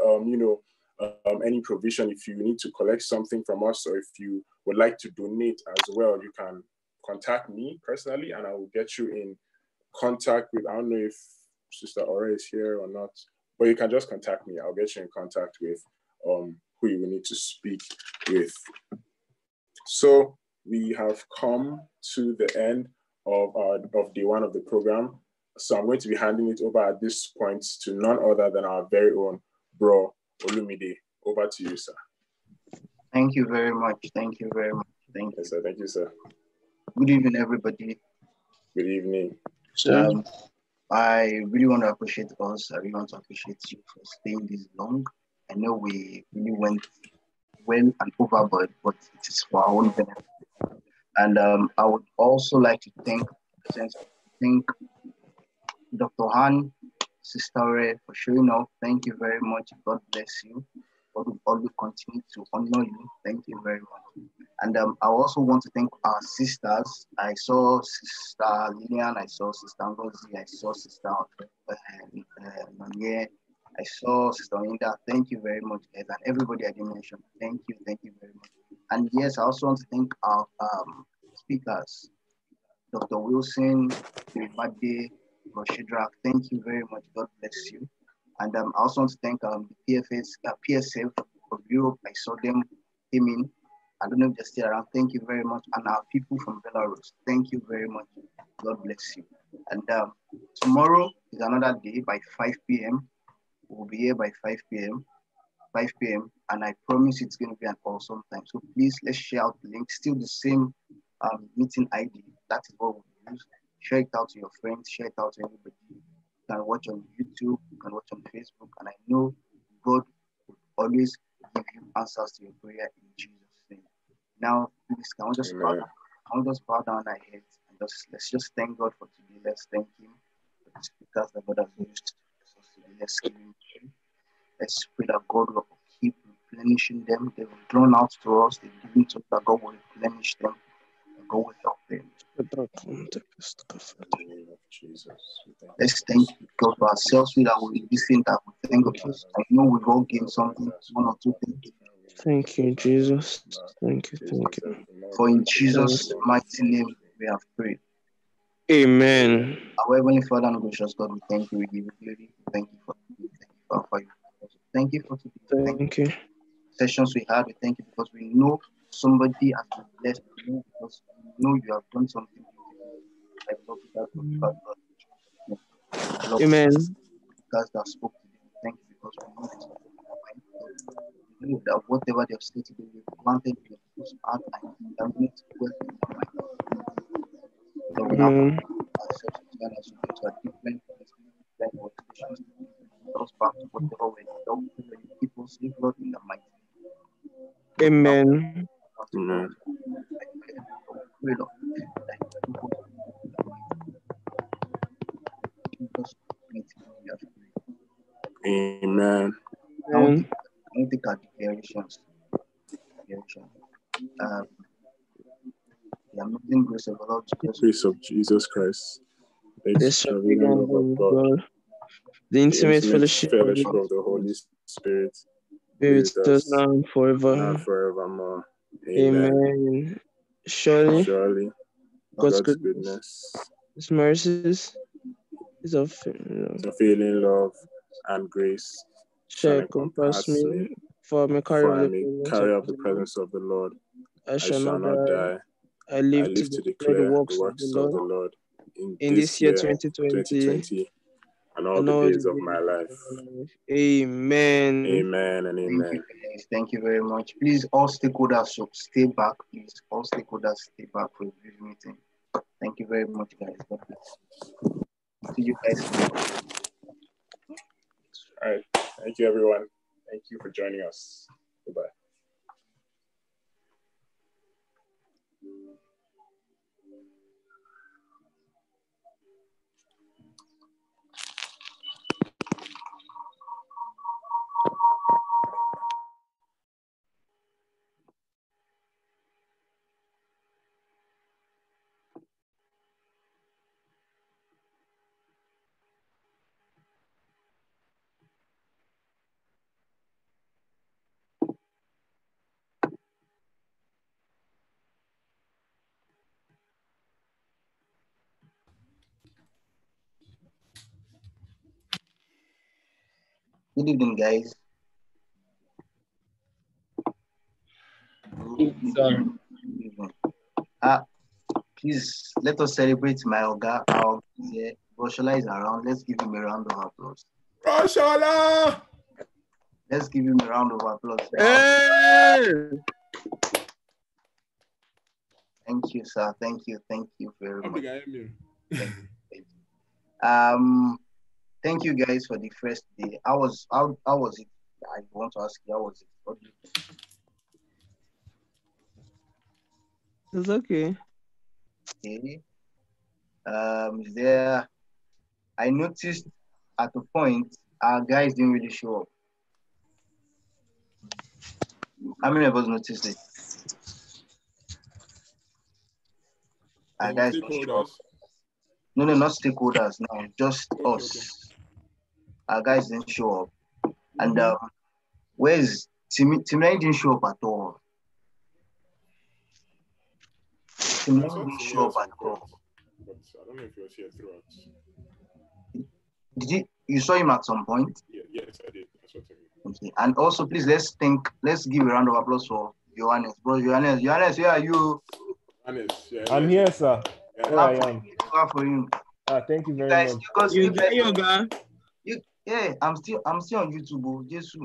any provision, if you need to collect something from us, or if you would like to donate as well, you can contact me personally, and I will get you in contact with, I don't know if Sister Ora is here or not, but you can just contact me. I'll get you in contact with who you will need to speak with. So we have come to the end of day 1 of the program. So I'm going to be handing it over at this point to none other than our very own Bro Olumide. Over to you, sir. Thank you very much. Thank you very much. Thank you. Yes, sir. Thank you, sir. Good evening, everybody. Good evening. I really want to appreciate us. I really want to appreciate you for staying this long. I know we really went well and overboard, but it is for our own benefit. And I would also like to thank Dr. Han, Sister Ray, for showing up. Thank you very much. God bless you. God will always continue to honor you. Thank you very much. And I also want to thank our sisters. I saw Sister Lillian, I saw Sister Ngozi, I saw Sister Manye, I saw Sister Linda. Thank you very much, guys. And everybody I didn't mention, thank you very much. And yes, I also want to thank our speakers, Dr. Wilson, Ibade, Roshidrak. Thank you very much. God bless you. And I also want to thank the PSF of Europe. I saw them came in. I don't know if they're still around. Thank you very much. And our people from Belarus. Thank you very much. God bless you. And tomorrow is another day by 5 p.m. We'll be here by 5 p.m. 5 p.m. And I promise it's going to be an awesome time. So please, let's share out the link. Still the same meeting ID. That is what we'll use. Share it out to your friends. Share it out to everybody. You can watch on YouTube. You can watch on Facebook. And I know God will always give you answers to your prayer in Jesus' name. Now, please, can we just bow down our heads and let's just thank God for today. Let's thank Him for the speakers that God has used for us today. Let's give Him praise. Let's pray that God will keep replenishing them. They've drawn out to us. They've given to us, that God will replenish them and God will help them. Let's thank God for ourselves so that we listen, that we thank God. I know we've all gained something, 1 or 2 things. Thank you, Jesus. Thank you. For in Jesus' mighty name we have prayed. Amen. Our Heavenly Father and gracious God, we thank you, we give you glory. Thank you for today. Thank you for today. Thank you. Sessions we had, we thank you because we know somebody has been blessed. We know because we know you have done something beautiful. Amen. Because that spoke to them. Thank you because we know this. We know that whatever they have said today, we planted in your people's heart and you have made it work in their mind. So we now ourselves together as we go to a different organizations, goes back to whatever way you don't people see Lord in the mighty name. Amen. Amen. Amen. I want to take our declarations. The amazing grace of the Lord Jesus. Grace of Jesus Christ. The The extravagant love of God. The intimate fellowship of the Holy Spirit. be with us now and forever. And forevermore. Amen. Surely, God's goodness, His mercies, His unfailing love, and grace shall compass me, for I may carry up the presence of the Lord. I shall not die. I live to declare the works of the Lord in this year 2020 and all the days of my life. Amen. Amen and amen. Thank you very much. Please, all stakeholders should stay back. Please, all stakeholders stay back for the meeting. Thank you very much, guys. See you guys. All right. Thank you, everyone. Thank you for joining us. Goodbye. Good evening, guys. Please let us celebrate my Oga. Our Roshola is around. Let's give him a round of applause. Roshola! Let's give him a round of applause. Hey! Thank you, sir. Thank you very much. Thank you guys for the first day. How was it? I want to ask you, how was it? It's okay. Okay. I noticed at a point our guys didn't really show up. How many of us noticed it? Our guys didn't show up. No, not stakeholders. No, just us. Okay. Our guys didn't show up. And where's Timmy didn't show up at all. Timmy didn't show up at all. But I don't know if he was here throughout. You saw him at some point? Yes, I did. That's what I mean. Okay. And also, please, let's give a round of applause for Johannes. Bro, Johannes, where are you? Johannes, yeah, I'm here, sir. Yeah. Here I am. Clap for him. Thank you very much. Because You get yoga. Yeah, I'm still on YouTube, Jesus.